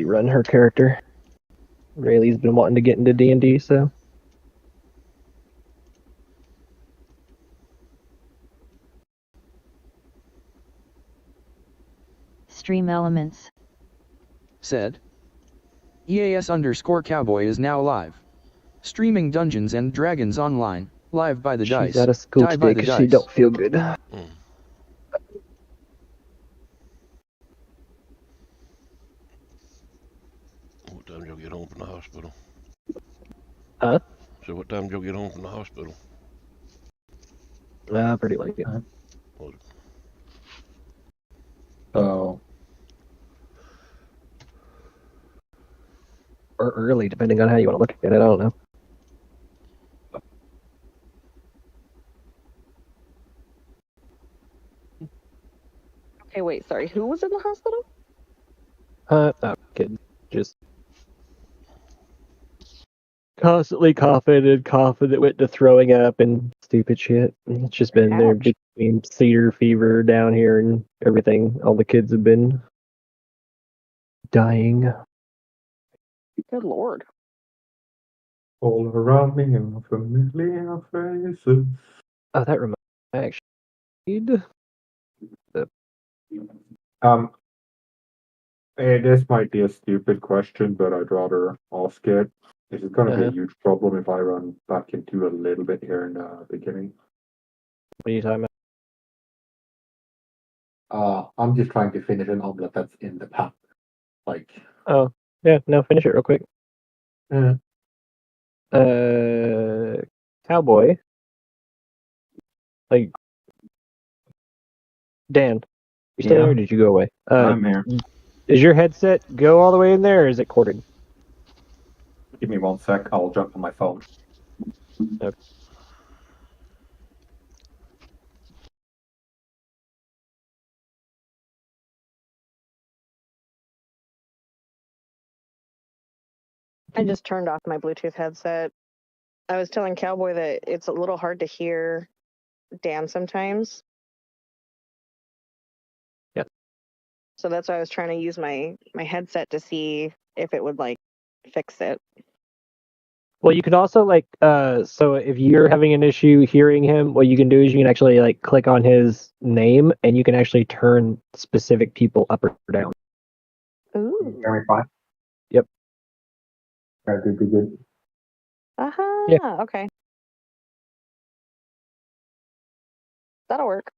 run her character. Rayleigh's been wanting to get into D&D, so. Stream elements. Said. EAS_Cowboy is now live. Streaming Dungeons and Dragons online, live by the dice. She's out of school Die by today the because she dice. don't feel good. What time did you get home from the hospital? Huh? So what time did you get home from the hospital? Pretty late. Yeah. Oh. Or early, depending on how you want to look at it. I don't know. Okay, wait, sorry. Who was in the hospital? Kid. Just constantly coughing and coughing that went to throwing up and stupid shit. It's just been there Ouch. between cedar fever down here and everything. All the kids have been dying. Good lord. All around me and familiar faces. Oh, that reminds me. I actually This might be a stupid question, but I'd rather ask it. This is going to be a Uh-huh. huge problem if I run back into a little bit here in the beginning. What are you talking about? I'm just trying to finish an omelet that's in the pan. Like, Oh, yeah, no, finish it real quick. eh. Cowboy. Like, Dan, you still Yeah. there or did you go away? I'm here. Does your headset go all the way in there or is it corded? Give me 1 sec. I'll jump on my phone. Okay. I just turned off my Bluetooth headset. I was telling Cowboy that it's a little hard to hear Dan sometimes. Yep. So that's why I was trying to use my headset to see if it would like fix it. Well, you can also so if you're having an issue hearing him, what you can do is you can actually like click on his name and you can actually turn specific people up or down. Ooh. Hear me fine? Yep. Good. Aha. Yeah. Okay. That'll work.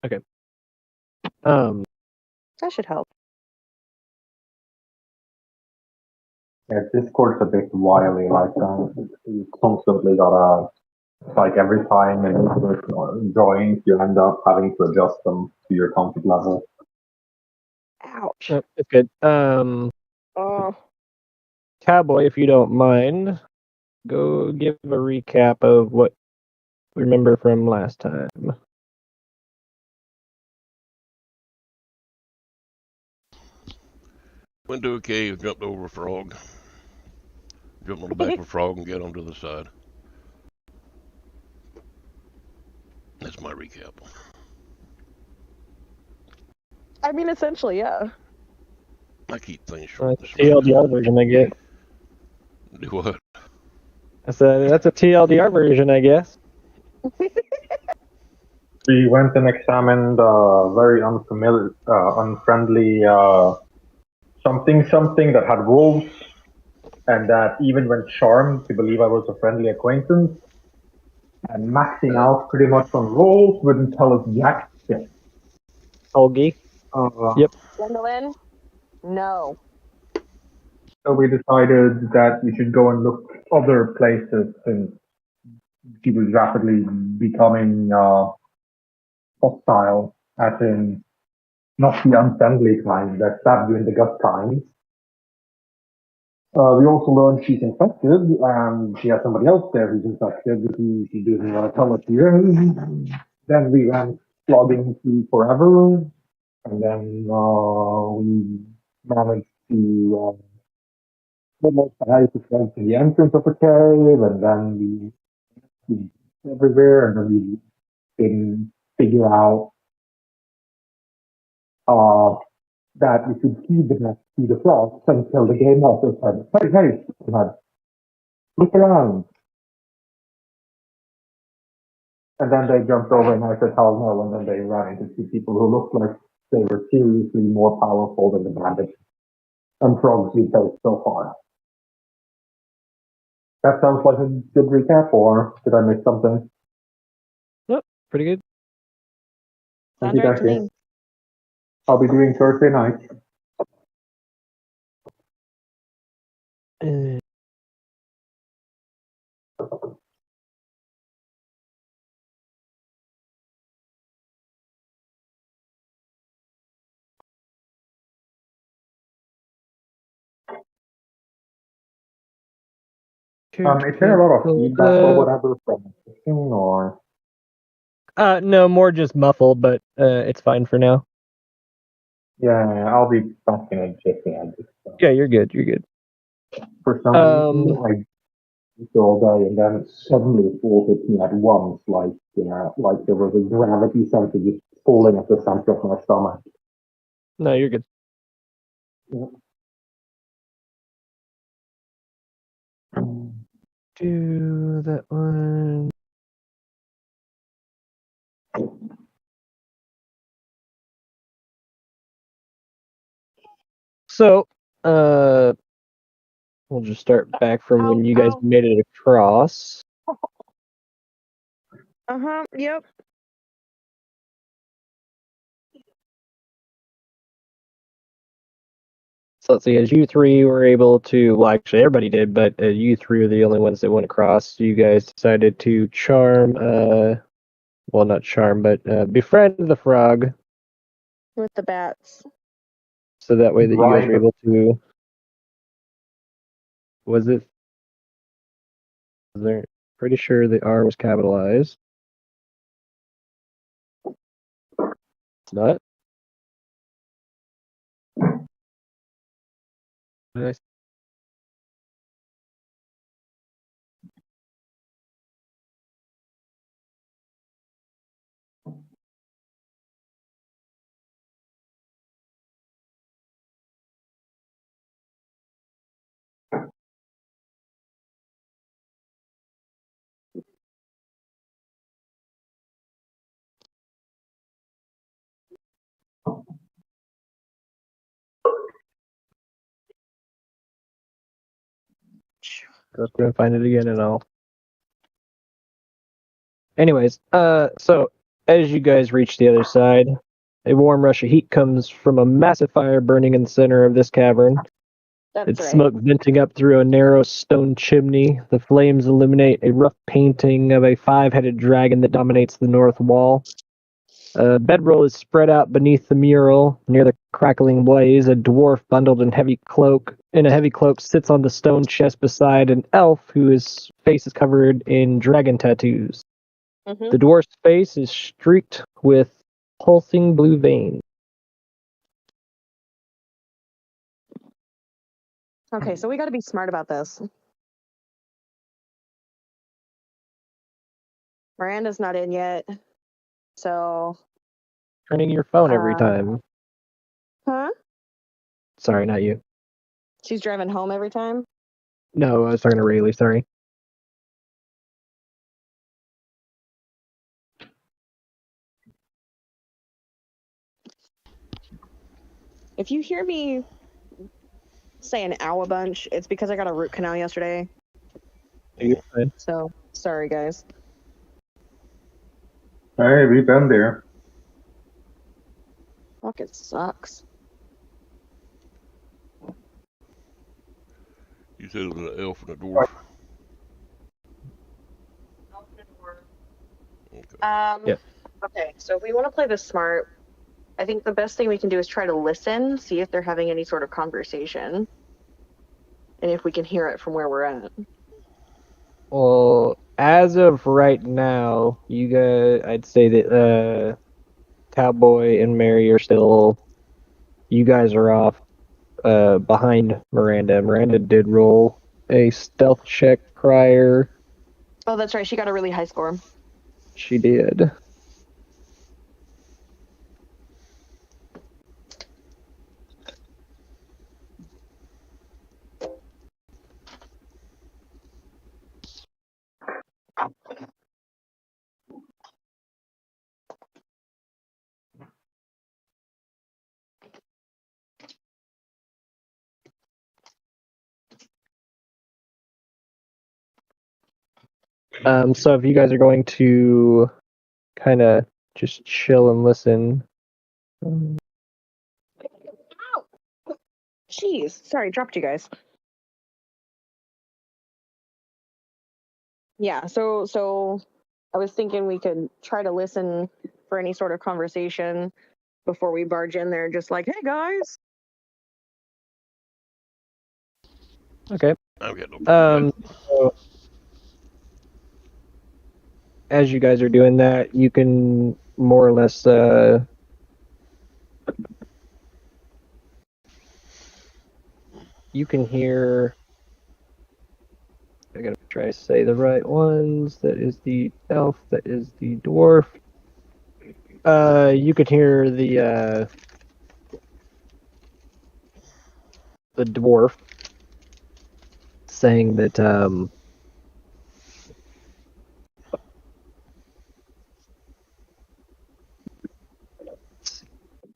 That should help. Yeah, Discord's a bit wily, like, you constantly gotta, like, every time a new person joins, you end up having to adjust them to your comfort level. Ouch. It's good. Oh. Cowboy, if you don't mind, go give a recap of what we remember from last time. Went to a cave, jumped over a frog. Jumped on the back of a frog and get onto the side. That's my recap. I mean, essentially, yeah. I keep things short That's this a TLDR version, I guess. Do what? That's a TLDR version, I guess. We went and examined very unfriendly something that had wolves, and that even went charmed to believe I was a friendly acquaintance. And maxing out pretty much on rolls wouldn't tell us jack shit. Olgi. Yep. Gwendolyn? No. So we decided that we should go and look other places since she was rapidly becoming hostile, as in not the unfriendly kind that stabbed you in the gut kind. We also learned she's infected, and she has somebody else there who's infected who she doesn't want to tell us here. Then we went slogging through forever, and then we managed to almost hide ourselves in the entrance of a cave, and then we everywhere, and then we didn't figure out that you could see the frogs until the game master said, hey, look around. And then they jumped over and I said, hell no, and then they ran into two people who looked like they were seriously more powerful than the bandits and frogs we faced so far. That sounds like a good recap, or did I miss something? Pretty good. Sounds right to me. I'll be doing Thursday night. Uh, Is there a lot of feedback or whatever from the thing, or? No, more just muffled, but it's fine for now. Yeah, I'll be back in a jiffy. Yeah, you're good. You're good. For some reason, I did all day, and then suddenly it all hit me at once, like there was a gravity center just pulling at the center of my stomach. No, you're good. Yeah. Do that one. So, we'll just start back from when you guys made it across. Yep. So let's see, as you three were able to, well, actually everybody did, but you three are the only ones that went across. You guys decided to charm, well, not charm, but befriend the frog. With the bats. So that way that you guys were able to, was it? They're pretty sure the R was capitalized. It's not. Nice. Let's go and find it again and I'll. Anyways, so as you guys reach the other side, a warm rush of heat comes from a massive fire burning in the center of this cavern. That's It's right. smoke venting up through a narrow stone chimney. The flames illuminate a rough painting of a 5-headed dragon that dominates the north wall. A bedroll is spread out beneath the mural. Near the crackling blaze, a dwarf bundled in a heavy cloak sits on the stone chest beside an elf whose face is covered in dragon tattoos. Mm-hmm. The dwarf's face is streaked with pulsing blue veins. Okay, so we got to be smart about this. Miranda's not in yet, so. Turning your phone every time. Huh? Sorry, not you. She's driving home every time? No, I was talking to Rayleigh, sorry. If you hear me say an ow a bunch, it's because I got a root canal yesterday. You're fine. So, sorry, guys. Hey, we've been there. Fuck, it sucks. You said it was an elf and a dwarf. Okay. Yep. Okay, so if we want to play this smart, I think the best thing we can do is try to listen, see if they're having any sort of conversation, and if we can hear it from where we're at. Well, as of right now, you guys, I'd say that Cowboy and Mary are still. You guys are off behind Miranda. Miranda did roll a stealth check prior. Oh, that's right. She got a really high score. She did. So if you guys are going to kind of just chill and listen, Jeez, sorry, dropped you guys. Yeah, so I was thinking we could try to listen for any sort of conversation before we barge in there, just like, hey guys. okay. I've got no problem with So as you guys are doing that, you can more or less you can hear. I gotta try to say the right ones. That is the elf. That is the dwarf. You could hear the dwarf saying that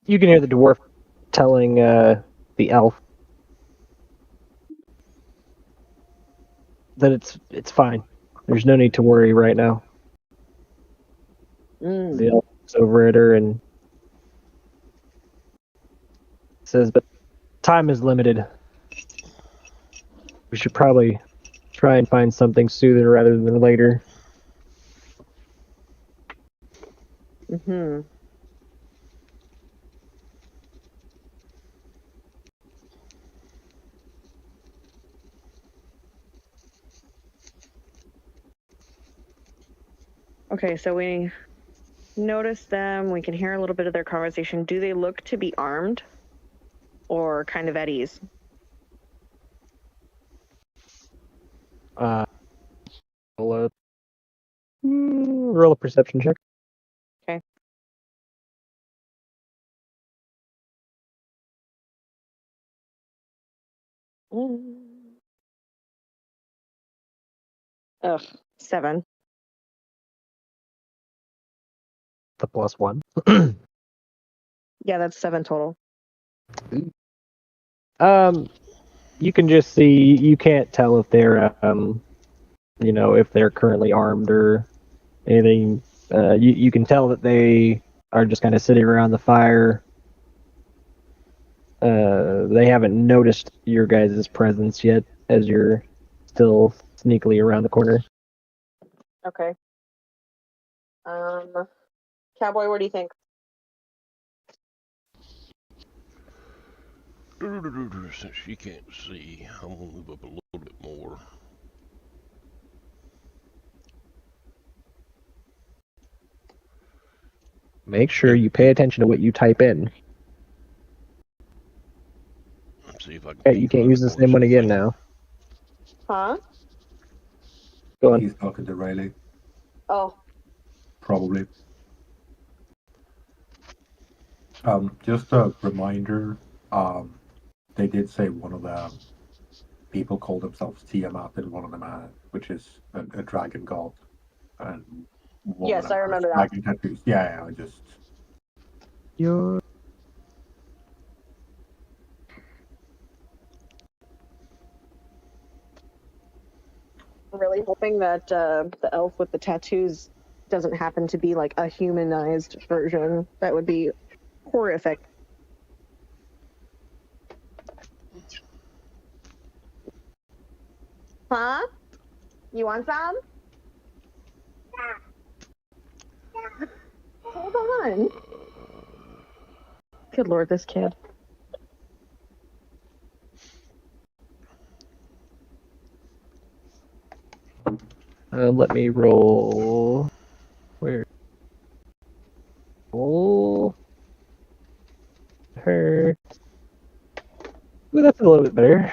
you can hear the dwarf telling the elf that it's fine. There's no need to worry right now. The elf looks over at her and says, "But time is limited. We should probably try and find something sooner rather than later." Mm-hmm. Okay, so we notice them. We can hear a little bit of their conversation. Do they look to be armed or kind of at ease? Roll a perception check. Okay. Ugh, 7. The +1. Yeah, that's 7 total. You can just see. You can't tell if they're if they're currently armed or anything. You can tell that they are just kind of sitting around the fire. They haven't noticed your guys' presence yet, as you're still sneakily around the corner. Okay. Cowboy, what do you think? since she can't see, I'm gonna move up a little bit more. Make sure you pay attention to what you type in. Let's see if I can. Okay, you can't use the same one again now. Huh? Go on. He's talking to Riley, Oh, probably. Just a reminder, they did say one of the people called themselves Tiamat in one of them, which is a dragon god. And one yes, of them I has remember that. dragon tattoos. Yeah, I just... You're I'm really hoping that the elf with the tattoos doesn't happen to be like a humanized version. That would be horrific. Huh? You want some? Hold on. Good lord, this kid. let me roll. Where? Roll her. Ooh, that's a little bit better.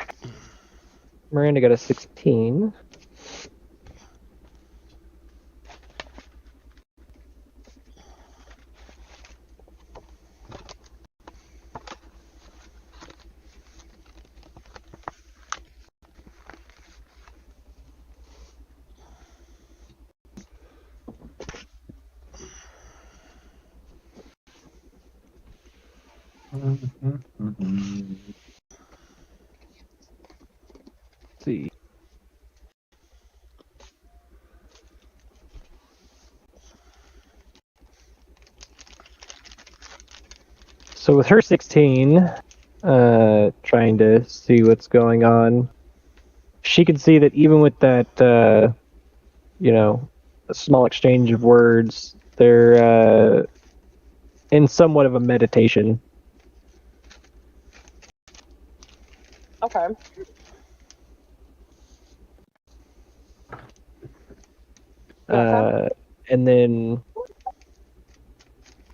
Miranda got a 16. Let's see. So with her 16, trying to see what's going on, she can see that even with that, a small exchange of words, they're in somewhat of a meditation. Okay. And then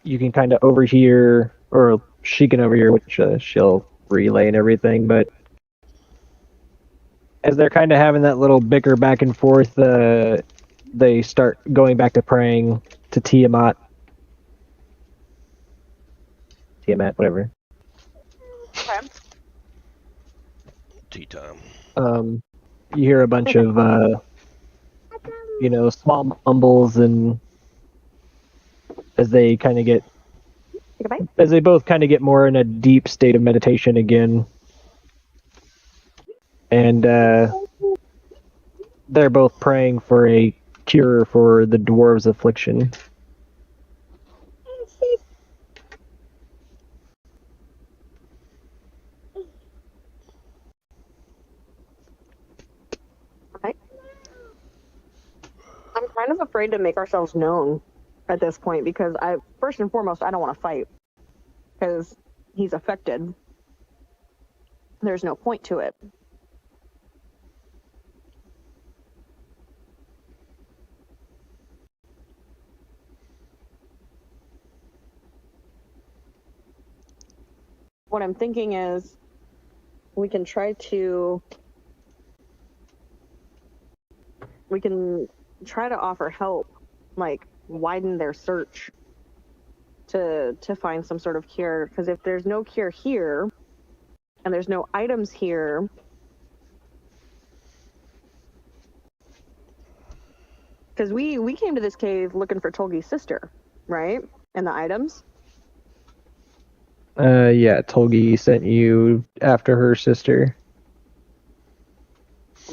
you can kind of overhear, or she can overhear, which she'll relay and everything, but as they're kind of having that little bicker back and forth, they start going back to praying to Tiamat. Tiamat, whatever. Okay. Tea time. You hear a bunch of, small mumbles, and as they kind of get, Take a bite. as they both kind of get more in a deep state of meditation again, and they're both praying for a cure for the dwarves' affliction. Okay. I'm kind of afraid to make ourselves known at this point because first and foremost, I don't want to fight because he's affected. There's no point to it. What I'm thinking is we can try to offer help, like widen their search to find some sort of cure, because if there's no cure here and there's no items here, because we came to this cave looking for Tolgi's sister, right? And the items. Yeah, Tolgi sent you after her sister.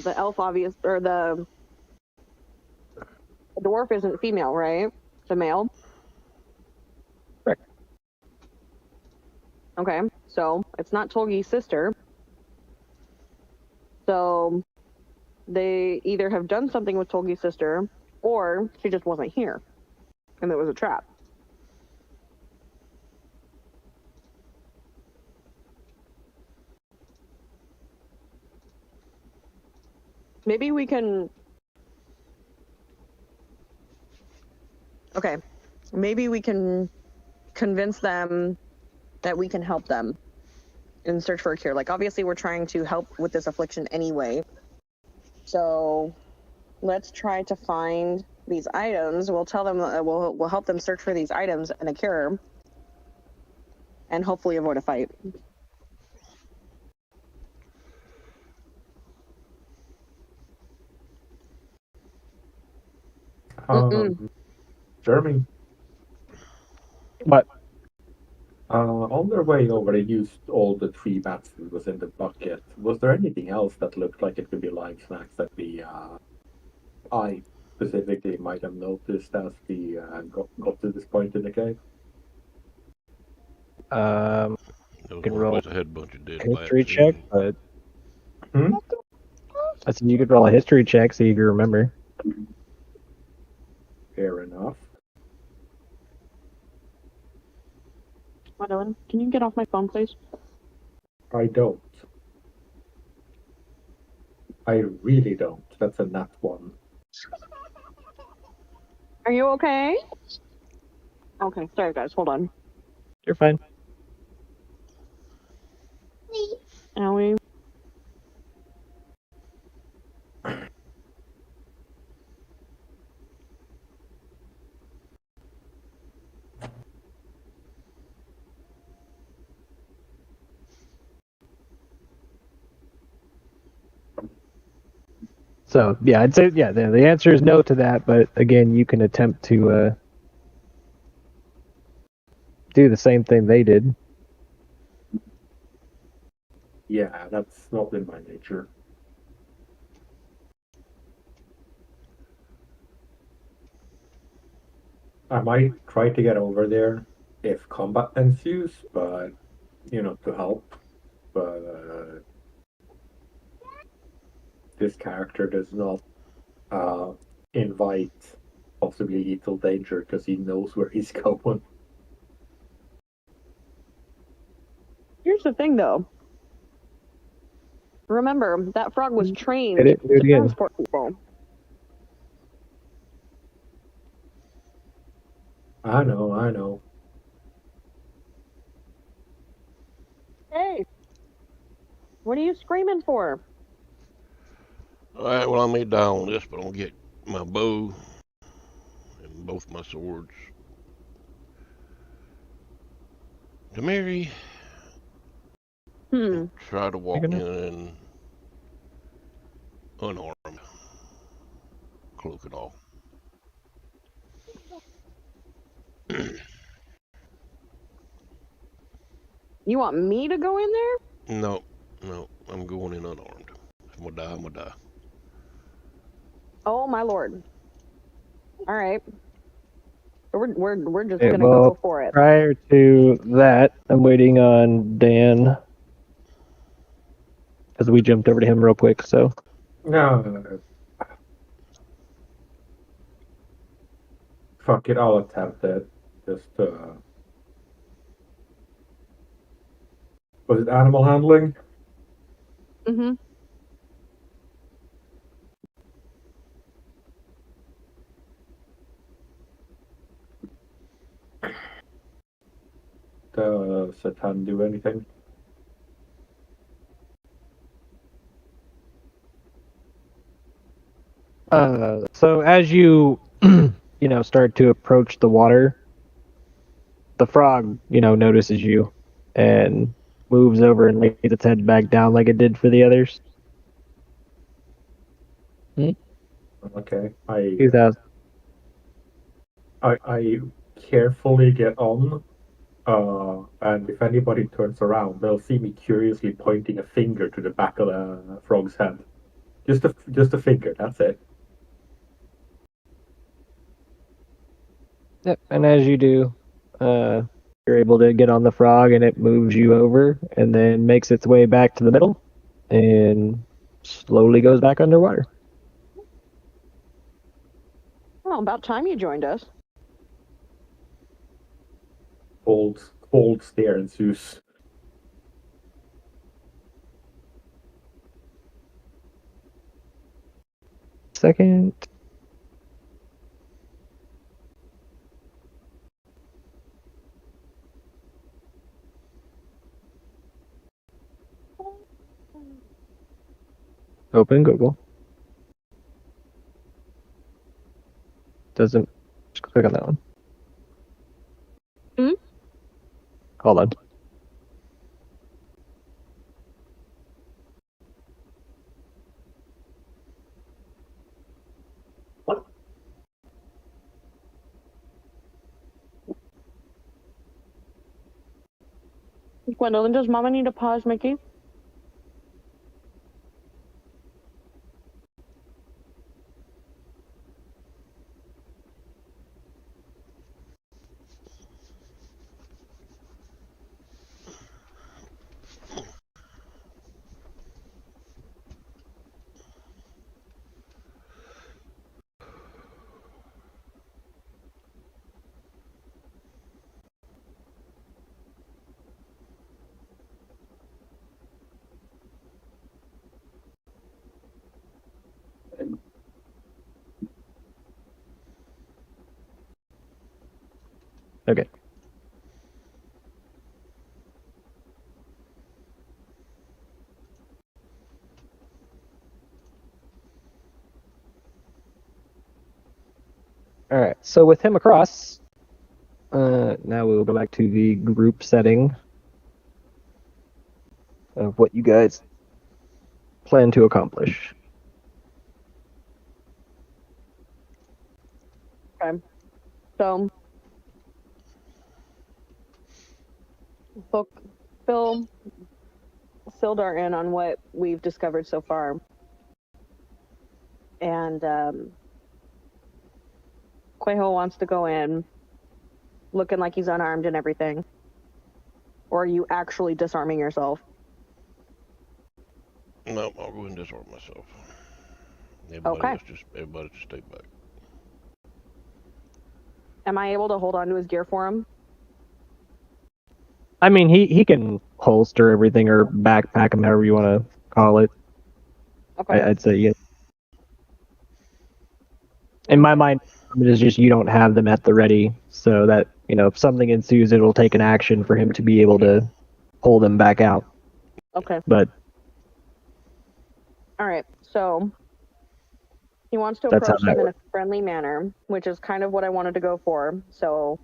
The elf the dwarf isn't female, right? The male. Correct. Okay, so it's not Tolgi's sister. So they either have done something with Tolgi's sister, or she just wasn't here, and it was a trap. Maybe we can... Okay, maybe we can convince them that we can help them in search for a cure. Like, obviously, we're trying to help with this affliction anyway. So let's try to find these items. We'll tell them, we'll help them search for these items and a cure, and hopefully avoid a fight. Jeremy, What? on their way over, they used all the 3 bats that was in the bucket. Was there anything else that looked like it could be live snacks that I specifically might have noticed as we got to this point in the cave? There was Can one roll place that had a bunch of dead history bats. check, but Hmm? I said you could roll a history check so you can remember. Fair enough. Madeline, can you get off my phone, please? I don't. I really don't. That's a nat 1. Are you okay? Okay, sorry guys, hold on. You're fine. Owie. So yeah, I'd say the answer is no to that, but again, you can attempt to do the same thing they did. Yeah, that's not in my nature. I might try to get over there if combat ensues, but to help, but this character does not uh, invite possibly lethal danger because he knows where he's going. Here's the thing, though. Remember, that frog was trained Hit it, do it to again. transport people. I know. Hey, what are you screaming for? Alright, well, I may die on this, but I'm gonna get my bow and both my swords. Demiri, try to walk Taking in unarmed, cloak and all. You want me to go in there? No, I'm going in unarmed. If I'm gonna die, I'm gonna die. Oh my lord! All right, we're just Okay, gonna well, go for it. prior to that, I'm waiting on Dan because we jumped over to him real quick. So No, fuck it, I'll attempt it. Just was it animal handling? Mm-hmm. Does Satan do anything? so as you start to approach the water, the frog notices you and moves over and lays its head back down like it did for the others. Okay, 2000. I carefully get on, and if anybody turns around, they'll see me curiously pointing a finger to the back of the frog's head. Just a finger. That's it. Yep. And as you do, you're able to get on the frog, and it moves you over, and then makes its way back to the middle, and slowly goes back underwater. Well, about time you joined us. Cold stare ensues. Second. Open Google. Doesn't. Just click on that one. Hmm? Hold on. Gwendolyn, does Mama need to pause, Mickey? Okay. All right. So with him across, now we'll go back to the group setting of what you guys plan to accomplish. Okay. So, fill Sildar in on what we've discovered so far. And Quejo wants to go in looking like he's unarmed and everything. Or are you actually disarming yourself? No, I'll go ahead and disarm myself. Okay. Everybody just stay back. Am I able to hold on to his gear for him? I mean, he can holster everything or backpack him, however you want to call it. Okay. I'd say yeah. In my mind, it is just you don't have them at the ready, so that if something ensues, it'll take an action for him to be able to pull them back out. Okay. But All right. So he wants to That's how approach that them in a friendly manner, which is kind of what I wanted to go for. So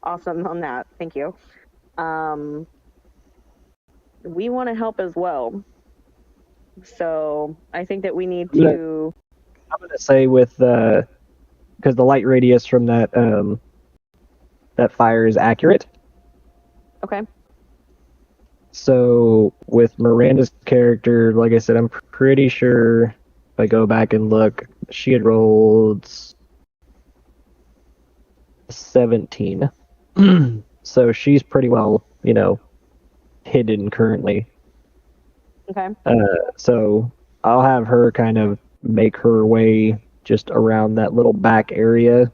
awesome on that. Thank you. We want to help as well. So I think that we need to. I'm gonna say with because the light radius from that fire is accurate. Okay. So with Miranda's character, like I said, I'm pretty sure if I go back and look, she had rolled 17. So she's pretty well, hidden currently. Okay. So I'll have her kind of make her way just around that little back area.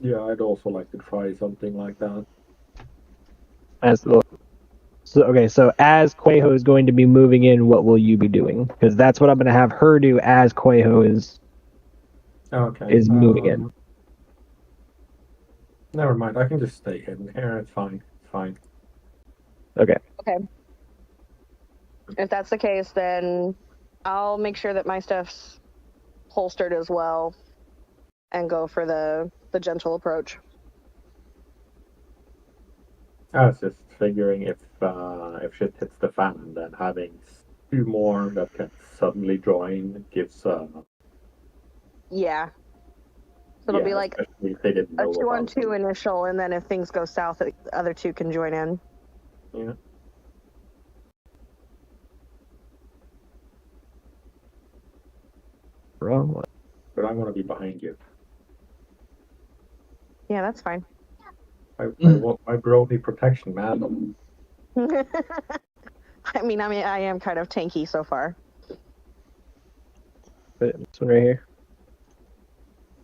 Yeah, I'd also like to try something like that. So as Quaho is going to be moving in, what will you be doing? Because that's what I'm going to have her do as Quaho is moving in. Never mind, I can just stay hidden here. It's fine. It's fine. Okay. Okay. If that's the case, then I'll make sure that my stuff's holstered as well, and go for the gentle approach. I was just figuring if shit hits the fan, then having two more that can suddenly join gives Yeah. So it'll be like especially if they didn't a know 2-on-2 initial, and then if things go south, the other two can join in. Yeah. Wrong one. But I want to be behind you. Yeah, that's fine. I want my brony protection, man. I mean, I am kind of tanky so far. Put this one right here.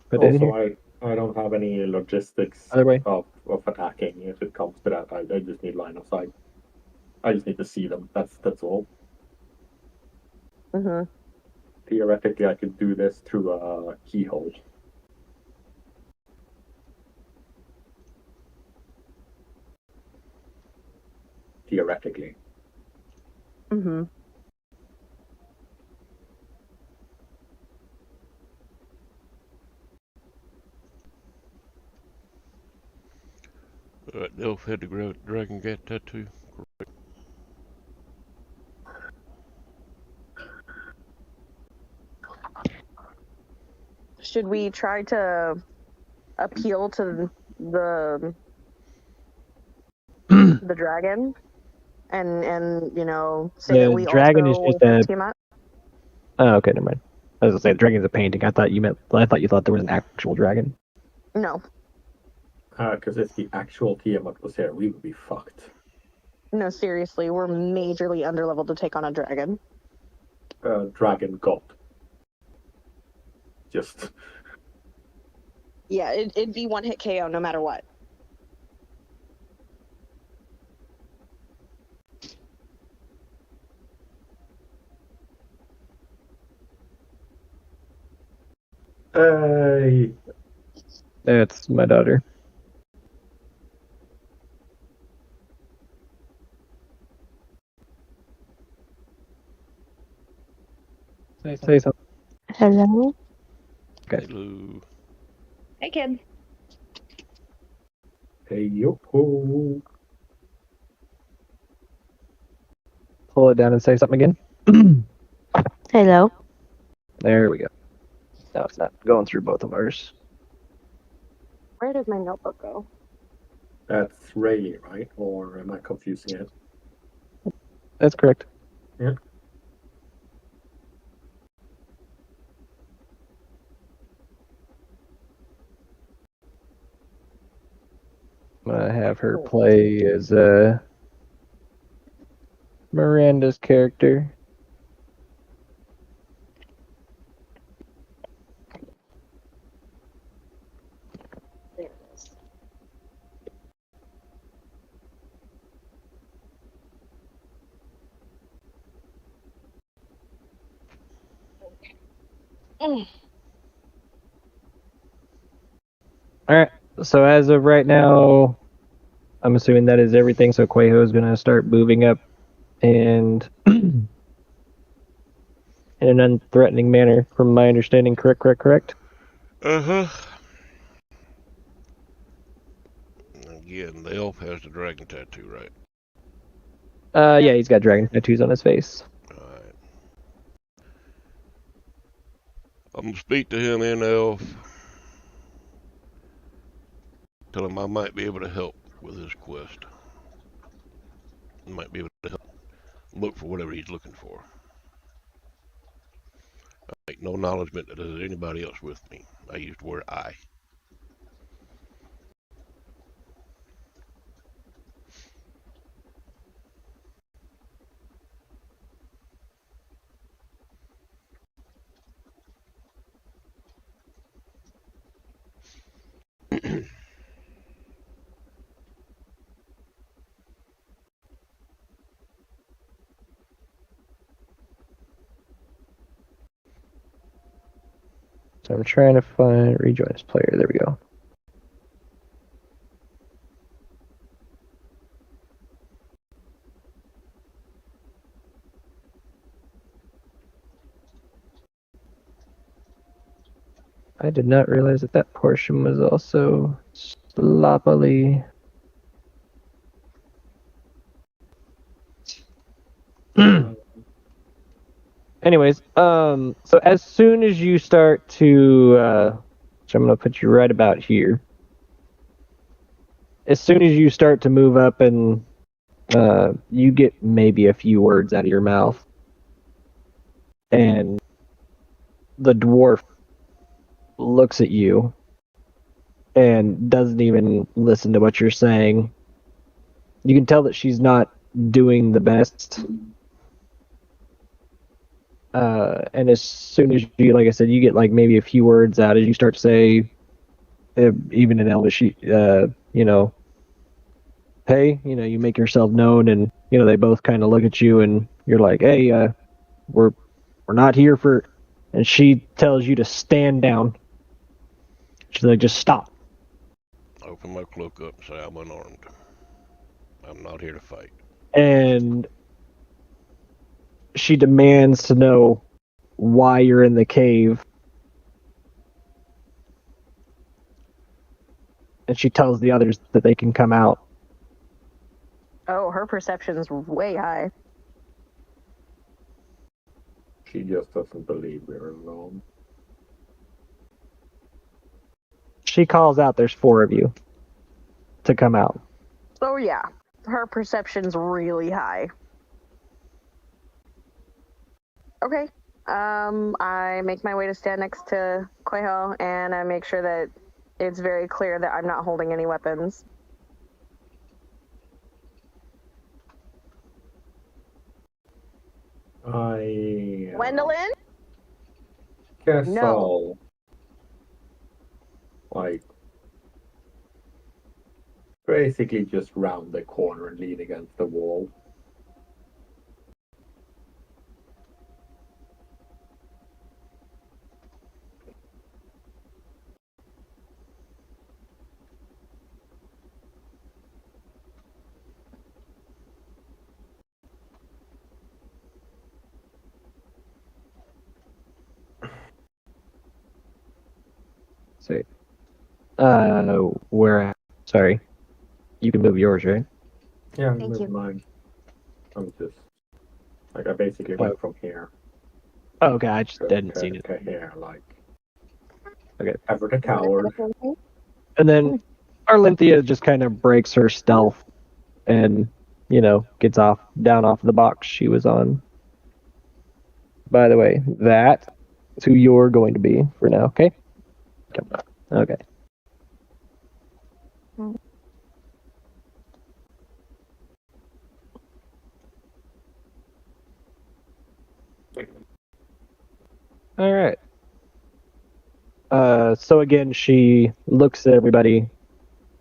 Put it in Also, here. I don't have any logistics Other way. of attacking. If it comes to that, I just need line of sight. I just need to see them. That's all. Mm-hmm. Theoretically, I could do this through a keyhole. Theoretically. Mm-hmm. Alright, Elf had the dragon cat tattoo. Correct. Should we try to appeal to the dragon and say that we dragon also is just want to a. team up? Oh, okay, never mind. I was gonna say the dragon's a painting. I thought you thought there was an actual dragon. No. Because if the actual Tiamat was here, we would be fucked. No, seriously, we're majorly underleveled to take on a dragon. Dragon god. Just. Yeah, it'd be one hit KO no matter what. That's my daughter. Say something. Hello? Okay. Hello. Hey, kid. Hey yo ho. Pull it down and say something again. Hello? There we go. Now it's not going through both of ours. Where did my notebook go? That's Rayleigh, right? Or am I confusing it? That's correct. Yeah. have her play as Miranda's character. There it is. Alright, so as of right now, I'm assuming that is everything. So Quaho is going to start moving up and in an unthreatening manner, from my understanding. Correct? Uh-huh. Again, the elf has the dragon tattoo, right? Yeah, he's got dragon tattoos on his face. Alright. I'm gonna speak to him in elf. Tell him I might be able to help with his quest. I might be able to help look for whatever he's looking for. I make no acknowledgement that there's anybody else with me. I used the word I. So I'm trying to find rejoin as player. There we go. I did not realize that that portion was also sloppily. Anyways, so as soon as you start to, which I'm gonna put you right about here. As soon as you start to move up and you get maybe a few words out of your mouth, and the dwarf looks at you and doesn't even listen to what you're saying. You can tell that she's not doing the best. And as soon as you, like I said, you get like maybe a few words out as you start to say, even in Elvish, you know, hey, you know, you make yourself known, and you know they both kind of look at you, and you're like, hey, we're not here for. And she tells you to stand down. She's like, just stop. I open my cloak up and say I'm unarmed. I'm not here to fight. And she demands to know why you're in the cave. And she tells the others that they can come out. Oh, her perception's way high. She just doesn't believe we're alone. She calls out there's 4 of you to come out. Oh yeah, her perception's really high. Okay. I make my way to stand next to Quaho, and I make sure that it's very clear that I'm not holding any weapons. Gwendolyn? Guess No. I'll like basically just round the corner and lean against the wall. So, where at? Sorry. You can move yours, right? Yeah, Thank never you. mind. I'm just like I basically went from here Oh, okay, I just to, didn't to, see it. to here, like Okay. ever the coward. And then Arlinthia just kind of breaks her stealth and, you know, gets down off the box she was on. By the way, that is who you're going to be for now, okay? Okay. All right. So again, she looks at everybody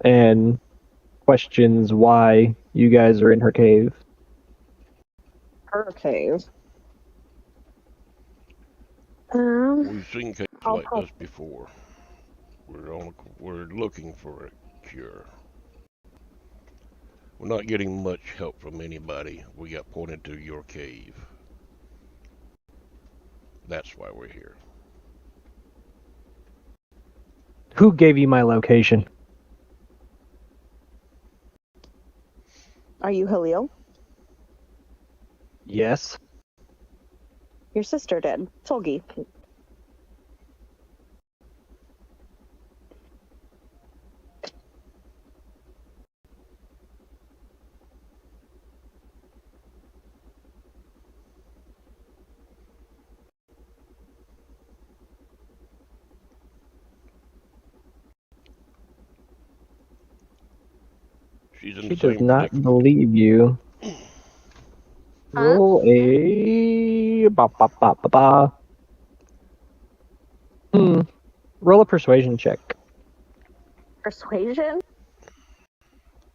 and questions why you guys are in her cave. Her cave. We've seen cases I'll like help. this before. We're looking for a cure. We're not getting much help from anybody. We got pointed to your cave. That's why we're here. Who gave you my location? Are you Halil? Yes. Your sister did. Tolgi. She's in She the does same not predicament. believe you. Roll a ba ba ba ba ba. Roll a persuasion check. Persuasion?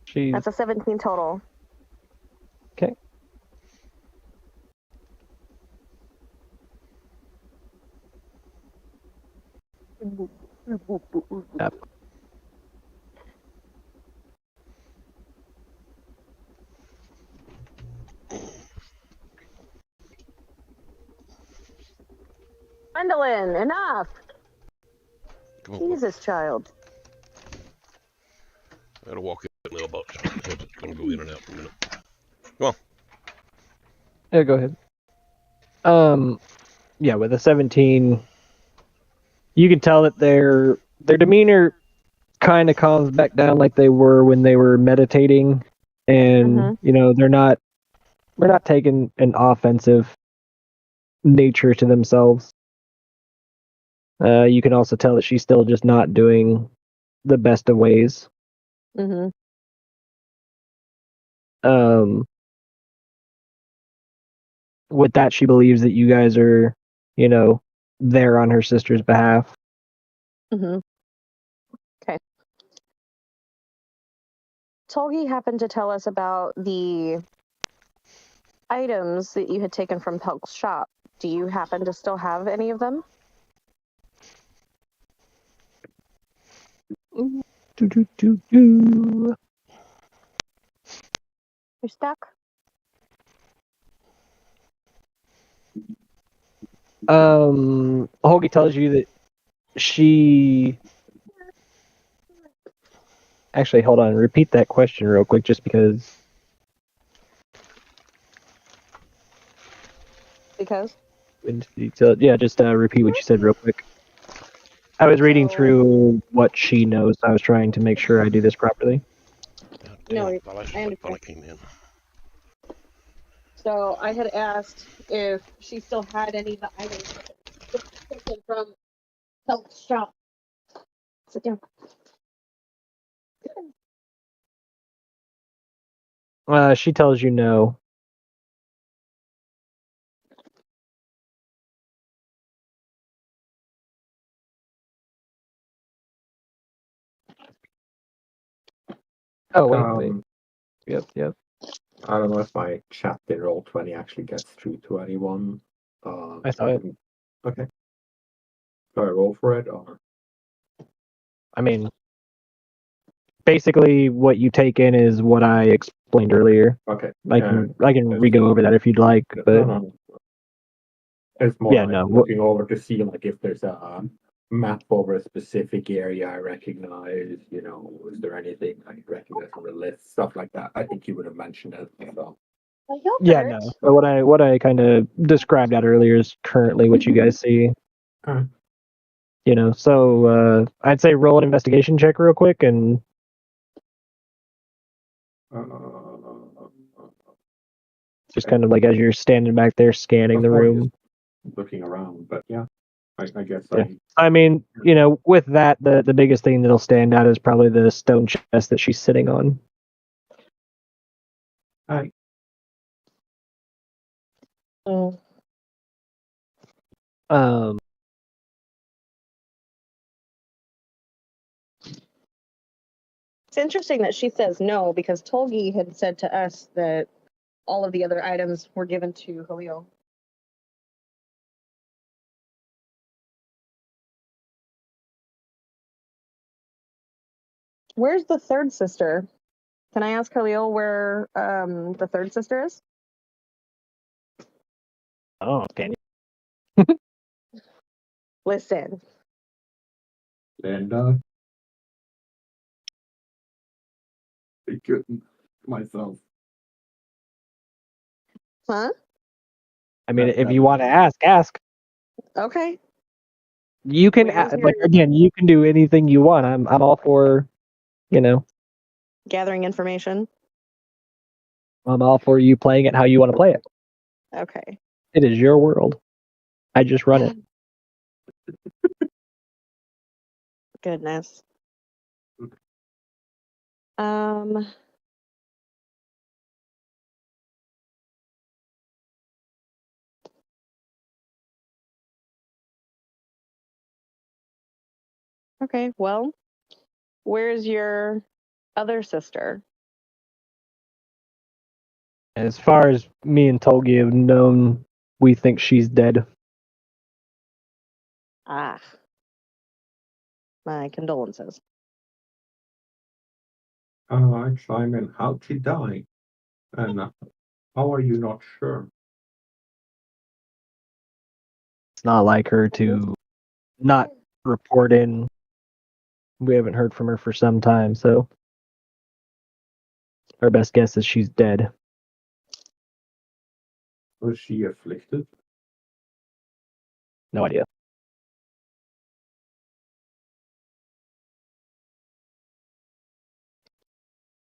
She's That's a 17 total. okay. Yep. Gwendolyn, enough! Come on, Jesus, child. I gotta walk in the mailbox. It's gonna go in and out for a minute. Yeah, go ahead. Yeah, with a 17, you can tell that their demeanor kind of calms back down like they were when they were meditating, and you know they're not taking an offensive nature to themselves. You can also tell that she's still just not doing the best of ways. Mm-hmm. With that, she believes that you guys are, you know, there on her sister's behalf. Mm-hmm. Okay. Tolgi happened to tell us about the items that you had taken from Pelk's shop. Do you happen to still have any of them? Do, do, do, do. You're stuck? Holgi tells you that she. Actually, hold on. Repeat that question real quick, just because. Because? Yeah, just repeat what you said real quick. I was reading through what she knows. I was trying to make sure I do this properly. God No, damn, I my license plate understand. finally came in. So I had asked if she still had any of the items taken from Pelk's shop. Sit down. She tells you no. Oh, wait. Yep. I don't know if my chat in Roll20 actually gets through to anyone. I saw it. Okay. Do I roll for it or? I mean, basically, what you take in is what I explained earlier. Okay. I can re-go over that if you'd like, but No. It's more yeah, like no. looking over to see like if there's a map over a specific area I recognize. You know, is there anything I recognize on the list? Stuff like that. I think you would have mentioned it. So. Yeah, no. But what I kind of described out earlier is currently what you guys see. Alright. You know, so I'd say roll an investigation check real quick, and just kind of like as you're standing back there scanning the room. Looking around, but yeah, I guess Yeah. I mean, you know, with that, the biggest thing that'll stand out is probably the stone chest that she's sitting on. Oh. Um, It's interesting that she says no because Tolgi had said to us that all of the other items were given to Halil. Where's the third sister? Can I ask Halil where the third sister is? oh, can you? Listen, And I couldn't myself. huh? I mean, That- if that- you want to ask. Okay. You can Where's like your- again, you can do anything you want. I'm all for, you know, Gathering information. I'm all for you playing it how you want to play it. Okay. It is your world. I just run it. Goodness. Um. Okay, well, where's your other sister? As far as me and Tolgi have known, we think she's dead. Ah. My condolences. I chime in. How'd she die? And how are you not sure? It's not like her to not report in. We haven't heard from her for some time, so our best guess is she's dead. Was she afflicted? No idea.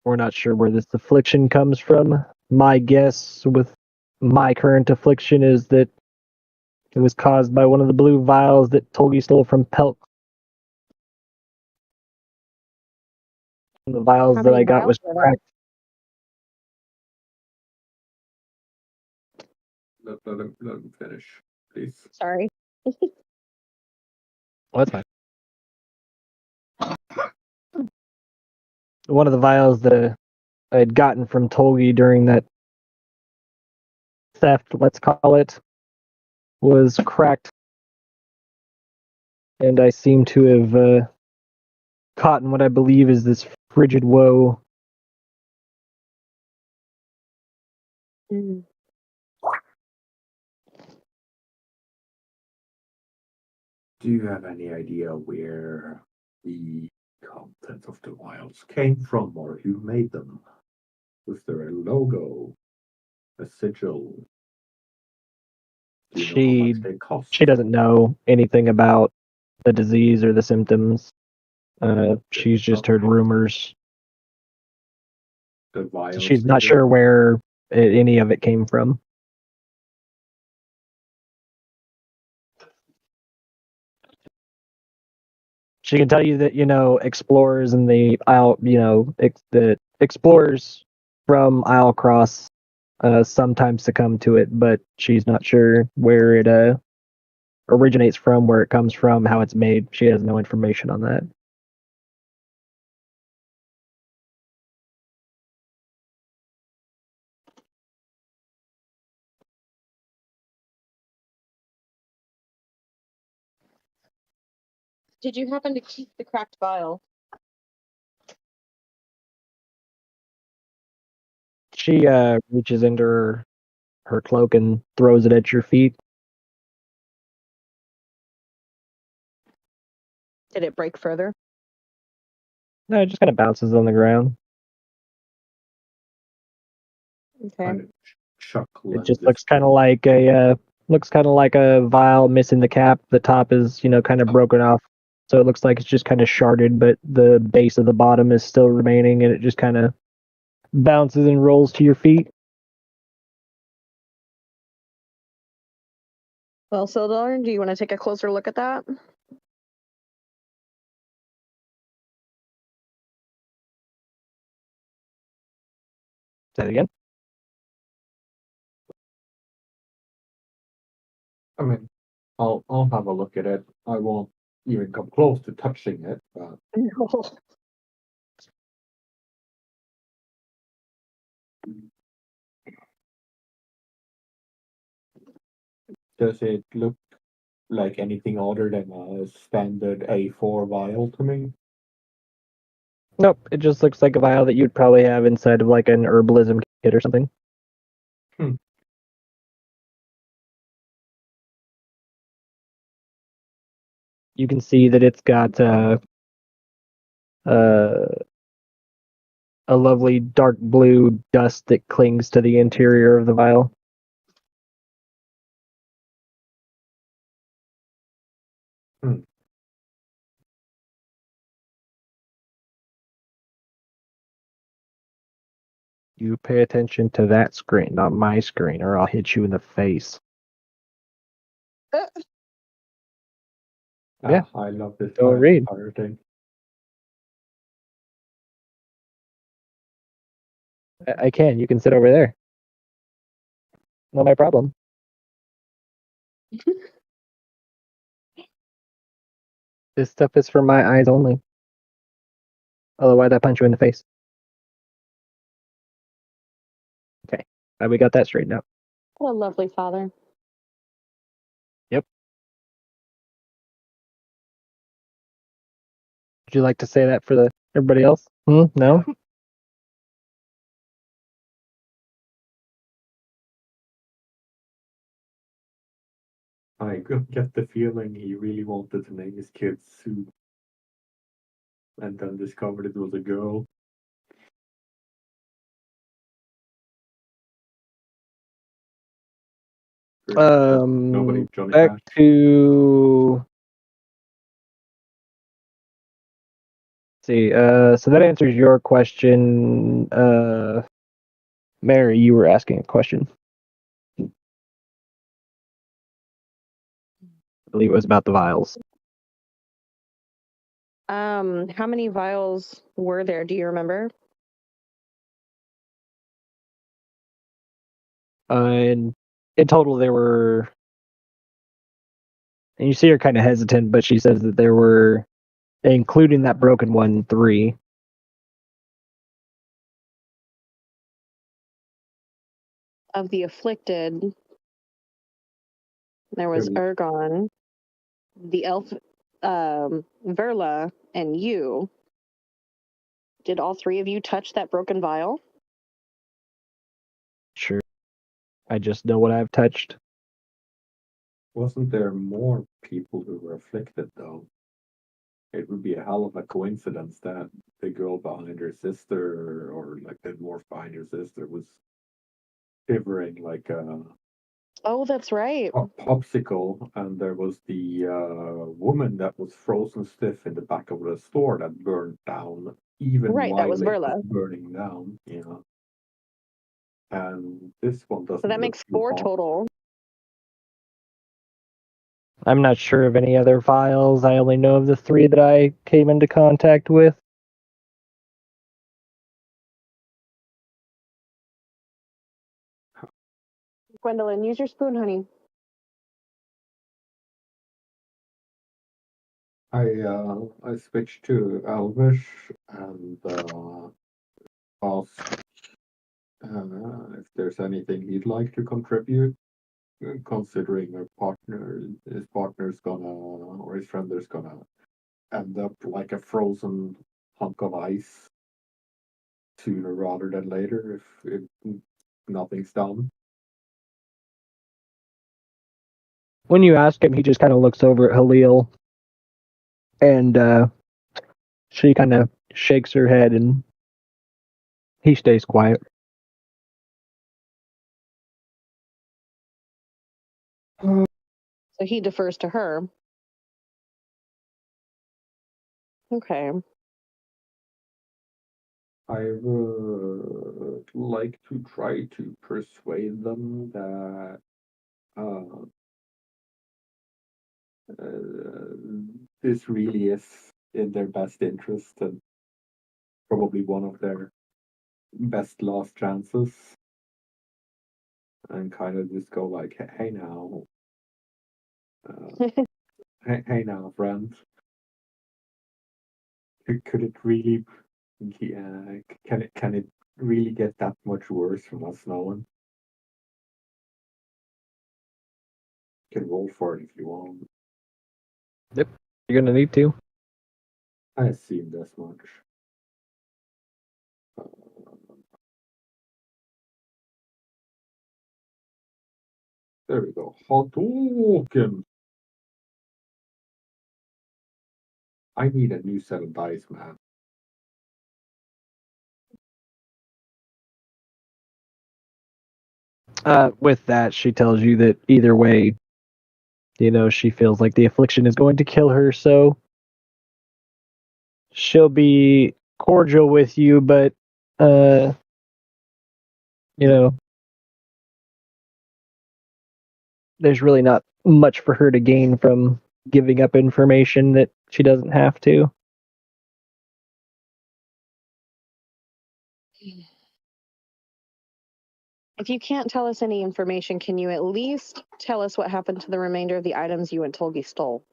We're not sure where this affliction comes from. My guess with my current affliction is that it was caused by one of the blue vials that Tolgi stole from Pelk. The vials How that many I got was vials were there? cracked. Let him finish, please. Sorry. Well, that's fine. One of the vials that I had gotten from Tolgi during that theft, let's call it, was cracked. And I seem to have caught in what I believe is this frigid woe. Mm. Do you have any idea where the contents of the vials came from or who made them? Was there a logo, a sigil? Do you know how much they cost? She doesn't know anything about the disease or the symptoms. She's just heard rumors. The vials. She's not sure where any of it came from. She can tell you that, explorers and the Isle, the explorers from Isle Cross sometimes succumb to it, but she's not sure where it originates from, where it comes from, how it's made. She has no information on that. Did you happen to keep the cracked vial? She reaches into her cloak and throws it at your feet. Did it break further? No, it just kind of bounces on the ground. Okay. Kind of chuckle. It just looks kind of like a vial missing the cap. The top is, kind of broken off. So it looks like it's just kind of sharded, but the base of the bottom is still remaining, and it just kind of bounces and rolls to your feet. Well, Sildar, do you want to take a closer look at that? Say it again. I mean, I'll have a look at it. I won't even come close to touching it, but No. does it look like anything other than a standard A4 vial to me? Nope, it just looks like a vial that you'd probably have inside of like an herbalism kit or something. You can see that it's got a lovely dark blue dust that clings to the interior of the vial. You pay attention to that screen, not my screen, or I'll hit you in the face. Yeah. I love this Go file read. entire thing. I can. You can sit over there. Not my problem. This stuff is for my eyes only. Otherwise, I punch you in the face. Okay. We got that straightened out. What a lovely father. Would you like to say that for everybody else? No? I get the feeling he really wanted to name his kid Sue, and then discovered it was a girl. Nobody, Johnny Back Cash. to... see, so that answers your question. Mary, you were asking a question. I believe it was about the vials. How many vials were there? Do you remember? And in total, there were... And you see her kind of hesitant, but she says that there were, including that broken one, 3. Of the afflicted, there was There Ergon, the elf, Verla, and you. Did all 3 of you touch that broken vial? Sure. I just know what I've touched. Wasn't there more people who were afflicted, though? It would be a hell of a coincidence that the girl behind her sister, or like the dwarf behind her sister, was shivering like a Oh, that's right. popsicle, and there was the woman that was frozen stiff in the back of the store that burned down, even Right, while that was it Verla. was burning down. And this one doesn't. So that look makes too 4 hot. total. I'm not sure of any other vials. I only know of the 3 that I came into contact with. Gwendolyn, use your spoon, honey. I switched to Elvish and asked if there's anything he'd like to contribute, considering his partner's gonna, or his friend is gonna end up like a frozen hunk of ice sooner rather than later if nothing's done. When you ask him, he just kind of looks over at Halil, and she kind of shakes her head, and he stays quiet. So he defers to her. Okay. I would like to try to persuade them that this really is in their best interest and probably one of their best last chances, and kind of just go like, hey now, Hey now, friend. Could it really? Can it really get that much worse from us knowing? You can roll for it if you want. You're gonna need to. I assumed as much. There we go. Hadouken! I need a new set of dice, man. With that, she tells you that either way, she feels like the affliction is going to kill her, so she'll be cordial with you, but there's really not much for her to gain from giving up information that she doesn't have to. If you can't tell us any information, can you at least tell us what happened to the remainder of the items you and Tolgi stole?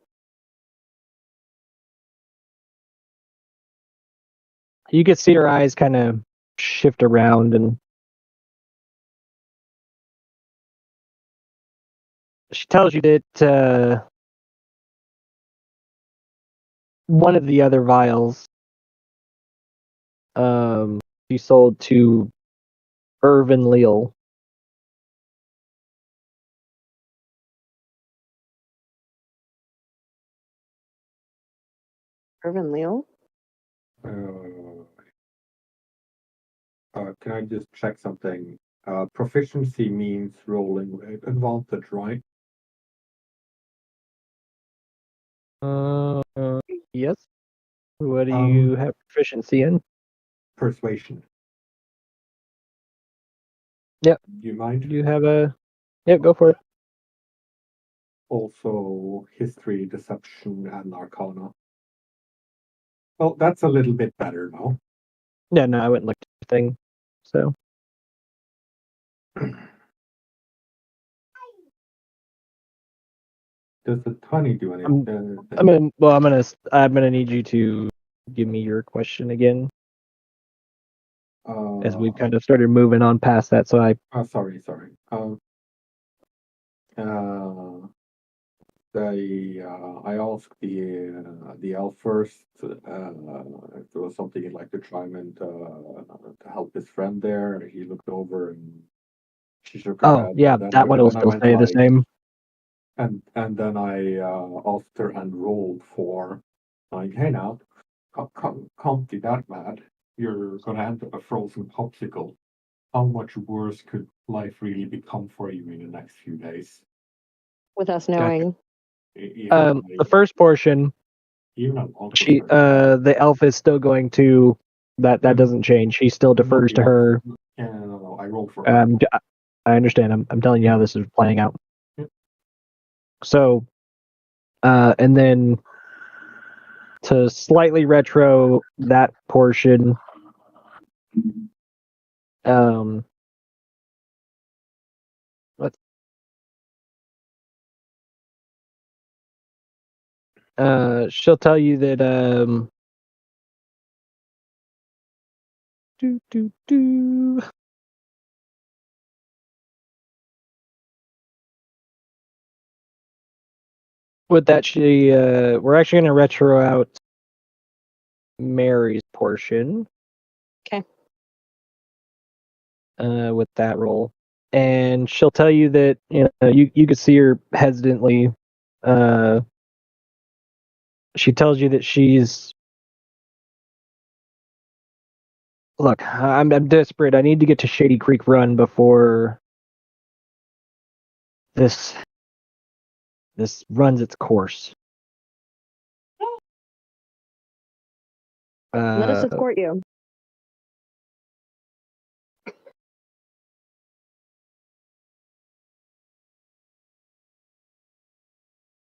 You can see her eyes kind of shift around, and she tells you that one of the other vials she sold to Irvin Leal. Irvin Leal? Can I just check something? Proficiency means rolling with advantage, right? Yes. What do you have proficiency in? Persuasion. Yep. Do you mind? Do you have a? Yep, go for it. Also, history, deception, and arcana. Well, that's a little bit better now. Yeah, no, I wouldn't look at the thing. So. Does the 20 do anything? I'm gonna need you to give me your question again, as we've kind of started moving on past that. So I. Sorry. I asked the elf first if there was something he'd like to chime in to help his friend there. He looked over and she shook her head. Yeah, that one will then I still went stay the like, same. And then I asked her and rolled for like, hey now, can't be that bad. You're gonna end up a frozen popsicle. How much worse could life really become for you in the next few days? With us knowing. The first portion, Even a long the elf is still going to. That doesn't change. He still defers to her. Yeah, no, I rolled for her. I understand. I'm telling you how this is playing out. Yep. So, and then to slightly retro that portion, she'll tell you that with that we're actually going to retro out Mary's portion. Okay. With that roll, and she'll tell you that you could see her hesitantly. She tells you that she's. Look, I'm desperate. I need to get to Shady Creek Run before this runs its course. Let us escort you.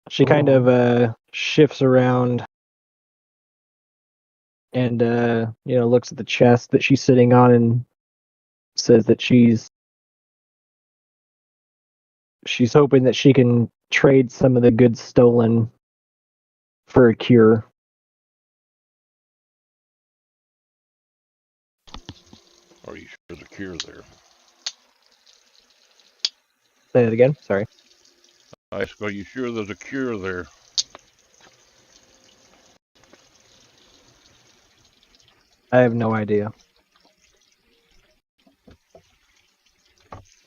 She kind of shifts around and looks at the chest that she's sitting on and says that she's hoping that she can trade some of the goods stolen for a cure. Are you sure there's a cure there? Say that again. Sorry. I ask, are you sure there's a cure there? I have no idea.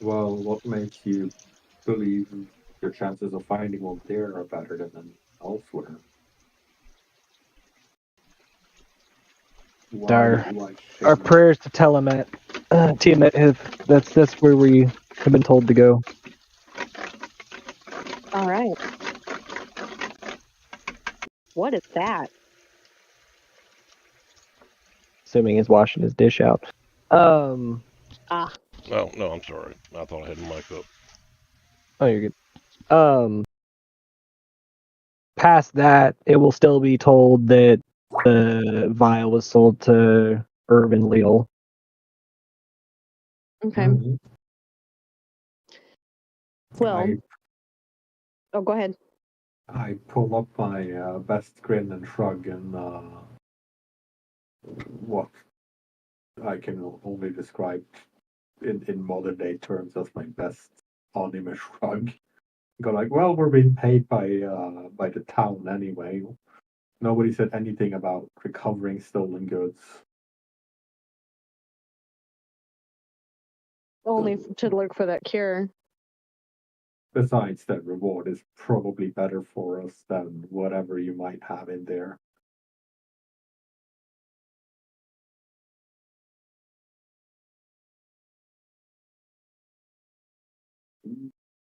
Well, what makes you believe your chances of finding one there are better than elsewhere? Our Why Our shame? prayers to Tiamat have that's where we have been told to go. All right. What is that? Assuming he's washing his dish out. Ah, Oh, no, I'm sorry. I thought I had the mic up. Oh, you're good. Past that, it will still be told that the vial was sold to Irvin Leal. okay. Mhm. Well, oh, go ahead. I pull up my best grin and shrug and what I can only describe in modern day terms as my best anime shrug. Go like, well, we're being paid by the town anyway. Nobody said anything about recovering stolen goods. Only to look for that cure. Besides, that reward is probably better for us than whatever you might have in there.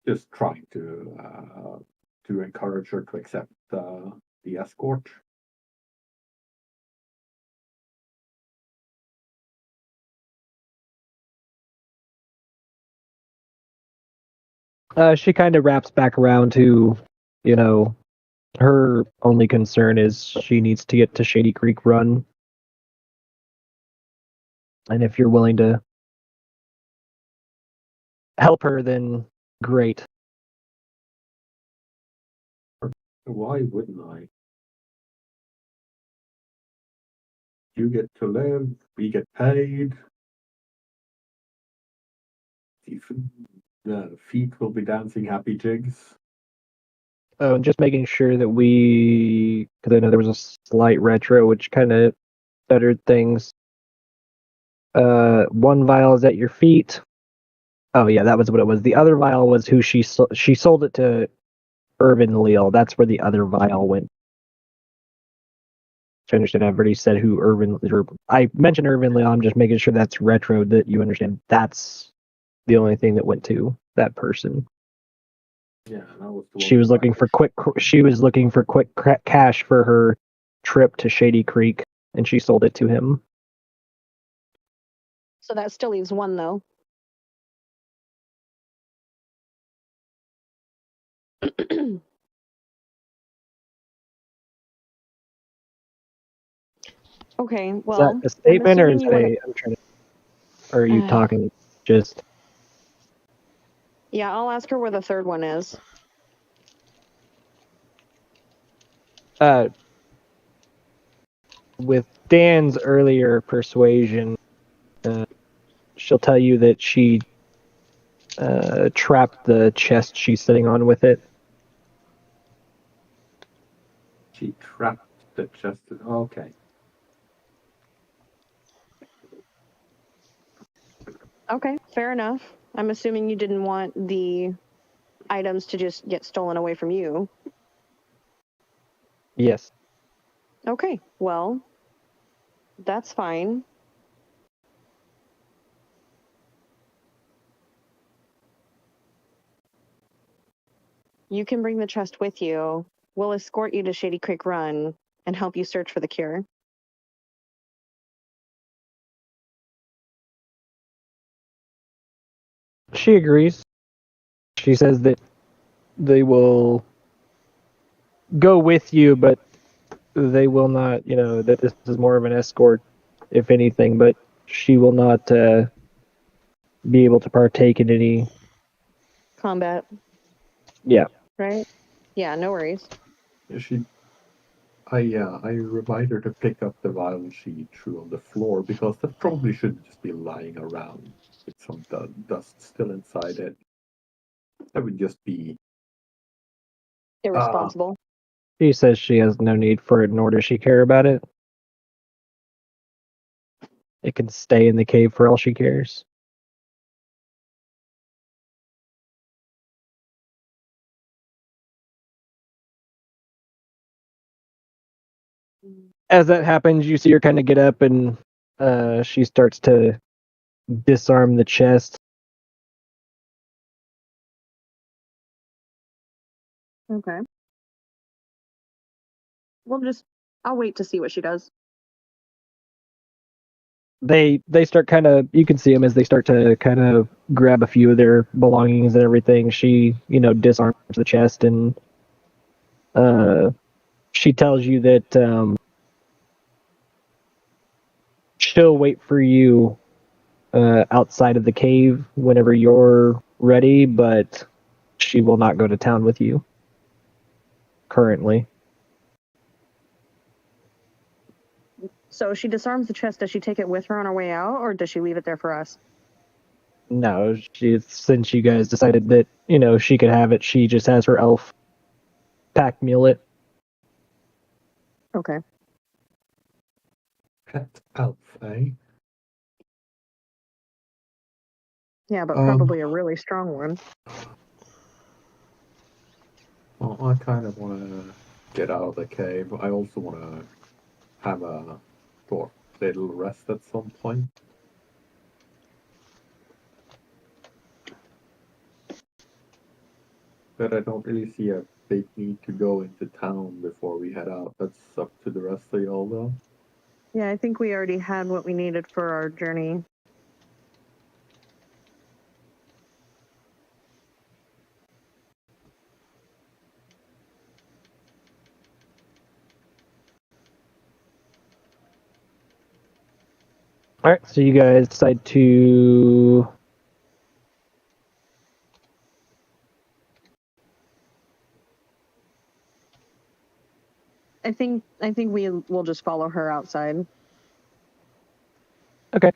Just trying to encourage her to accept the escort. She kind of wraps back around to, her only concern is she needs to get to Shady Creek Run. And if you're willing to help her, then great. Why wouldn't I? You get to live, we get paid. The feet will be dancing happy jigs. Oh, and just making sure that because I know there was a slight retro, which kind of bettered things. One vial is at your feet. Oh yeah, that was what it was. The other vial was who she sold it to Irvin Leal. That's where the other vial went. I understand I've already said who I mentioned Irvin Leal. I'm just making sure that's retro, that you understand that's the only thing that went to that person. Yeah, that was the She was looking for quick cash for her trip to Shady Creek, and she sold it to him. So that still leaves one, though. Okay, well, Is that a statement or is assuming that I'm trying to? Or are you talking just? Yeah, I'll ask her where the third one is. With Dan's earlier persuasion, she'll tell you that she trapped the chest she's sitting on with it. She trapped the chest. Okay. Okay, fair enough. I'm assuming you didn't want the items to just get stolen away from you. Yes. Okay, well, that's fine. You can bring the chest with you. We'll escort you to Shady Creek Run and help you search for the cure. She agrees. She says that they will go with you, but they will not, that this is more of an escort, if anything, but she will not be able to partake in any combat. Yeah. right? Yeah, no worries. I remind her to pick up the vial she threw on the floor because that probably shouldn't just be lying around with some dust still inside it. That would just be Irresponsible. She says she has no need for it, nor does she care about it. It can stay in the cave for all she cares. As that happens, you see her kind of get up and she starts to disarm the chest. Okay. I'll wait to see what she does. They start kind of, you can see them as they start to kind of grab a few of their belongings and everything. She, disarms the chest and she tells you that she'll wait for you outside of the cave whenever you're ready, but she will not go to town with you currently. So she disarms the chest. Does she take it with her on her way out, or does she leave it there for us? No, since you guys decided that, she could have it, she just has her elf pack mule it. Okay. pet elf, eh? Yeah, but probably a really strong one. Well, I kind of want to get out of the cave. I also want to have a little rest at some point. But I don't really see a big need to go into town before we head out. That's up to the rest of y'all, though. Yeah, I think we already had what we needed for our journey. All right, so you guys decide to. I think we will just follow her outside. Okay.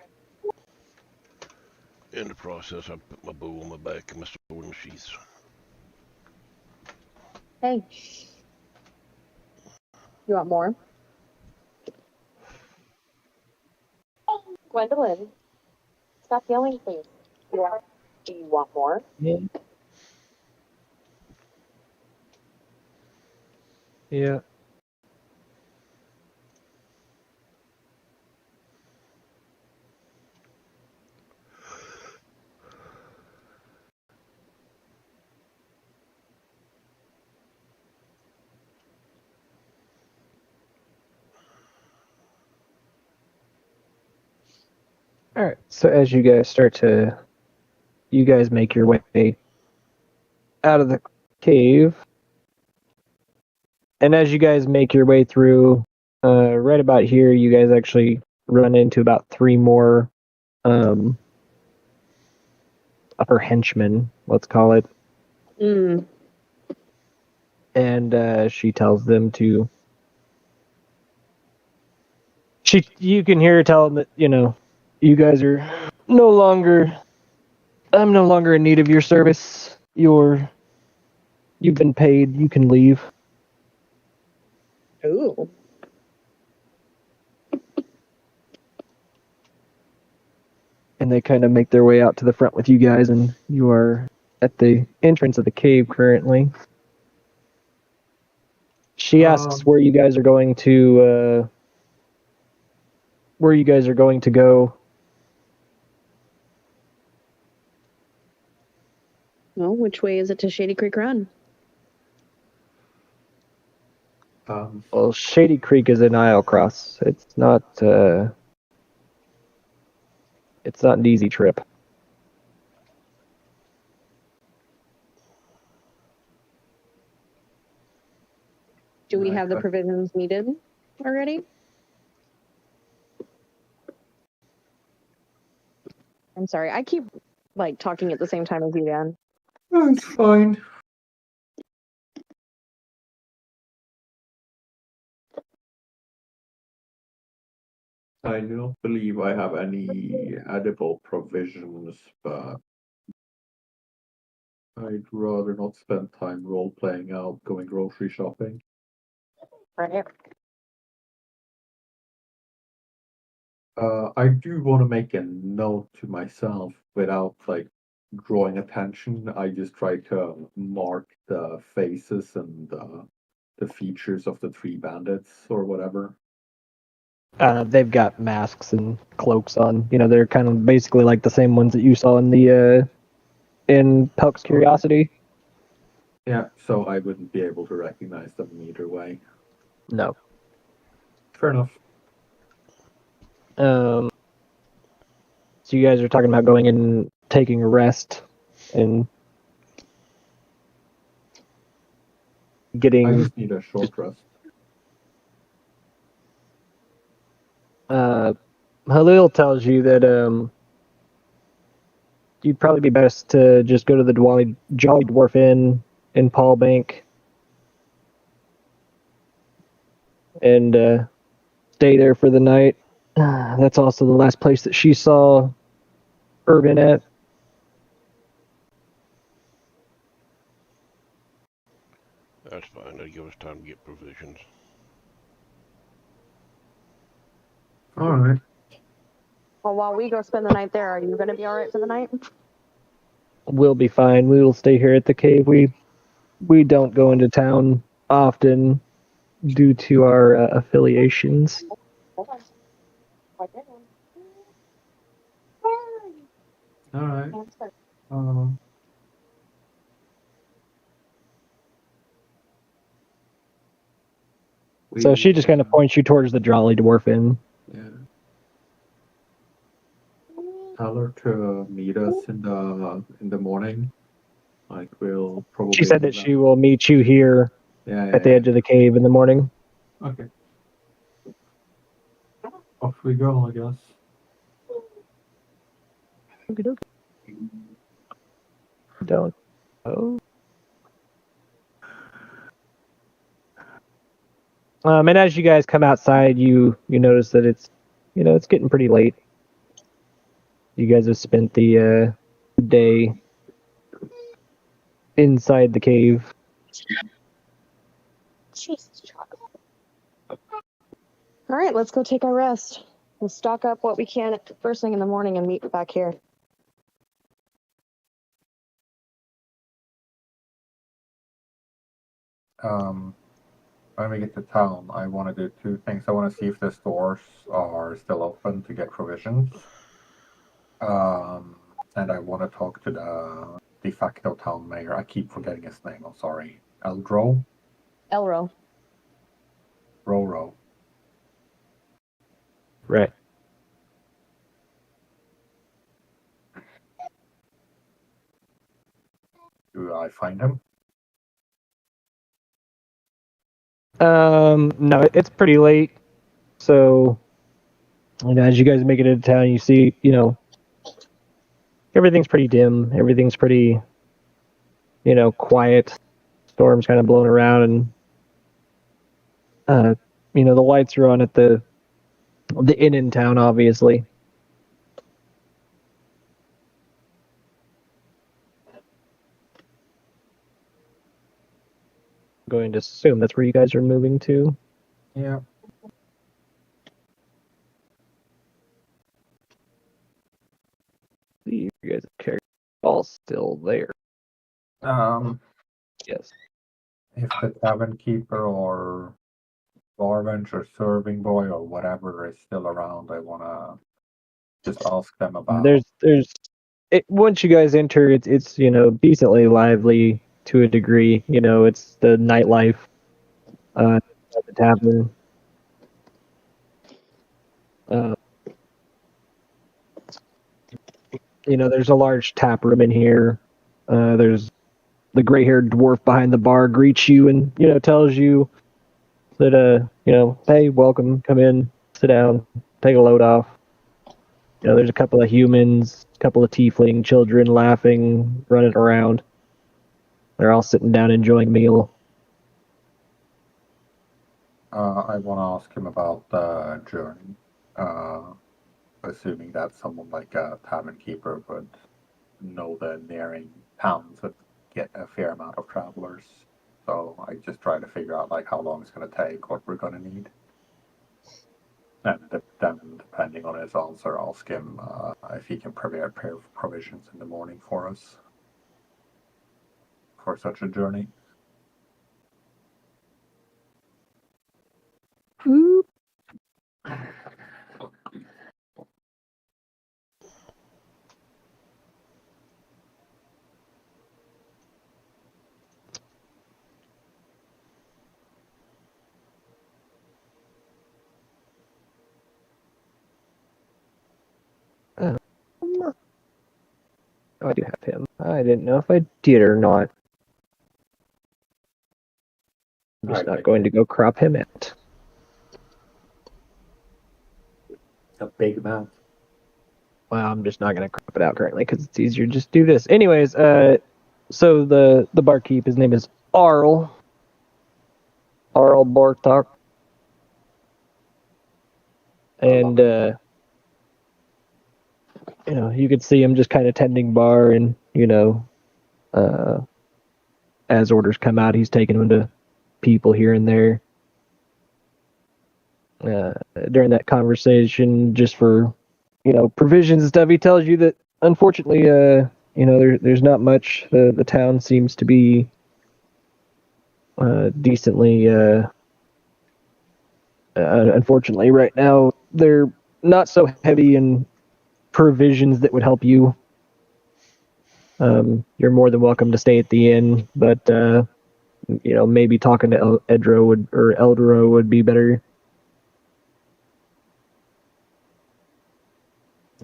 In the process, I put my bow on my back and my sword in the sheaths. Hey. You want more? Gwendolyn, stop yelling, please. Do you want more? Yeah. Yeah. All right. So as you guys make your way out of the cave, and as you guys make your way through, right about here, you guys actually run into about 3 more upper henchmen, let's call it. And she tells them to. You can hear her tell them that you guys are no longer. I'm no longer in need of your service. You've been paid. You can leave. Ooh. And they kind of make their way out to the front with you guys, and you are at the entrance of the cave currently. She asks where you guys are going to. Where you guys are going to go. Well, which way is it to Shady Creek Run? Well, Shady Creek is in Islecross. It's not. It's not an easy trip. Do we have the provisions needed already? I'm sorry, I keep talking at the same time as you, Dan. It's fine. I don't believe I have any edible provisions, but I'd rather not spend time role playing out going grocery shopping. Right. I do want to make a note to myself without like drawing attention. I just try to mark the faces and the features of the three bandits or whatever. They've got masks and cloaks on. You know, they're kind of basically like the same ones that you saw in the in Pelk's Curiosity. Yeah, so I wouldn't be able to recognize them either way. No. Fair enough. So you guys are talking about going and taking a rest and I getting. just need a short rest. Halil tells you that you'd probably be best to just go to the Jolly Dwarf Inn in Paul Bank and stay there for the night. That's also the last place that she saw Irvin at. That's fine. That'll give us time to get provisions. All right. Well, while we go spend the night there, are you going to be all right for the night? We'll be fine. We will stay here at the cave. We don't go into town often due to our affiliations. All right. So she just kind of points you towards the Jolly Dwarf Inn. Yeah. Tell her to meet us in the morning. Like we'll probably. She said that she will meet you here Yeah, at the edge of the cave in the morning. Okay. Off we go, I guess. Don't. Oh. And as you guys come outside, you notice that it's getting pretty late. You guys have spent the day inside the cave. All right, let's go take our rest. We'll stock up what we can at first thing in the morning and meet back here. When we get to town, I want to do two things. I want to see if the stores are still open to get provisions. And I want to talk to the de facto town mayor. I keep forgetting his name. I'm sorry. Eldro? Elro. Roro. Right. Do I find him? No, it's pretty late. So, as you guys make it into town, you see, everything's pretty dim. Everything's pretty, quiet. Storm's kind of blowing around, and the lights are on at the inn in town, obviously. I'm going to assume that's where you guys are moving to. Yeah. You guys are all still there. Yes. If the tavern keeper or barbench or serving boy or whatever is still around, I wanna just ask them about. Once you guys enter, it's decently lively to a degree. It's the nightlife at the tavern. There's a large tap room in here. There's the gray-haired dwarf behind the bar greets you and tells you that hey, welcome, come in, sit down, take a load off. There's a couple of humans, a couple of tiefling children laughing, running around. They're all sitting down enjoying a meal. I want to ask him about the journey. assuming that someone like a tavern keeper would know the nearing towns that get a fair amount of travelers. So I just try to figure out like how long it's going to take, what we're going to need. And then, depending on his answer, ask him if he can prepare provisions in the morning for us for such a journey. Oh, I do have him. I didn't know if I did or not. I'm just not going to go crop him out. A big man. Well, I'm just not going to crop it out currently because it's easier to just do this. Anyways, so the barkeep, his name is Arl. Arl Bortok. And, you know, you could see him just kind of tending bar and, you know, as orders come out, he's taking them to people here and there. During that conversation, just for, you know, provisions and stuff, he tells you that unfortunately, you know, there's not much. The town seems to be decently. Unfortunately, right now they're not so heavy in provisions that would help you. You're more than welcome to stay at the inn, but you know, maybe talking to Eldro would be better.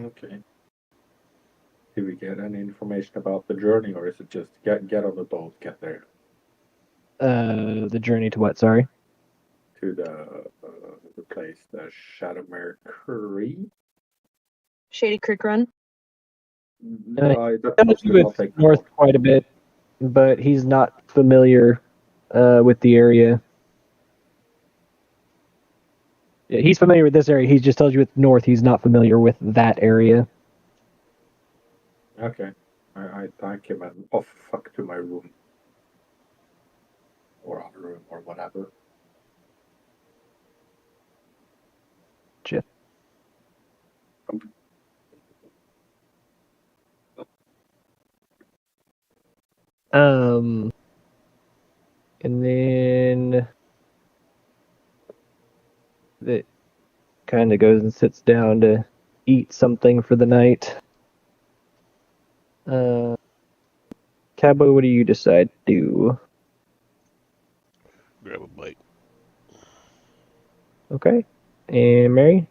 Okay. Do we get any information about the journey, or is it just get on the boat, get there? The journey to what? Sorry. To the place, the Shadowmere Creek? Shady Creek Run. It's north quite a bit, but he's not familiar with the area. Yeah, he's familiar with this area. He just tells you it's north. He's not familiar with that area. Okay. I thank him and off fuck to my room. Or other room or whatever. Shit. And then it kind of goes and sits down to eat something for the night. Cabo, what do you decide to do? Grab a bite. Okay. And Mary?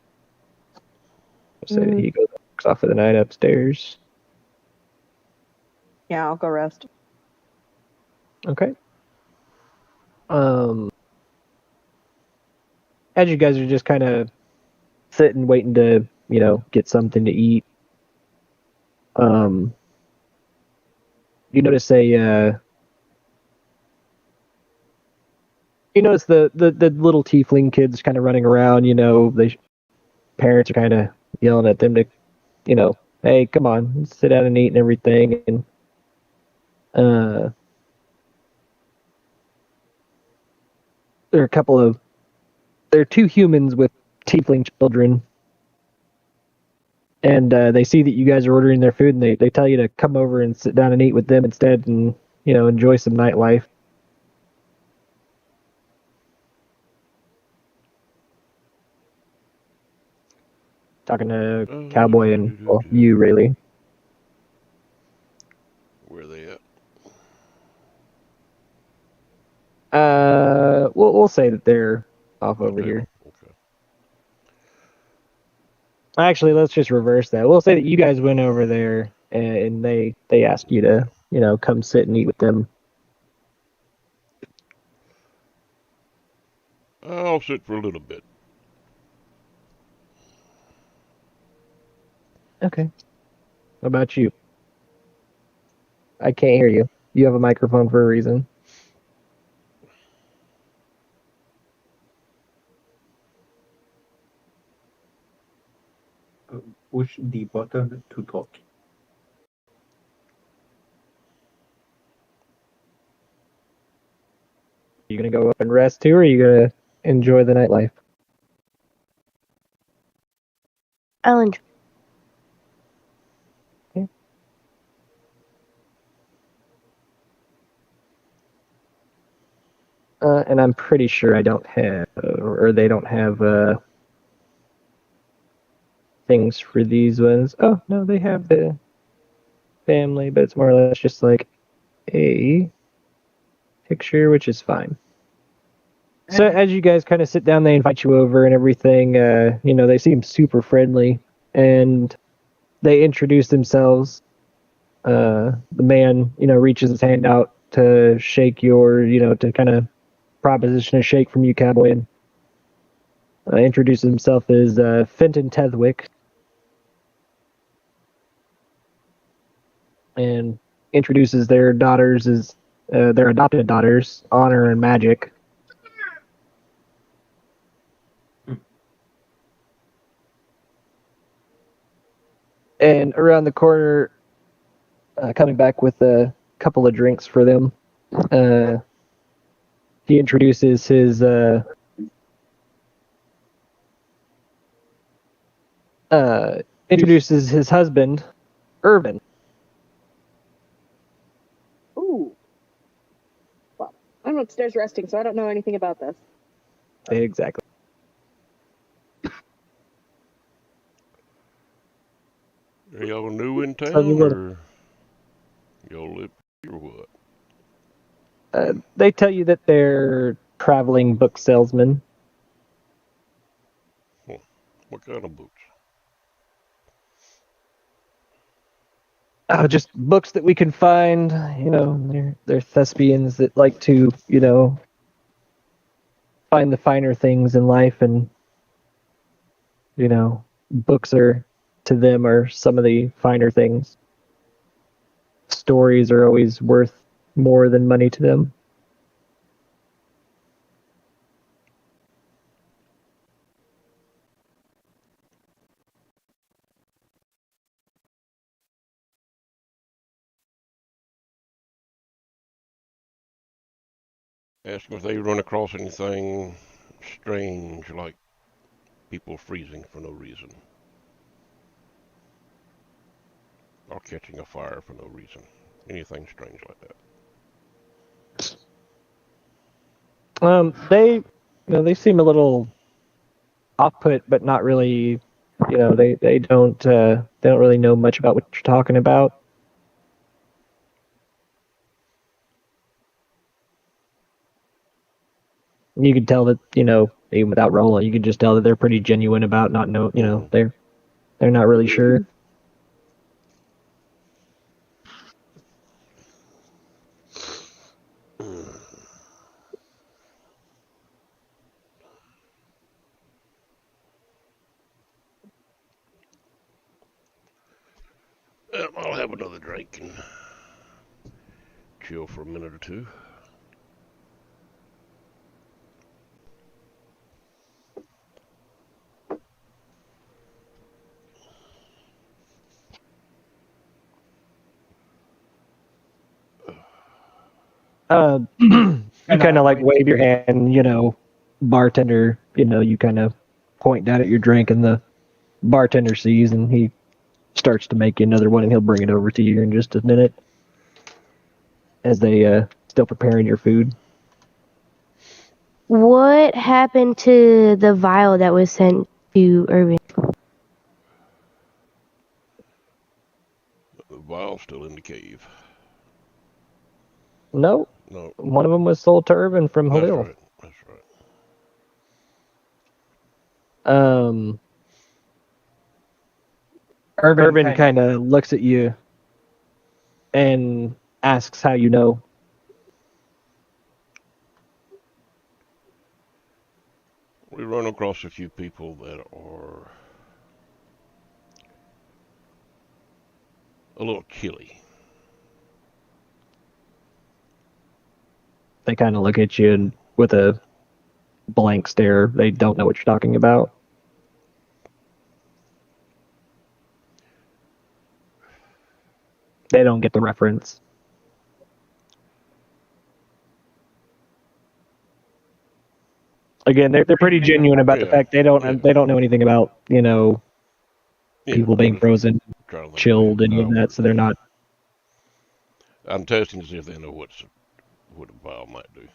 So he goes off for the night upstairs. Yeah, I'll go rest. Okay. As you guys are just kind of sitting, waiting to, you know, get something to eat, you notice you notice the little tiefling kids kind of running around. You know, parents are kind of yelling at them to, you know, hey, come on, sit down and eat and everything. And there are two humans with tiefling children, and they see that you guys are ordering their food, and they tell you to come over and sit down and eat with them instead, and, you know, enjoy some nightlife. Talking to Cowboy and, well, you, really. Where are they at? We'll say that they're off over here. Okay. Actually, let's just reverse that. We'll say that you guys went over there, and they asked you to, you know, come sit and eat with them. I'll sit for a little bit. Okay. What about you? I can't hear you. You have a microphone for a reason. push the button to talk. You gonna go up and rest too, or are you gonna enjoy the nightlife? I'll enjoy. And I'm pretty sure I don't have, or they don't have things for these ones. Oh no, they have the family, but it's more or less just like a picture, which is fine. So as you guys kind of sit down, they invite you over and everything. They seem super friendly, and they introduce themselves. The man, reaches his hand out to shake to kind of proposition a shake from you, cowboy, and introduces himself as Fenton Tethwick, and introduces their daughters as their adopted daughters, Honor and Magic. And around the corner, coming back with a couple of drinks for them, he introduces his husband, Irvin. Ooh. Well, I'm upstairs resting, so I don't know anything about this. Exactly. Are y'all new in Tell me town, what- or y'all live here, or what? They tell you that they're traveling book salesmen. What kind of books? Just books that we can find. They're thespians that like to, find the finer things in life, and books to them are some of the finer things. Stories are always worth more than money to them. Ask them if they run across anything strange, like people freezing for no reason, or catching a fire for no reason. Anything strange like that. They seem a little off-put, but not really. They don't really know much about what you're talking about. You could tell that, even without rolling, you could just tell that they're pretty genuine about not know. They're not really sure. I'll have another drink and chill for a minute or two. You kind of like wave your hand, bartender, you kind of point down at your drink, and the bartender sees, and he starts to make you another one, and he'll bring it over to you in just a minute as they still preparing your food. What happened to the vial that was sent to Irvin? The vial's still in the cave. No, No, one of them was sold to Irvin from that's Halil. right. That's right. Irvin kind of looks at you and asks how you know. We run across a few people that are a little chilly. They kind of look at you and with a blank stare. They don't know what you're talking about. They don't get the reference. Again, they're pretty genuine about the Yeah, fact they don't yeah. know anything about Yeah, people being I'm frozen, trying to think chilled, of any of that. So they're not. I'm testing to see if they know what a vial might do.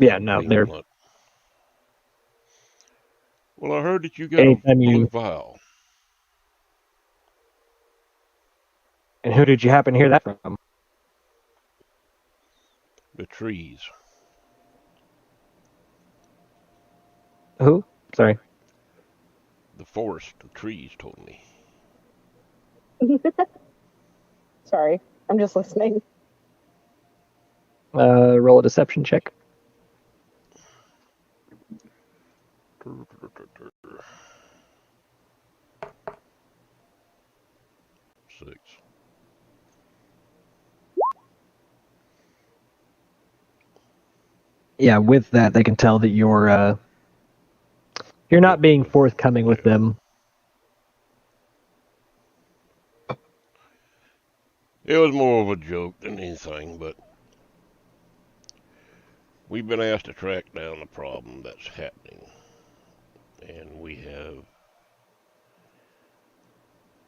Yeah, no, Being they're blunt. Well, I heard that you got a anytime blue you. vial. And who did you happen to hear that from? The trees. Who? Sorry. The forest of trees told me. Sorry, I'm just listening. Roll a deception check. 6. Yeah, with that, they can tell that you're not being forthcoming with them. It was more of a joke than anything, but we've been asked to track down the problem that's happening. And we have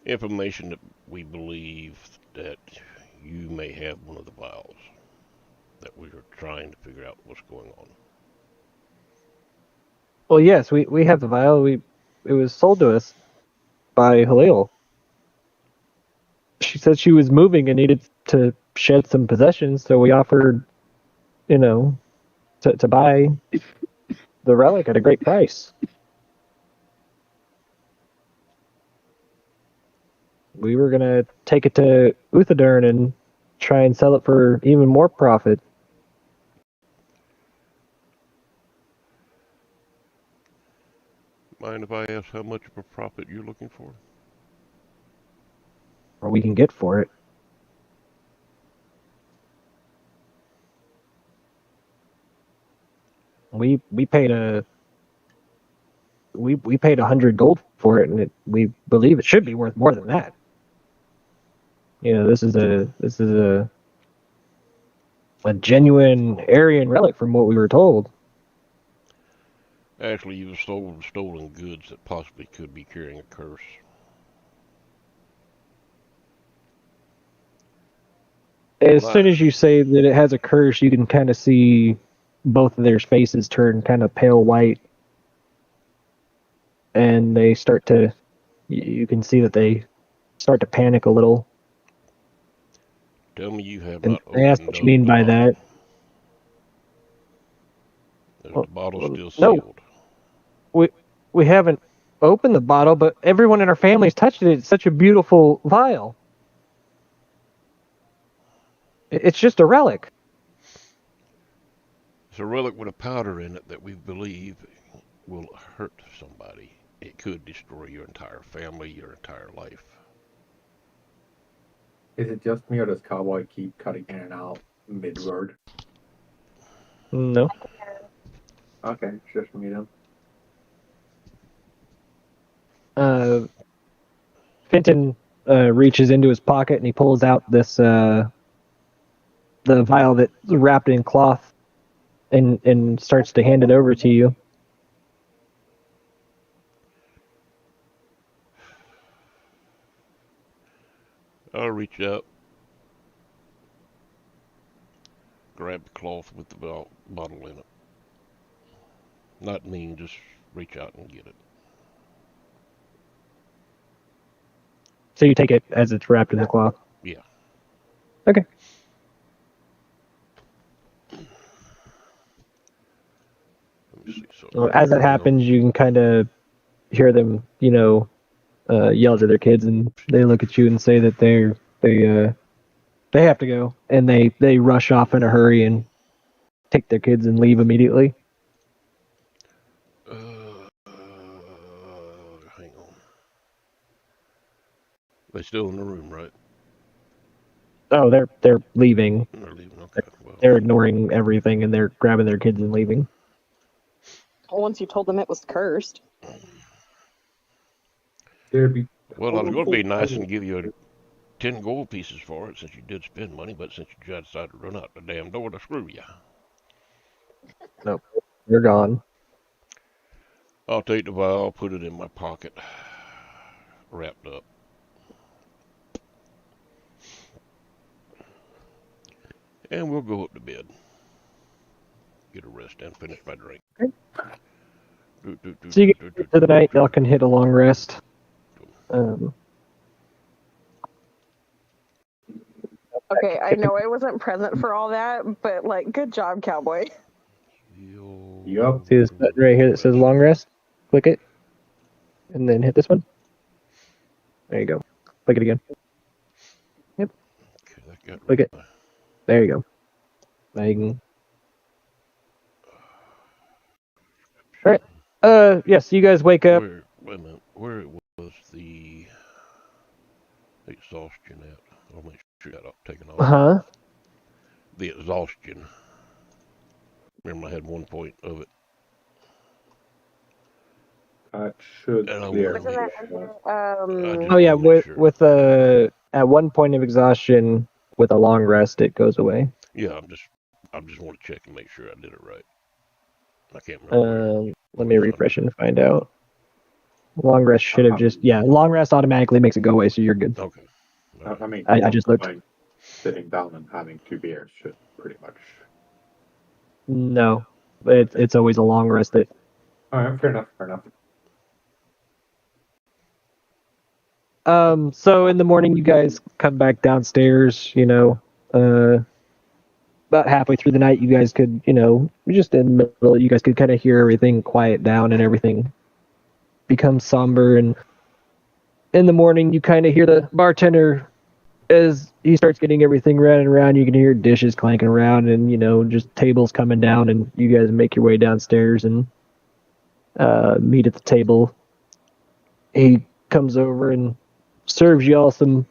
information that we believe that you may have one of the vials. That we are trying to figure out what's going on. Well, yes, we have the vial. It was sold to us by Halil. She said she was moving and needed to shed some possessions, so we offered, to buy the relic at a great price. We were gonna take it to Uthadurn and try and sell it for even more profit. Mind if I ask how much of a profit you're looking for? Or we can get for it. We paid we paid 100 gold for it, and we believe it should be worth more than that. This is a genuine Aryan relic from what we were told. Actually, you've stolen goods that possibly could be carrying a curse. As soon as you say that it has a curse, you can kind of see both of their faces turn kind of pale white. And they start to, you can see that they start to panic a little. Tell me you have And not I asked what you mean by that. Is the bottle still No. sealed? We haven't opened the bottle, but everyone in our family's touched it. It's such a beautiful vial. It's just a relic. It's a relic with a powder in it that we believe will hurt somebody. It could destroy your entire family, your entire life. Is it just me or does Cowboy keep cutting in and out mid-word? No. Okay, it's just me then. Fenton reaches into his pocket and he pulls out this the vial that's wrapped in cloth and starts to hand it over to you. I'll reach out, grab the cloth with the bottle in it. Not mean, just reach out and get it. So you take it as it's wrapped in the cloth? Yeah. Okay. Let me see. Well, as that happens, you can kind of hear them, yell to their kids, and they look at you and say that they have to go, and they rush off in a hurry and take their kids and leave immediately. Hang on. They're still in the room, right? Oh, they're leaving. They're leaving. Okay. Well, They're ignoring everything and they're grabbing their kids and leaving. Well, once you told them it was cursed. well, I was going to be nice and give you 10 gold pieces for it since you did spend money, but since you decided to run out the damn door to screw you. You're gone. I'll take the vial, put it in my pocket, wrapped up. And we'll go up to bed. Get a rest and finish my drink. Okay. So you get to the night, y'all can hit a long rest. Okay, I know I wasn't present for all that, but like, good job, cowboy. Yup. See this button right here that says long rest? Click it. And then hit this one. There you go. Click it again. Yep. Okay, that got Click it. There you go. Now you can. Alright. Yes, you guys wake up. Wait a minute. Where was the exhaustion at? I'll make sure that taken off. Huh? The exhaustion. Remember, I had 1 point of it. That should And I clear. Wasn't that under, Oh yeah, wanna make sure. with at 1 point of exhaustion with a long rest it goes away. Yeah, I just want to check and make sure I did it right. I can't remember. Let me refresh and find out. Long rest should have long rest automatically makes it go away, so you're good. Okay. I mean, I just looked. like, sitting down and having 2 beers should pretty much. No, it's always a long rest. That Alright, fair enough, fair enough. So in the morning you guys come back downstairs. About halfway through the night, you guys could, just in the middle, you guys could kind of hear everything quiet down and everything become somber. And in the morning, you kind of hear the bartender as he starts getting everything running around. You can hear dishes clanking around and, just tables coming down. And you guys make your way downstairs and meet at the table. He comes over and serves y'all some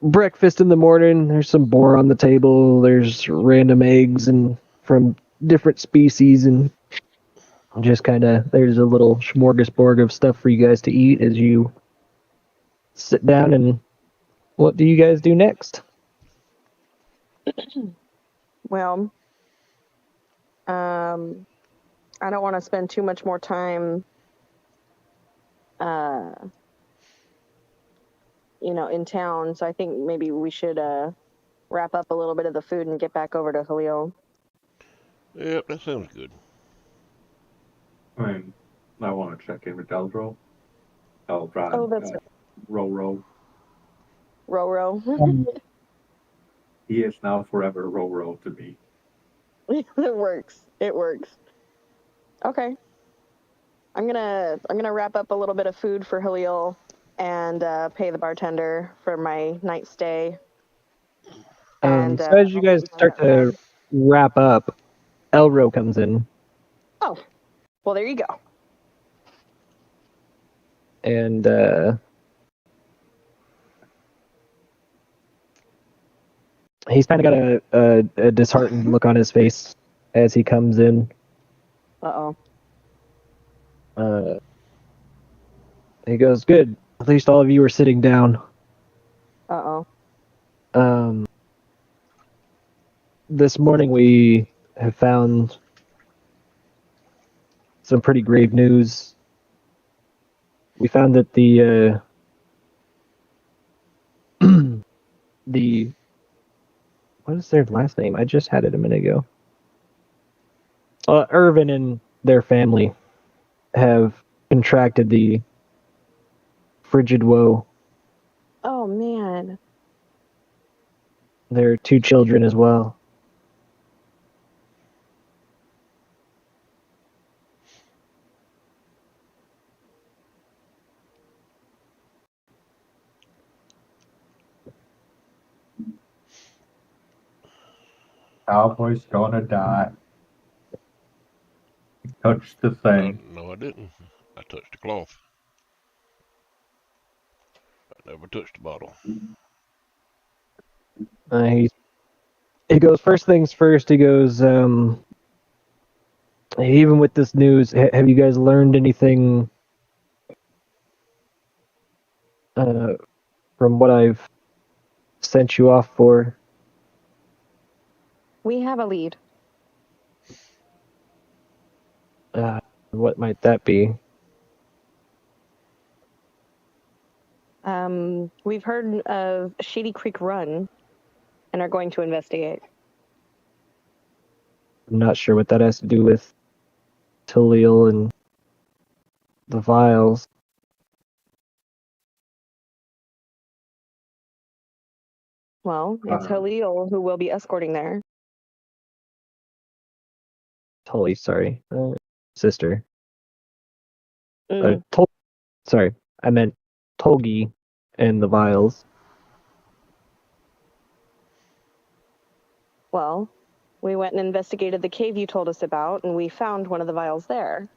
breakfast in the morning. There's some boar on the table. There's random eggs and from different species, and just kind of there's a little smorgasbord of stuff for you guys to eat as you sit down. And what do you guys do next? well, I don't want to spend too much more time, in town. So I think maybe we should wrap up a little bit of the food and get back over to Halil. Yep, that sounds good. I mean, I want to check in with Eldro. Eldran. Oh, that's Roro. Roro. He is now forever Roro to me. It works. It works. Okay. I'm gonna wrap up a little bit of food for Halil and pay the bartender for my night stay. And So as you guys start to wrap up, Elro comes in. Oh, well, there you go. And he's kind of got a disheartened look on his face as he comes in. Uh-oh. He goes, "Good. At least all of you are sitting down." Uh-oh. This morning we have found some pretty grave news. We found that the what is their last name? I just had it a minute ago. Irvin and their family have contracted the frigid woe. Oh, man. Their 2 children as well. Cowboy's gonna die. Touch the thing. No, I didn't. I touched the cloth. I never touched the bottle. He goes, first things first, he goes, even with this news, have you guys learned anything from what I've sent you off for? We have a lead. What might that be? We've heard of Shady Creek Run and are going to investigate. I'm not sure what that has to do with Tiliel and the vials. Well, it's Halil who will be escorting there. Tully, sorry. Sister. Mm. Sorry, I meant Tolgi and the vials. Well, we went and investigated the cave you told us about, and we found one of the vials there.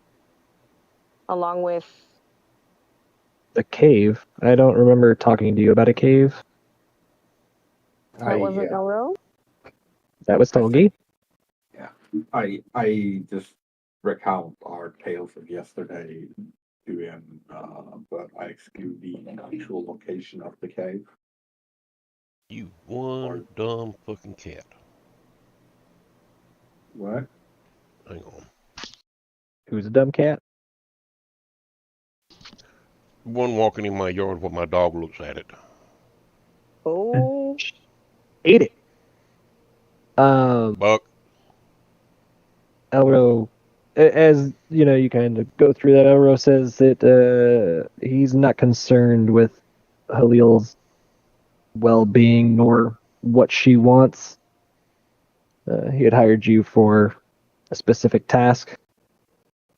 Along with... The cave? I don't remember talking to you about a cave. That wasn't Elro? That was Tolgi? Yeah. I just recount our tales of yesterday to him, but I exclude the actual location of the cave. You one dumb fucking cat. What? Hang on. Who's a dumb cat? One walking in my yard while my dog looks at it. Oh. Ate it. Buck. Elro, as you know, you kind of go through that. Elro says that he's not concerned with Halil's well-being nor what she wants. He had hired you for a specific task,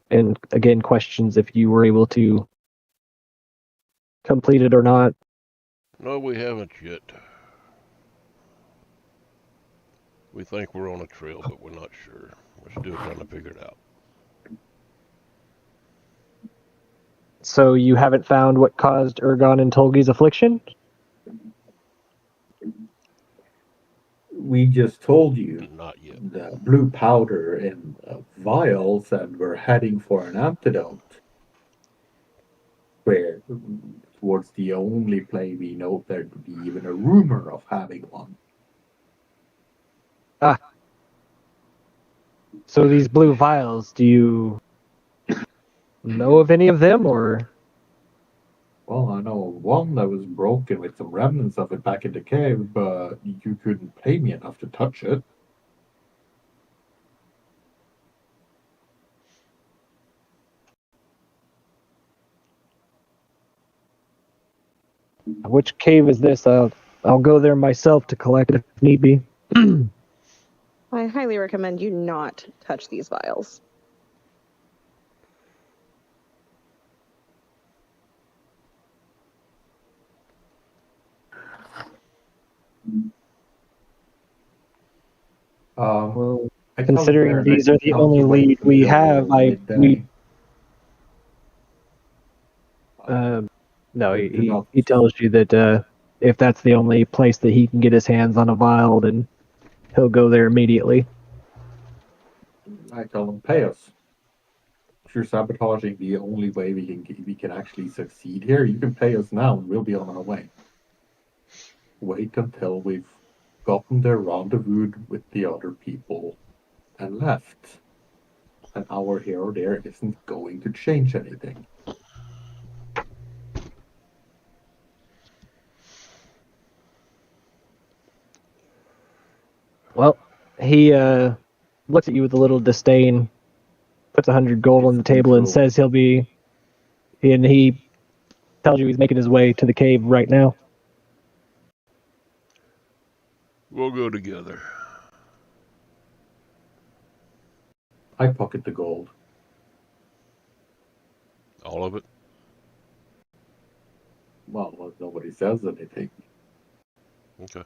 and again questions if you were able to complete it or not. No, we haven't yet. We think we're on a trail, but we're not sure. We're still trying to figure it out. So you haven't found what caused Ergon and Tolgi's affliction? We just told you Not yet. the blue powder in vials, and we're heading for an antidote. Where towards the only place we know there to be even a rumor of having one. So these blue vials, do you know of any of them, or? Well, I know of one that was broken with some remnants of it back in the cave, but you couldn't pay me enough to touch it. Which cave is this? I'll go there myself to collect it if need be. I highly recommend you not touch these vials. Well, I tell him considering there these that are the I'll only wait lead we until have, midday. no, Do not- he tells you that if that's the only place that he can get his hands on a vial, then he'll go there immediately. I tell him, pay us. If you're sabotaging the only way we can actually succeed here, you can pay us now and we'll be on our way. Wait until we've gotten their rendezvous with the other people and left. An hour here or there isn't going to change anything. Well, he looks at you with a little disdain, puts 100 gold on the table, and says he'll be. And he tells you he's making his way to the cave right now. We'll go together. I pocket the gold. All of it? Well, nobody says anything. Okay.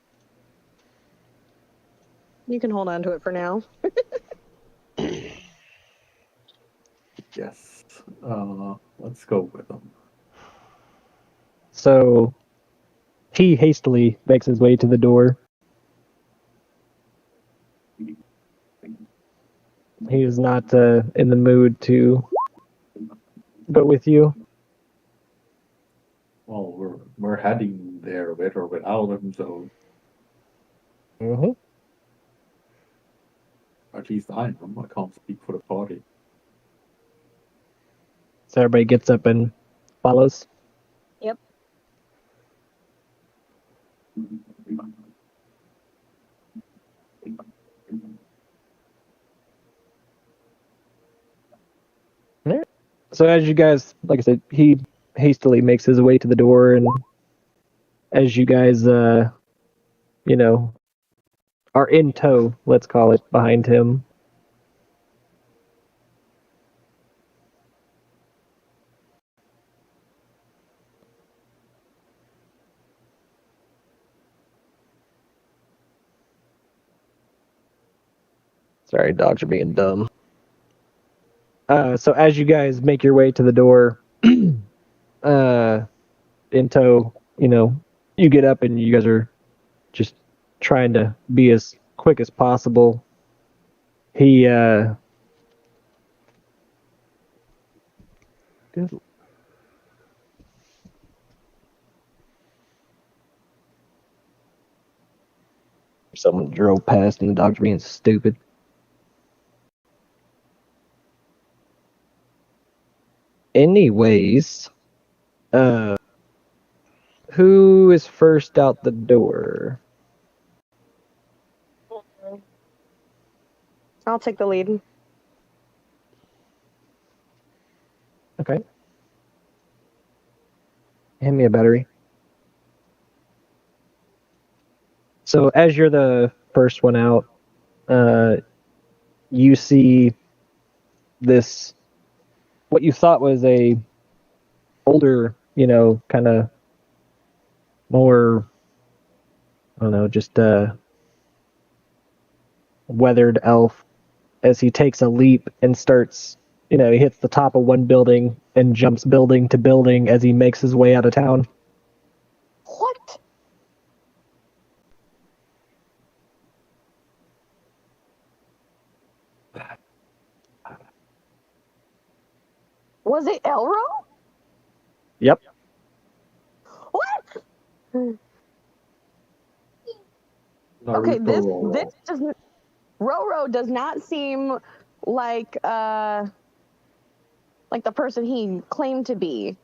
You can hold on to it for now. Yes. Let's go with them. So he hastily makes his way to the door. He is not in the mood to go with you. Well, we're heading there with or without him, so Mm-hmm. At least I am. I can't speak for the party. So everybody gets up and follows. Yep. So as you guys, like I said, he hastily makes his way to the door, and as you guys, you know, are in tow, let's call it, behind him. Sorry, dogs are being dumb. So as you guys make your way to the door, in tow, you get up and you guys are just trying to be as quick as possible. He, good. Someone drove past and the dogs were being stupid. Anyways, who is first out the door? I'll take the lead. Okay. Hand me a battery. So as you're the first one out, you see this, what you thought was a older, kind of more, I don't know, just weathered elf as he takes a leap and starts, he hits the top of one building and jumps building to building as he makes his way out of town. What? Was it Elro? Yep. What? Naruto Okay, this Roro. doesn't. Roro does not seem like the person he claimed to be.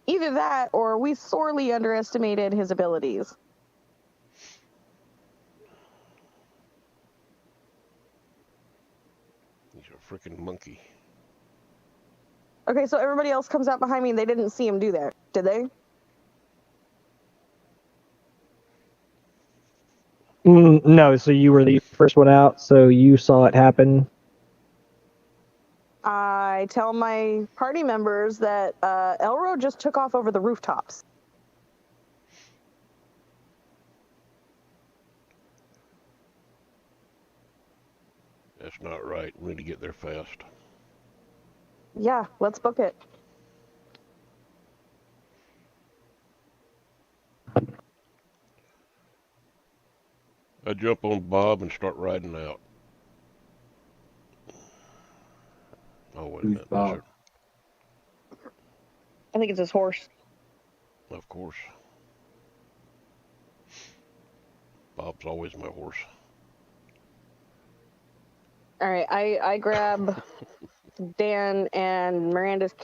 Either that, or we sorely underestimated his abilities. He's a freaking monkey. Okay, so everybody else comes out behind me and they didn't see him do that, did they? No, so you were the first one out, so you saw it happen. I tell my party members that Elro just took off over the rooftops. That's not right. We need to get there fast. Yeah, let's book it. I jump on Bob and start riding out. Oh, wait a Who's minute. Bob? I think it's his horse. Of course. Bob's always my horse. All right, I grab Dan and Miranda's.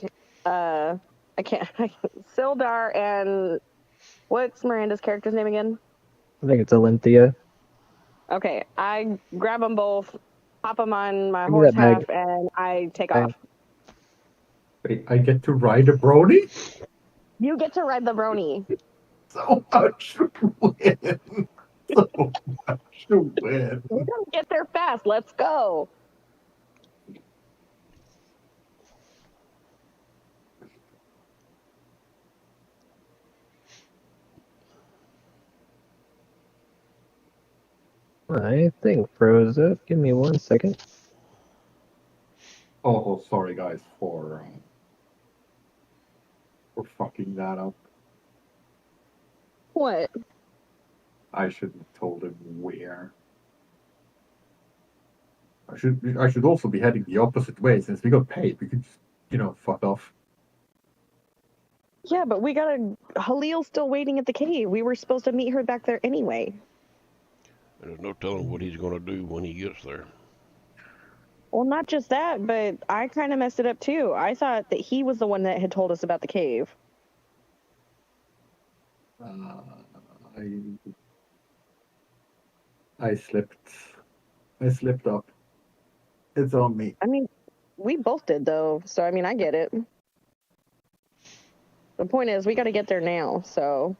I can't. Sildar and what's Miranda's character's name again? I think it's Olympia. Okay, I grab them both, pop them on my Give me horse that bag. half, and I take Bag. off. Wait, I get to ride a brony? You get to ride the brony. So much to win. So much to win. We're gonna get there fast. Let's go. I think froze up. Give me 1 second. Oh, sorry guys for fucking that up. What? I should have told him where. I should also be heading the opposite way since we got paid. We could just, fuck off. Yeah, but we gotta. Halil's still waiting at the cave. We were supposed to meet her back there anyway. There's no telling what he's going to do when he gets there. Well, not just that, but I kind of messed it up too. I thought that he was the one that had told us about the cave. I slipped. I slipped up. It's on me. I mean, we both did though, so I mean, I get it. The point is, we got to get there now, so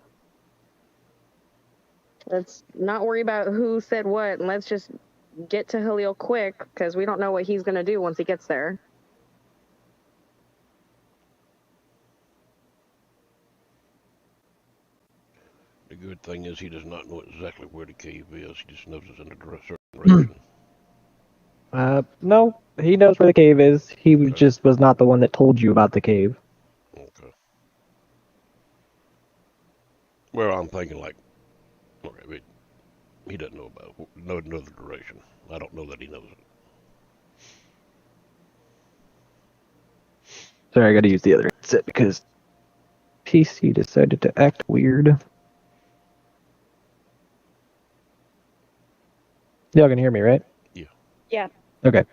let's not worry about who said what, and let's just get to Halil quick, because we don't know what he's going to do once he gets there. The good thing is he does not know exactly where the cave is. He just knows it's in a certain direction. No, he knows where the cave is. He just was not the one that told you about the cave. Okay. Well, I'm thinking like, okay, but he doesn't know about know the direction. I don't know that he knows it. Sorry, I gotta use the other headset because PC decided to act weird. Y'all can hear me, right? Yeah. Yeah. Okay.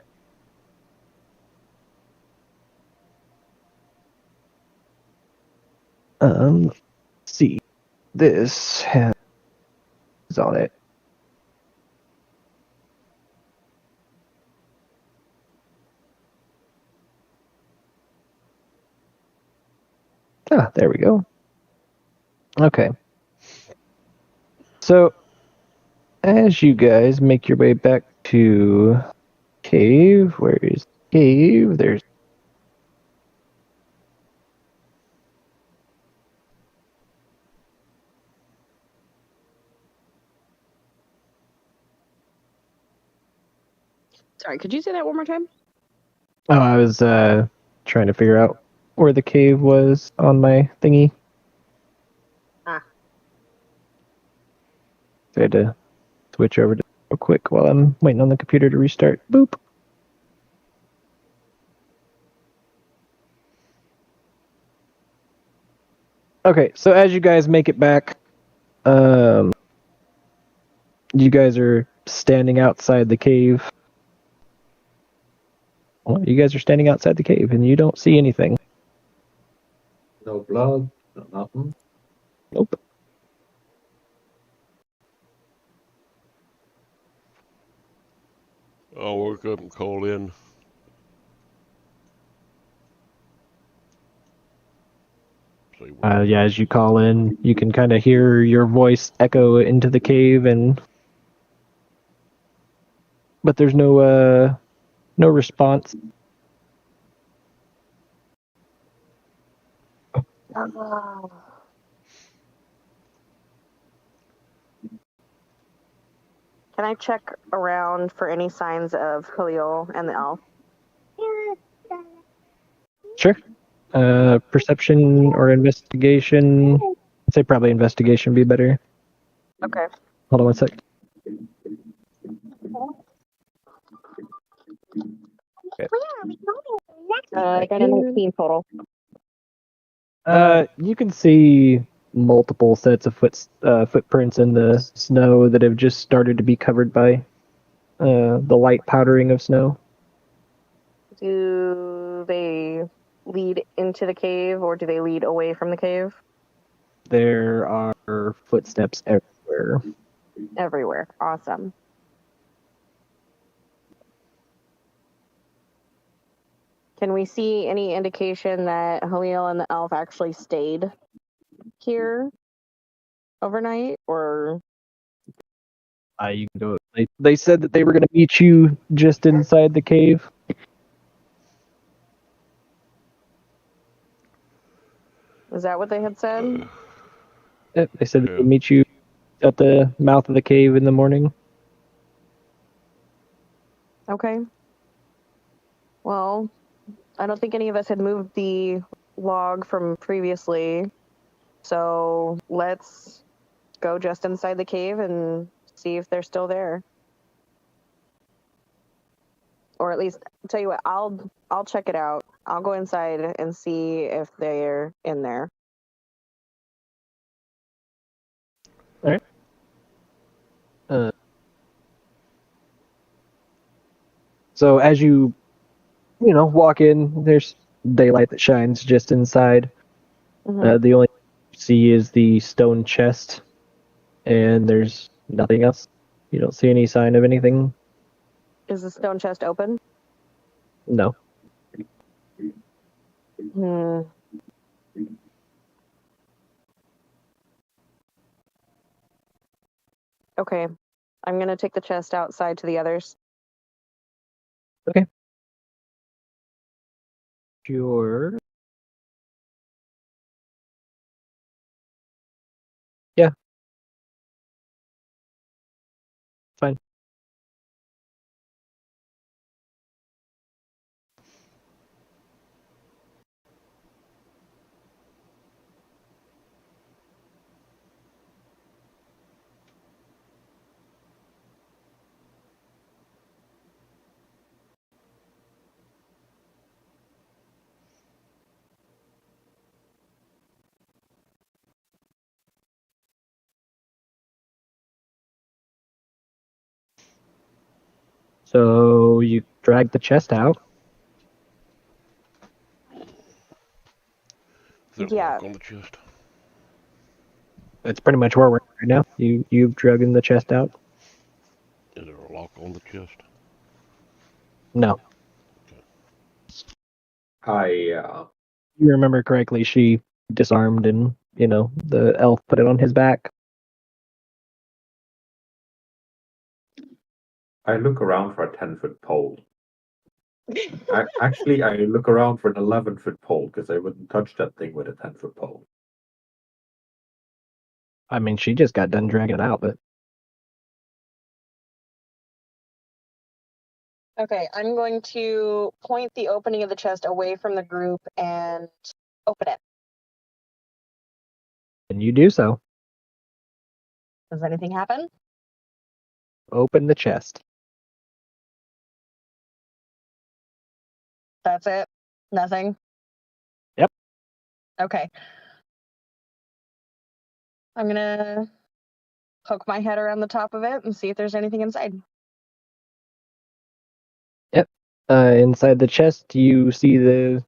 Let's see. This has on it. Ah, there we go. Okay. So, as you guys make your way back to cave, where is cave? There's Sorry, could you say that one more time? Oh, I was trying to figure out where the cave was on my thingy. Ah. So I had to switch over to real quick while I'm waiting on the computer to restart. Boop. Okay, so as you guys make it back, you guys are standing outside the cave. Well, you guys are standing outside the cave and you don't see anything. No blood, no nothing. Nope. I'll work up and call in. See where Yeah, as you call in, you can kind of hear your voice echo into the cave, but there's no response. Can I check around for any signs of Halil and the elf? Sure. Perception or investigation? I'd say probably investigation would be better. Okay. Hold on one sec. Okay. I got a 19 total. You can see multiple sets of footprints in the snow that have just started to be covered by the light powdering of snow. Do they lead into the cave or do they lead away from the cave? There are footsteps everywhere. Everywhere. Awesome. Can we see any indication that Halil and the elf actually stayed here overnight, or You can go. They said that they were going to meet you just inside the cave. is that what they had said? Yep, they said that Yeah. they'd meet you at the mouth of the cave in the morning. Okay. Well, I don't think any of us had moved the log from previously, so let's go just inside the cave and see if they're still there. Or at least, tell you what, I'll check it out. I'll go inside and see if they're in there. All right. So as you walk in, there's daylight that shines just inside. Mhm. The only thing you see is the stone chest, and there's nothing else. You don't see any sign of anything. Is the stone chest open? No. Hmm. Okay. I'm gonna take the chest outside to the others. Sure. Yeah. Fine. So you drag the chest out. Is there a Yeah. lock on the chest? That's pretty much where we're at right now. You've dragged the chest out. Is there a lock on the chest? No. I You remember correctly, she disarmed and, the elf put it on his back. look around for a 10-foot pole. I look around for an 11-foot pole because I wouldn't touch that thing with a 10-foot pole. I mean, she just got done dragging it out, but Okay, I'm going to point the opening of the chest away from the group and open it. and you do so. Does anything happen? Open the chest. That's it? Nothing? Yep. Okay. I'm gonna poke my head around the top of it and see if there's anything inside. Inside the chest, you see the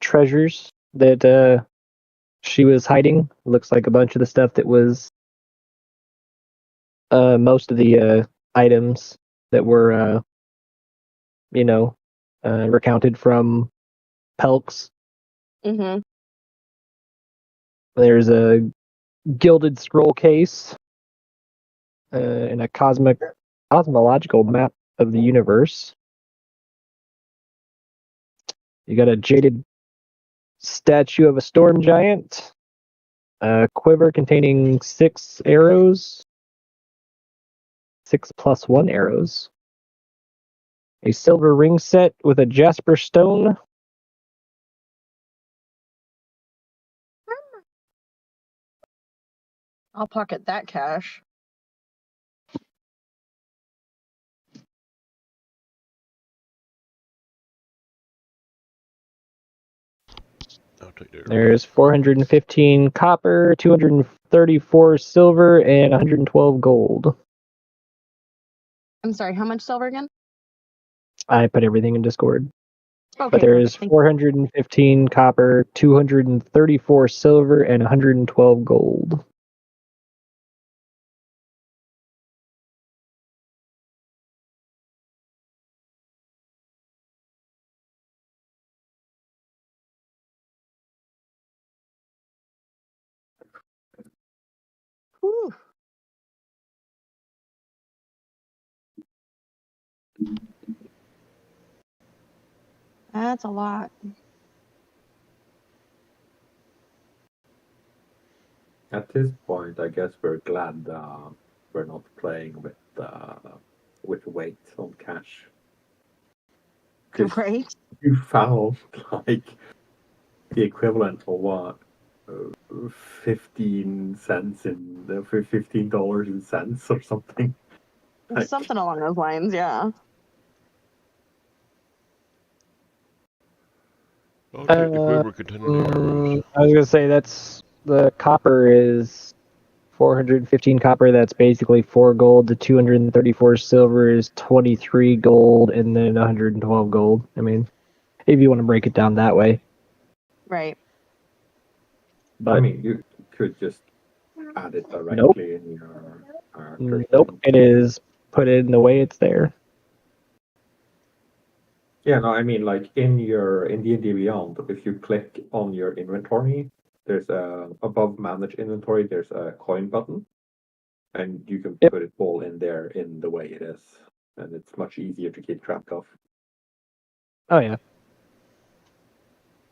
treasures that she was hiding. Looks like a bunch of the stuff that was most of the items that were recounted from Pelks. Mm-hmm. There's a gilded scroll case and a cosmological map of the universe. You got a jaded statue of a storm giant, a quiver containing 6 arrows, 6+1 arrows, a silver ring set with a jasper stone, I'll pocket that cash. I'll take that. there's 415 copper, 234 silver, and 112 gold. I'm sorry, how much silver again? I put everything in Discord. Okay, But there is perfect. 415 copper, 234 silver, and 112 gold. Whew. That's a lot. At this point, I guess we're glad we're not playing with weight on cash. 'Cause Right? you found like the equivalent of what? 15 cents in $15 in cents or something. Like, Something along those lines, yeah. I'll take the quiver containing the arrows. I was gonna say the copper is 415 copper, that's basically 4 gold. The 234 silver is 23 gold, and then 112 gold. I mean, if you want to break it down that way. Right. But I mean, you could just add it directly in your nope, thing. it is put in the way it's there. Yeah, no, I mean, like in D&D Beyond, if you click on your inventory, there's above manage inventory, there's a coin button, and you can Yep. put it all in there in the way it is, and it's much easier to keep track of. Oh yeah,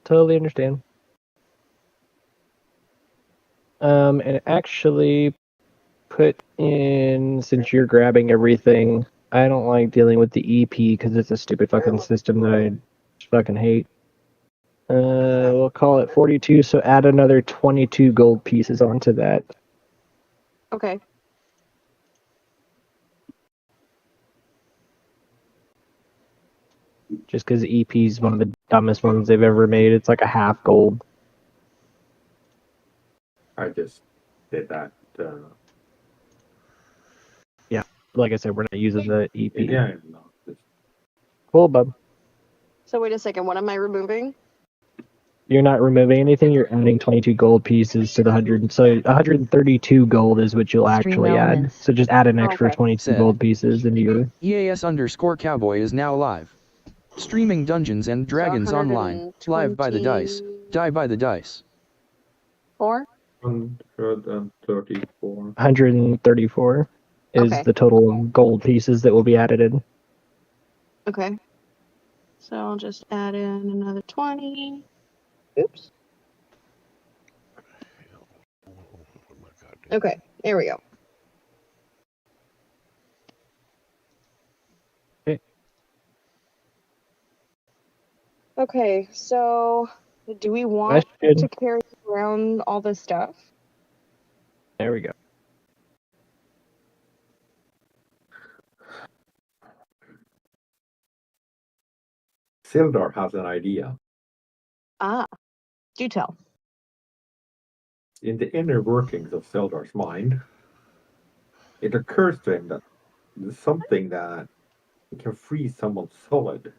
totally understand. And actually put in, since you're grabbing everything, I don't like dealing with the EP because it's a stupid fucking system that I just fucking hate. We'll call it 42, so add another 22 gold pieces onto that. Okay. Just because EP is one of the dumbest ones they've ever made. It's like a half gold. I just did that. Like I said, we're not using the EP. Yeah, no, Cool, bub. So wait a second. What am I removing? You're not removing anything. You're adding 22 gold pieces to the 100. So 132 gold is what you'll actually add. elements. So just add an extra Okay. 22 Said. gold pieces into your. EAS_Cowboy is now live. Streaming Dungeons and Dragons online. Live by the dice. Die by the dice. 4? 134. 134 is Okay. the total of gold pieces that will be added in. Okay. So I'll just add in another 20. Oops. Oh my God. Okay. There we go. Okay. Okay. So do we want Question. to carry around all this stuff? There we go. Sildar has an idea. Ah. Do tell. In the inner workings of Sildar's mind, it occurs to him that there's something that can freeze someone solid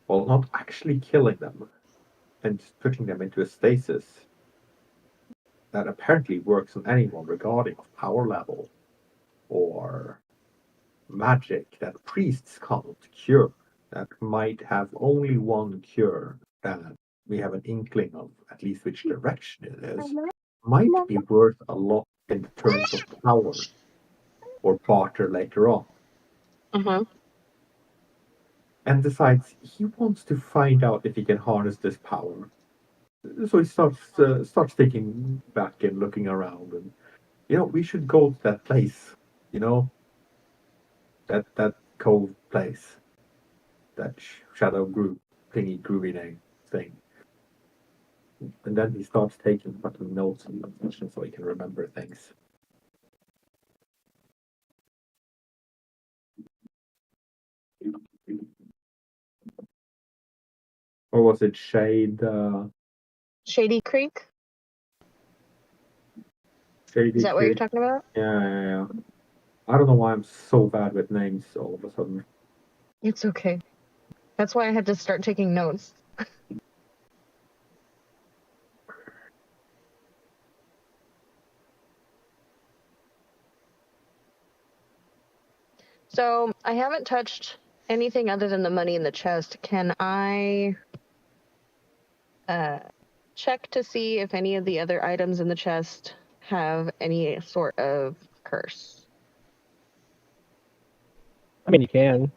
while not actually killing them and just putting them into a stasis that apparently works on anyone regarding of power level or magic that priests can't cure, that might have only one cure that we have an inkling of at least which direction it is, might be worth a lot in terms of power or barter later on. Mm-hmm. And decides he wants to find out if he can harness this power. So he starts thinking back and looking around, and we should go to that place, that cove place, that shadow group thingy groovy name thing. And then he starts taking fucking notes and notation so he can remember things. Or was it Shade? Shady Creek? Shady Is that what you're Creek? talking about? Yeah. I don't know why I'm so bad with names all of a sudden. It's okay. That's why I had to start taking notes. So I haven't touched anything other than the money in the chest. Can I check to see if any of the other items in the chest have any sort of curse? I mean, you can.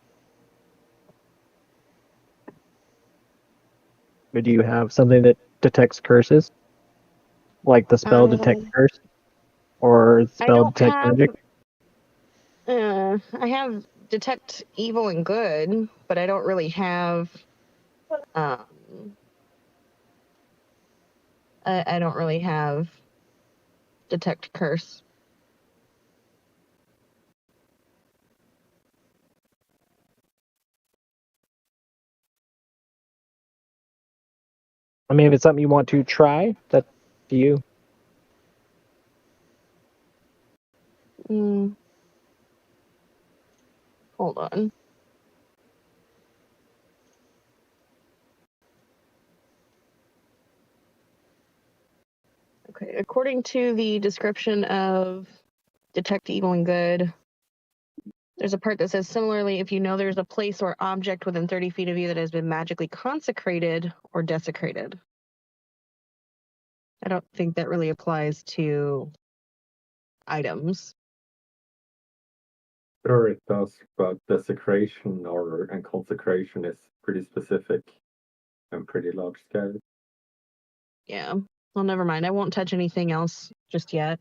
But do you have something that detects curses? Like the spell Detect Curse? Or spell Detect Magic? I have Detect Evil and Good, but I don't really have I don't really have Detect Curse. I mean, if it's something you want to try, that's to you. Hold on. Okay, according to the description of Detect Evil and Good, there's a part that says, similarly, if you know there's a place or object within 30 feet of you that has been magically consecrated or desecrated. I don't think that really applies to items. Sure, it does, but desecration and consecration is pretty specific and pretty large scale. Yeah. Well, never mind. I won't touch anything else just yet.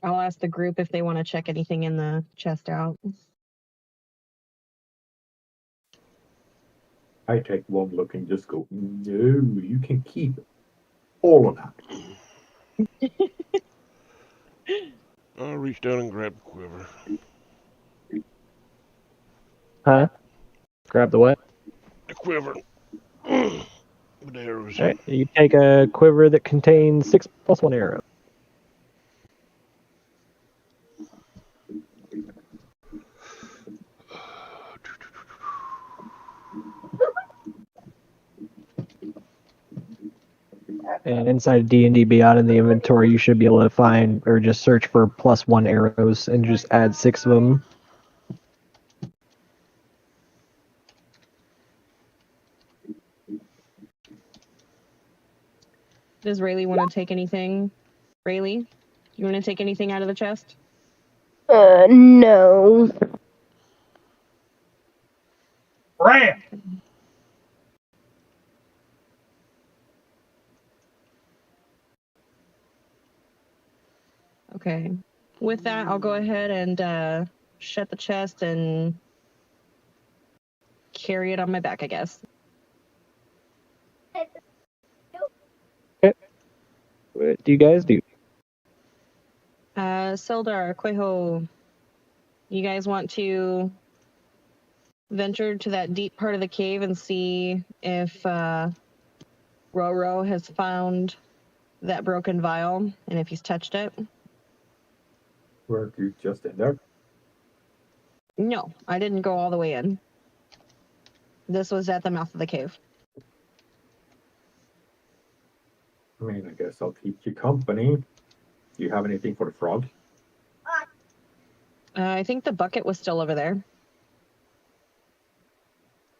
I'll ask the group if they want to check anything in the chest out. I take one look and just go, no, you can keep all of that. I'll reach down and grab the quiver. Huh? Grab the what? The quiver. With arrows. All right. You take a quiver that contains 6 plus 1 arrow. And inside D&D Beyond in the inventory, you should be able to find or just search for plus 1 arrows and just add 6 of them. Does Rayleigh want to take anything? Rayleigh, you want to take anything out of the chest? No. Ram! Okay. With that, I'll go ahead and shut the chest and carry it on my back, I guess. What do you guys do? Sildar, Quejo, you guys want to venture to that deep part of the cave and see if Roro has found that broken vial and if he's touched it? Were you just in there? No, I didn't go all the way in. This was at the mouth of the cave. I mean, I guess I'll keep you company. Do you have anything for the frog? I think the bucket was still over there.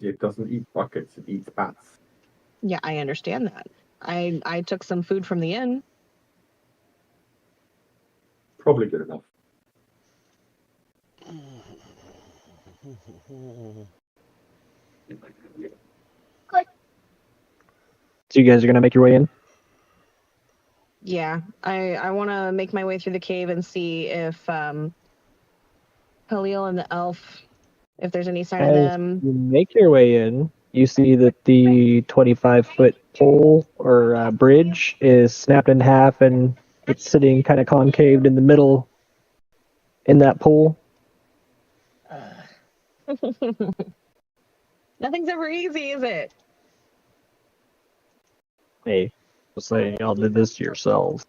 It doesn't eat buckets, it eats bats. Yeah, I understand that. I took some food from the inn. Probably good enough. So you guys are going to make your way in? Yeah, I want to make my way through the cave and see if Halil and the elf, if there's any sign of As them. you make your way in, you see that the 25-foot pole or bridge is snapped in half and it's sitting kind of concaved in the middle in that pool. Nothing's ever easy, is it? Hey, I'll say y'all did this to yourselves.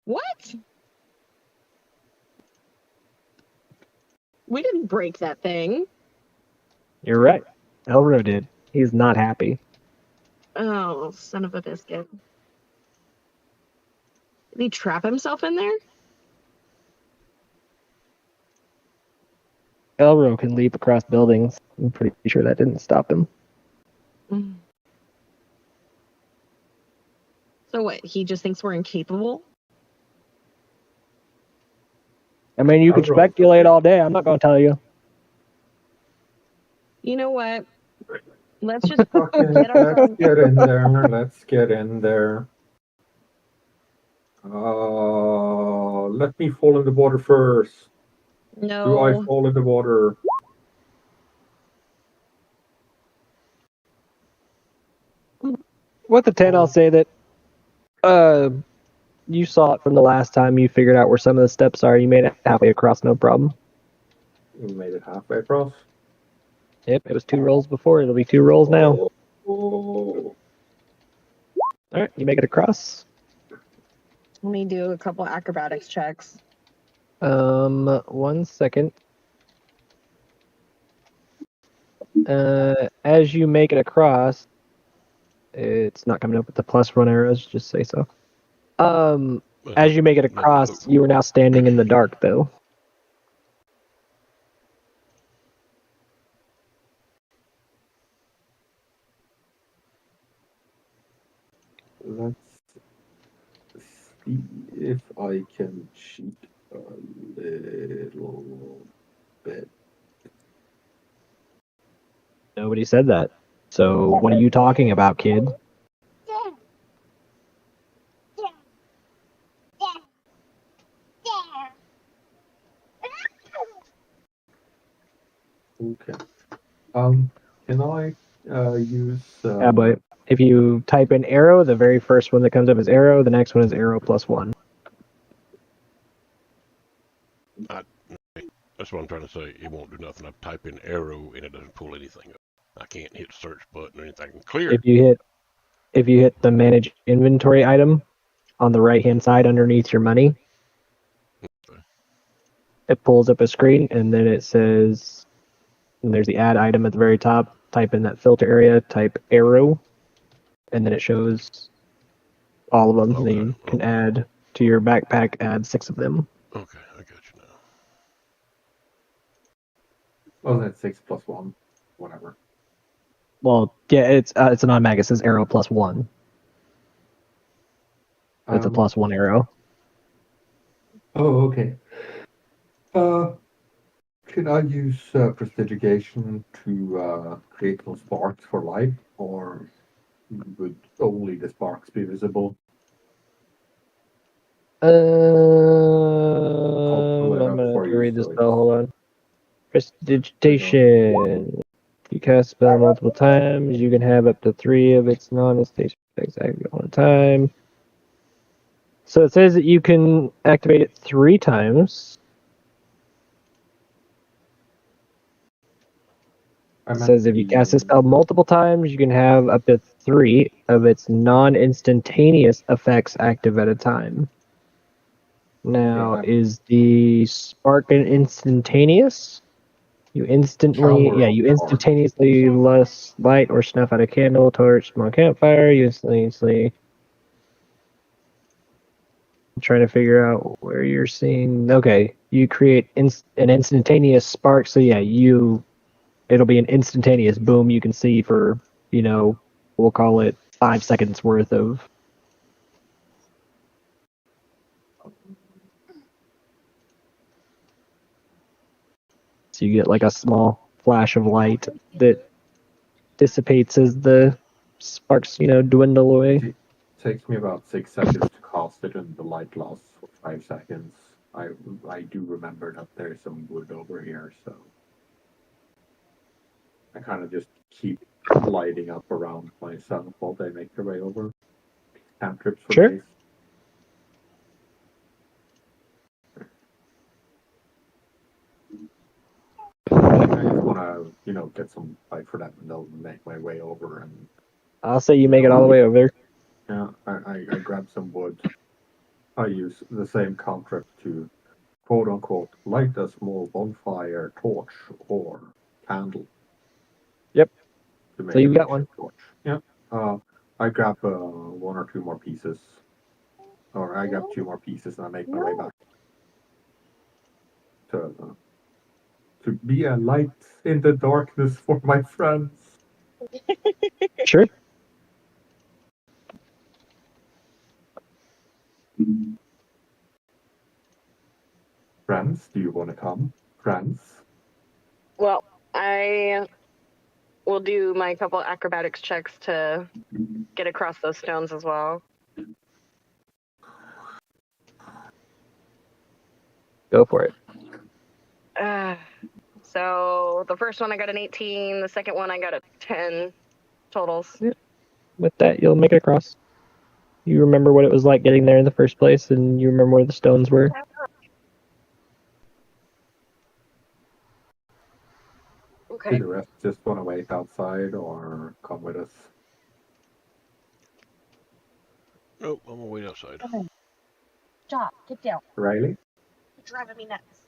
What? We didn't break that thing. You're right. Elro did. He's not happy. Oh, son of a biscuit. Did he trap himself in there? Elro can leap across buildings. I'm pretty sure that didn't stop him. So what, he just thinks we're incapable? I mean, you can Elro. speculate all day. I'm not going to tell you. You know what? Let's just Okay, get ourselves... let's get in there. Let's get in there. Let me fall in the water first. Do I No. fall in the water? With the 10, I'll say that you saw it from the last time. You figured out where some of the steps are. You made it halfway across, no problem. You made it halfway across. Yep, it was 2 rolls before. It'll be 2 rolls now. Alright, you make it across. Let me do a couple acrobatics checks. 1 second. As you make it across, it's not coming up with the +1 arrows, just say so. As you make it across, you are now standing in the dark, though. Let's see if I can cheat a little bit. Nobody said that. So what are you talking about, kid? Okay. Can I use? Yeah, but if you type in arrow, the very first one that comes up is arrow. The next one is arrow +1. That's what I'm trying to say. It won't do nothing. I type in arrow and it doesn't pull anything up. I can't hit search button or anything. I can clear it. If you hit the manage inventory item on the right hand side underneath your money, it pulls up a screen and then it says, and there's the add item at the very top. Type in that filter area, type arrow, and then it shows all of them. Okay, Then you can add to your backpack, add 6 of them. Okay, I got you now. Wasn't it 6 + 1? Whatever. Well, yeah, it's an automatic. It says arrow +1. It's a +1 arrow. Oh, okay. Can I use prestidigitation to create those sparks for light, or would only the sparks be visible? I'm gonna have to read the spell. Hold on. Prestidigitation. You cast a spell multiple times. You can have up to 3 of its non-station effects active at one time. So it says that you can activate it 3 times. It says if you cast a spell multiple times, you can have up to 3 of its non-instantaneous effects active at a time. Now, is the spark an instantaneous? You instantaneously light or snuff out a candle, torch, small campfire. You instantaneously. I'm trying to figure out where you're seeing. Okay, you create an instantaneous spark. So yeah, it'll be an instantaneous boom. You can see for we'll call it 5 seconds worth of. So you get like a small flash of light that dissipates as the sparks, dwindle away. It takes me about 6 seconds to cast it, and the light lasts for 5 seconds. I do remember that there's some wood over here, so I kind of just keep lighting up around myself while they make their way over. Cantrips for Sure. days. I just want to, get some light for that and they'll make my way over. And I'll say you make it all the way over there. yeah, I grab some wood. I use the same cantrip to, quote unquote, light a small bonfire, torch, or candle. Yep. To So you've got one. torch. Yeah. I grab 1 or 2 more pieces. Or I grab 2 more pieces and I make my way back. To be a light in the darkness for my friends. Sure. Friends, do you want to come? Friends? Well, I will do my couple acrobatics checks to get across those stones as well. Go for it. So the first one I got an 18, the second one I got a 10 totals. With that, you'll make it across. You remember what it was like getting there in the first place, and you remember where the stones were. Do Okay. the rest just want to wait outside or come with us? Nope, I'm gonna wait outside. Stop. Get down. Riley? You're driving me nuts.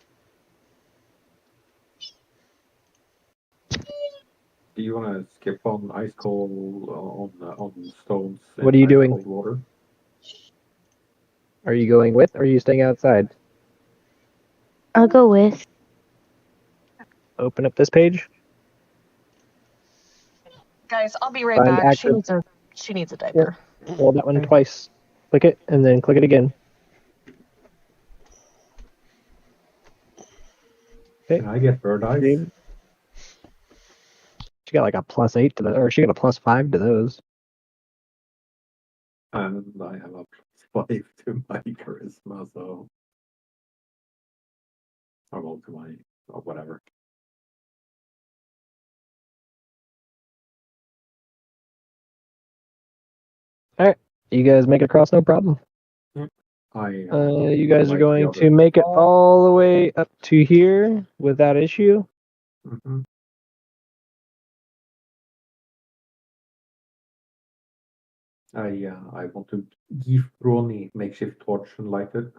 Do you want to skip on ice cold on stones? What and are you ice doing? Cold water? Are you going with, or are you staying outside? I'll go with. Open up this page. Guys, I'll be right Find back. active. She needs a diaper. Hold that one Okay. twice. Click it, and then click it again. Okay. Can I get bird eyes? She got like a +8 to the, or she got a +5 to those. And I have a +5 to my charisma, so. Or well, to my, or whatever. You guys make it across, no problem. You guys are like going the to other- make it all the way up to here without issue. Mhm. I want to give Brony makeshift torch and light it.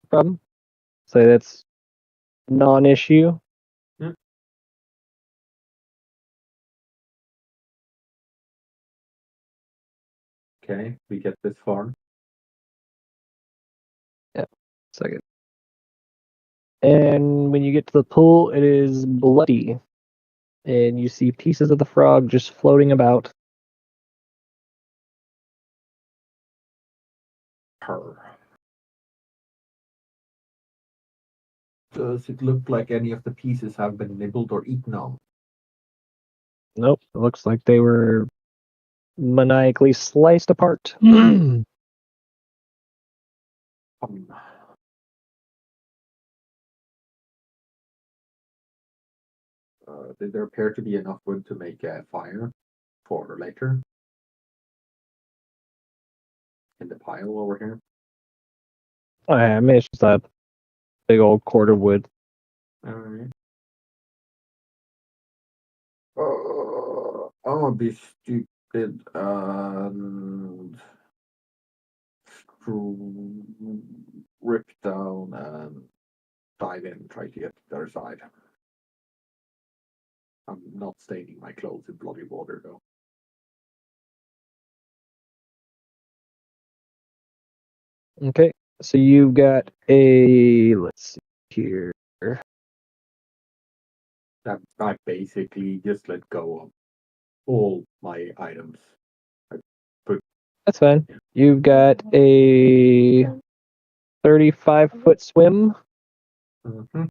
Problem. So that's non-issue. Okay, we get this far. Second. And when you get to the pool, it is bloody. And you see pieces of the frog just floating about. Her. Does it look like any of the pieces have been nibbled or eaten on? Nope. It looks like they were maniacally sliced apart. Hmm. Did there appear to be enough wood to make a fire for later? In the pile over here? I mean, it's just a big old cord of wood. Alright. I'm gonna be stupid and rip down and dive in and try to get to the other side. I'm not staining my clothes in bloody water though. Okay. So you've got a, let's see here. I basically just let go of all my items. That's fine. You've got a 35-foot swim. Mm-hmm.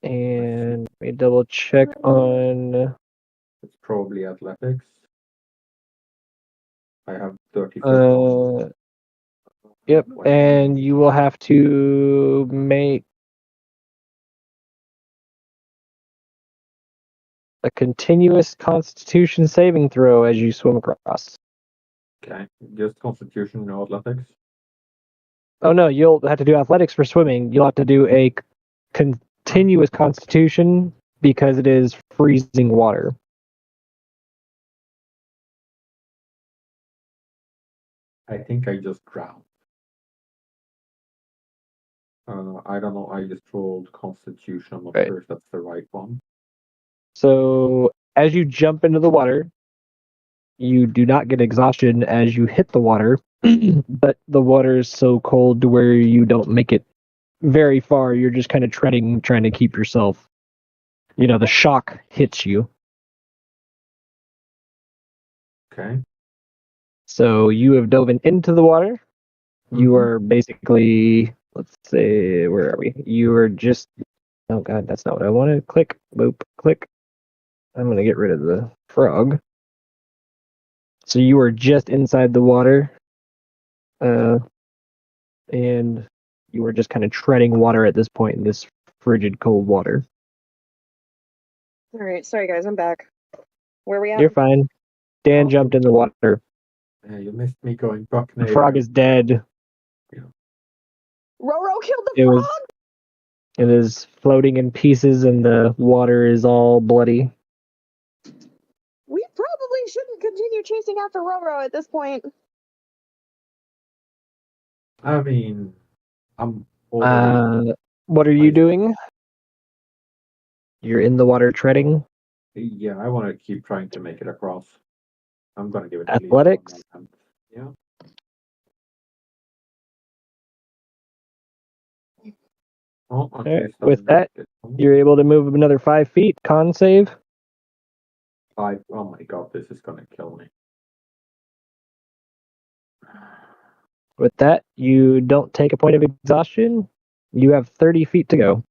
And let me double check on. It's probably athletics. I have 34. Yep. And you will have to make a continuous Constitution saving throw as you swim across. Okay, just Constitution, no athletics. Oh no, you'll have to do athletics for swimming. You'll have to do a continuous Constitution because it is freezing water. I think I just drowned. I don't know. I just rolled Constitution. I'm not Right. sure if that's the right one. So as you jump into the water, you do not get exhaustion as you hit the water, but the water is so cold to where you don't make it very far. You're just kind of treading, trying to keep yourself. The shock hits you. Okay. So you have dove into the water. You Mhm. are basically, let's say, where are we? You are just, oh god, that's not what I wanted. Click, boop, click. I'm going to get rid of the frog. So you are just inside the water. And you are just kind of treading water at this point in this frigid, cold water. All right. Sorry, guys. I'm back. Where are we at? You're fine. Dan jumped in the water. You missed me going buck The frog is dead. Roro killed the It frog. was It is floating in pieces, and the water is all bloody. We probably shouldn't continue chasing after Roro at this point. I mean, I'm already. What are you I- doing? You're in the water treading. Yeah, I want to keep trying to make it across. I'm gonna give it at least Athletics? one attempt. Yeah. Oh, at Alright, least with I'm that, you're able to move another 5 feet. Con save. 5. Oh my god, this is gonna kill me. With that, you don't take a point of exhaustion. You have 30 feet to go.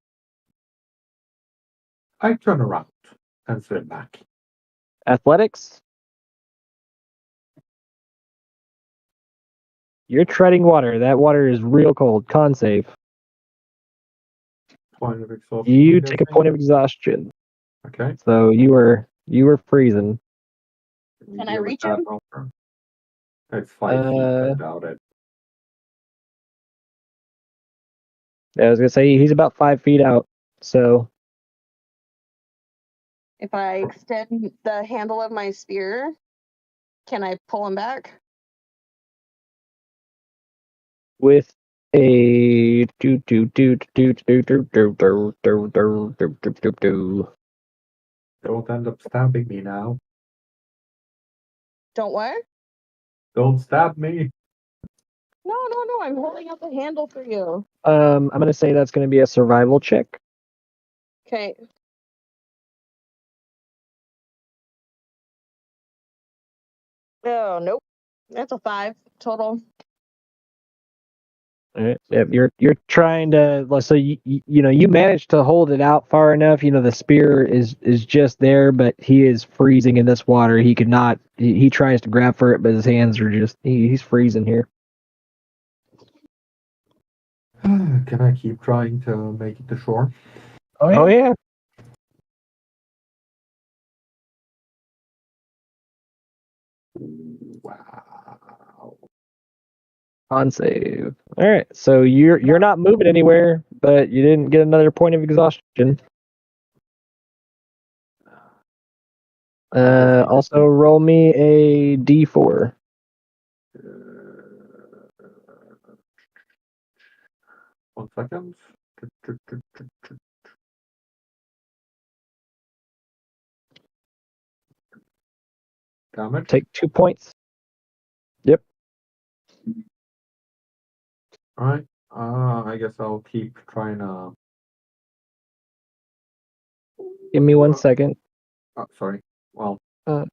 I turn around and swim back. Athletics. You're treading water. That water is real cold. Con save. Point of exhaustion. You I'm take a guessing. point of exhaustion. Okay. So you were freezing. Can I Yeah, with reach that him? offer. It's 5 feet. I doubt it. I was gonna say he's about 5 feet out. So If I extend the handle of my spear, can I pull him back? with a do. Don't end up stabbing me now. Don't what? Don't stab me. No, no, no. I'm holding out the handle for you. I'm gonna say that's gonna be a survival check. Okay. Oh, nope. That's a 5 total. All right. Yep, you're trying to so you managed to hold it out far enough. The spear is just there, but he is freezing in this water. He could not. He tries to grab for it, but his hands are just he's freezing here. Can I keep trying to make it to shore? Oh yeah. Wow. On save. All right. So you're not moving anywhere, but you didn't get another point of exhaustion. Also roll me a d4. Uh, 1 second. Damage. Take 2 points. Yep. Alright. I guess I'll keep trying to. Give me 1 second. Oh, sorry. Well,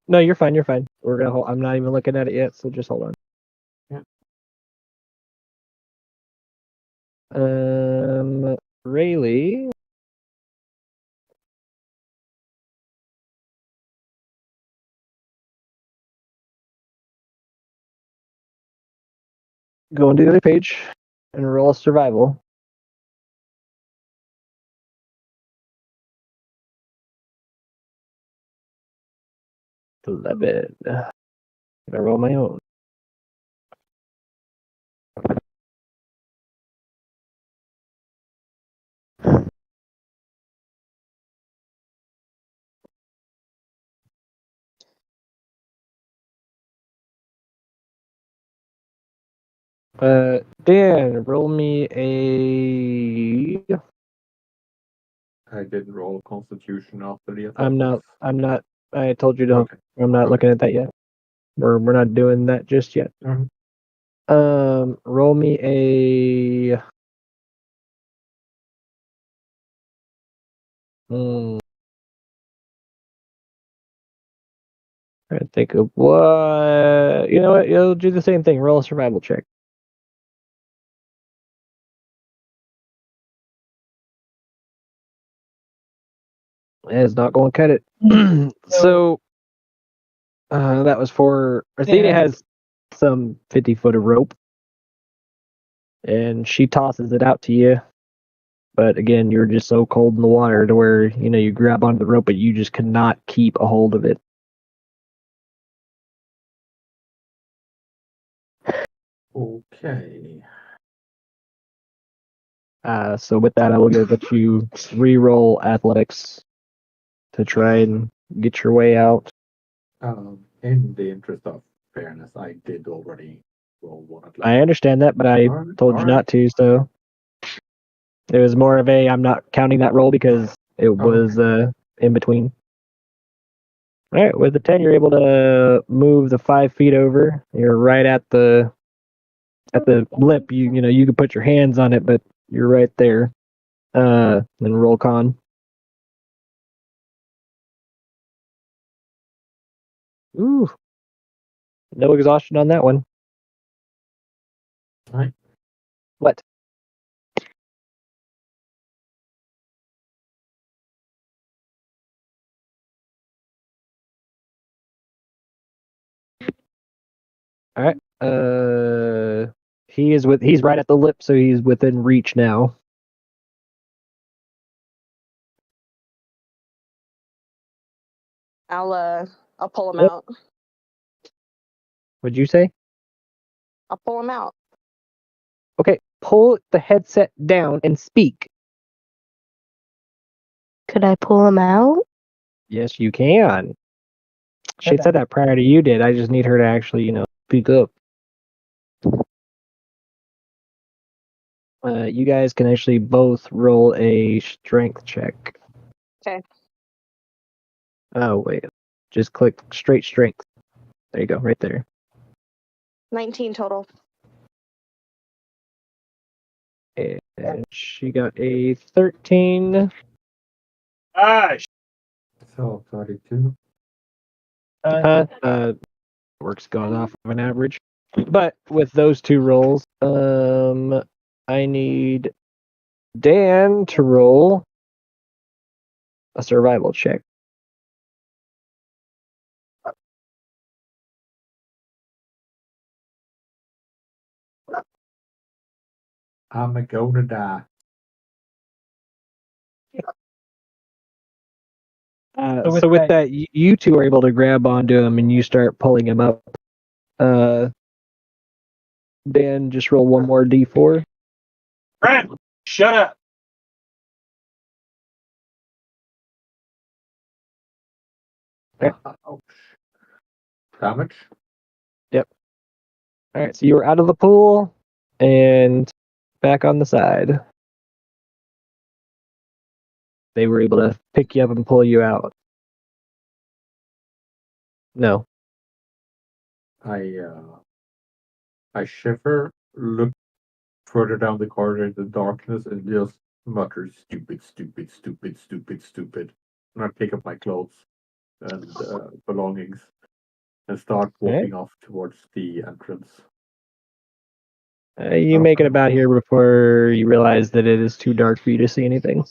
No, you're fine. You're fine. We're gonna hold. I'm not even looking at it yet, so just hold on. Yeah. Rayleigh. Go into the other page and roll survival. 11. I roll my own. Dan, roll me a. I didn't roll Constitution after the attack. I'm not. I told you to. Okay. I'm not Okay. looking at that yet. We're not doing that just yet. Alright. Roll me a. I think of what. You know what? You'll do the same thing. Roll a survival check. It's not going to cut it. So that was for Athena has some 50 foot of rope, and she tosses it out to you. But again, you're just so cold in the water to where you grab onto the rope, but you just cannot keep a hold of it. Okay. So with that, I will let you re-roll athletics to try and get your way out. In the interest of fairness, I did already roll one athletics. I understand that, but I Alright, told you alright. not to, so it was more of a I'm not counting that roll because it was in between. All right, with the 10, you're able to move the 5 feet over. You're right at the lip. You know you can put your hands on it, but you're right there. Then roll con. Ooh, no exhaustion on that one. Right. What? All right. He's right at the lip, so he's within reach now. I'll pull him Yep. out. What'd you say? I'll pull him out. Okay, pull the headset down and speak. Could I pull him out? Yes, you can. She said that prior to you did. I just need her to actually, speak up. You guys can actually both roll a strength check. Okay. Oh, wait. Just click straight strength. There you go, right there. 19 total. And she got a 13. So 32. Works going off of an average. But with those two rolls, I need Dan to roll a survival check. I'm gonna die. So with that, you two are able to grab onto him and you start pulling him up. Dan, just roll one more d4. Brent, shut up. Ouch. Damage? All right, so you were out of the pool and back on the side. They were able to pick you up and pull you out. No. I shiver, look further down the corridor in the darkness, and just mutter, "Stupid, stupid, stupid, stupid, stupid." And I pick up my clothes and belongings and start walking off towards the entrance. You make it about here before you realize that it is too dark for you to see anything.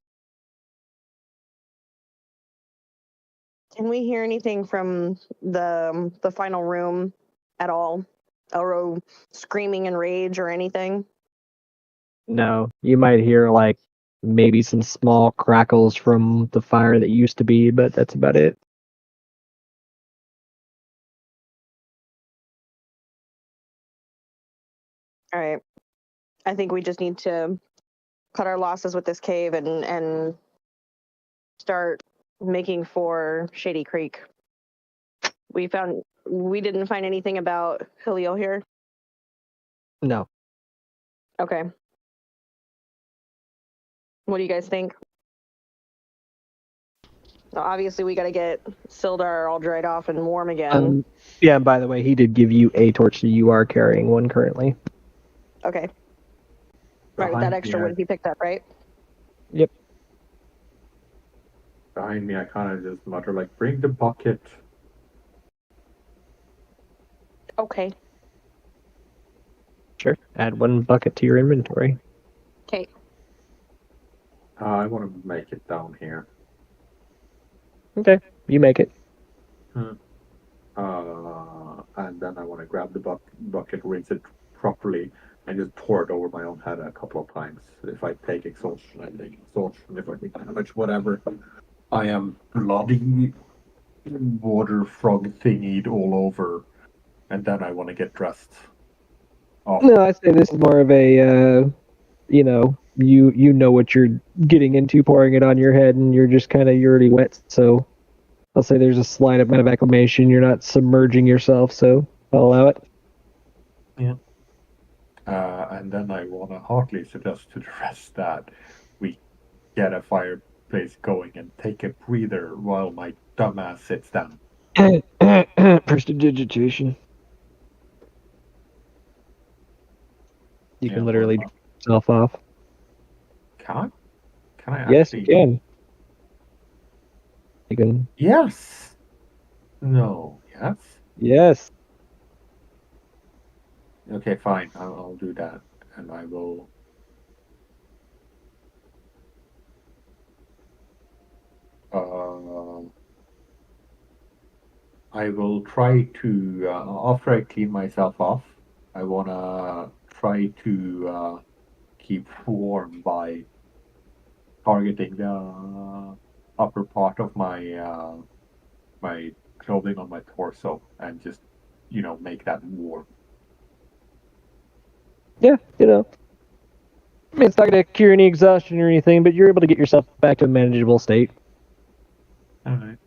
Can we hear anything from the final room at all? Or screaming in rage or anything? No, you might hear like maybe some small crackles from the fire that used to be, but that's about it. All right. I think we just need to cut our losses with this cave and start making for Shady Creek. We didn't find anything about Julio here. No. Okay. What do you guys think? So obviously we got to get Sildar all dried off and warm again. Yeah, and by the way, he did give you a torch, so you are carrying one currently. Okay. Right, with that extra wood he picked up, right? Yep. Behind me, I kind of just mutter, like, "Bring the bucket." Okay. Sure. Add one bucket to your inventory. Okay. I want to make it down here. Okay, you make it. And then I want to grab the bucket, rinse it properly, and just pour it over my own head a couple of times. If I take exhaustion, I take exhaustion. If I take damage, whatever. I am bloody water frog thingied all over, and then I want to get dressed. No, I say this is more of a, you know what you're getting into, pouring it on your head, and you're already wet. So I'll say there's a slight amount of acclimation. You're not submerging yourself, so I'll allow it. And then I want to heartily suggest to the rest that we get a fireplace going and take a breather while my dumbass sits down. Prestidigitation. You can literally Well, dry yourself off. can I? Can I Yes, actually? you can. You can. Yes. No. Yes. Yes. Okay, fine. I'll do that, and I will. I will try to after I clean myself off. I wanna try to keep warm by targeting the upper part of my clothing on my torso and just make that warm. Yeah, I mean, it's not going to cure any exhaustion or anything, but you're able to get yourself back to a manageable state. All right.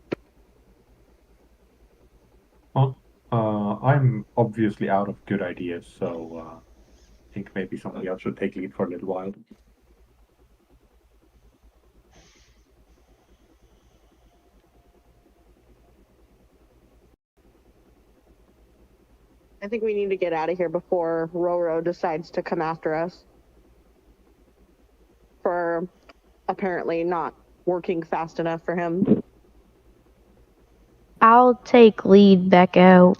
Well, I'm obviously out of good ideas, so I think maybe somebody else should take lead for a little while. I think we need to get out of here before Roro decides to come after us. For apparently not working fast enough for him. I'll take lead back out.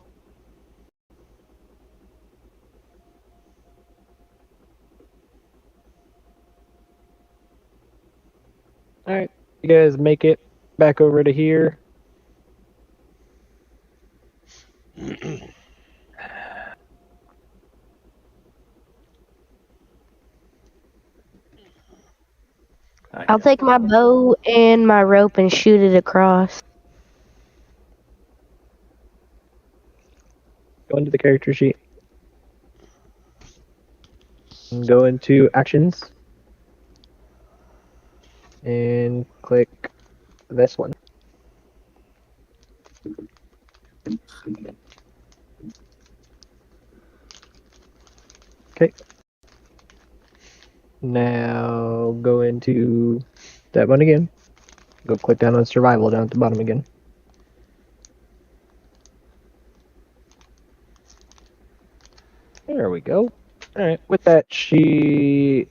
All right, you guys make it back over to here. I'll take my bow and my rope and shoot it across. Go into the character sheet. And go into actions. And click this one. Okay. Now go into that one again. Go click down on survival down at the bottom again. There we go. Alright, with that, she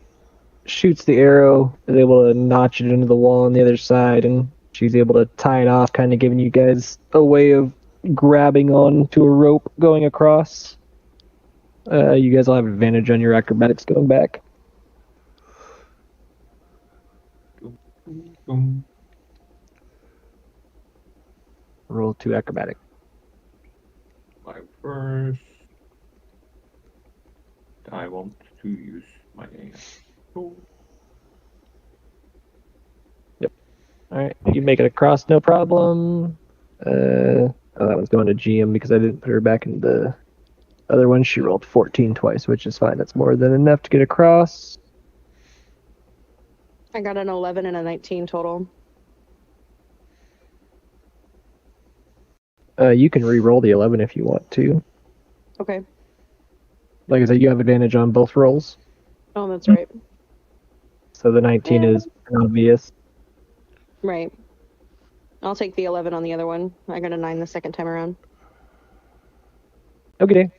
shoots the arrow, is able to notch it into the wall on the other side, and she's able to tie it off, kind of giving you guys a way of grabbing onto a rope going across. You guys will have advantage on your acrobatics going back. Roll 2 acrobatic. My first. I want to use my. Yep. Alright, you make it across, no problem. Oh, that one's going to GM because I didn't put her back in the other one. She rolled 14 twice, which is fine. That's more than enough to get across. I got an 11 and a 19 total. You can re-roll the 11 if you want to. Okay. Like I said, you have advantage on both rolls. Oh, that's right. So the 19 is obvious. Right. I'll take the 11 on the other one. I got a 9 the second time around. Okay.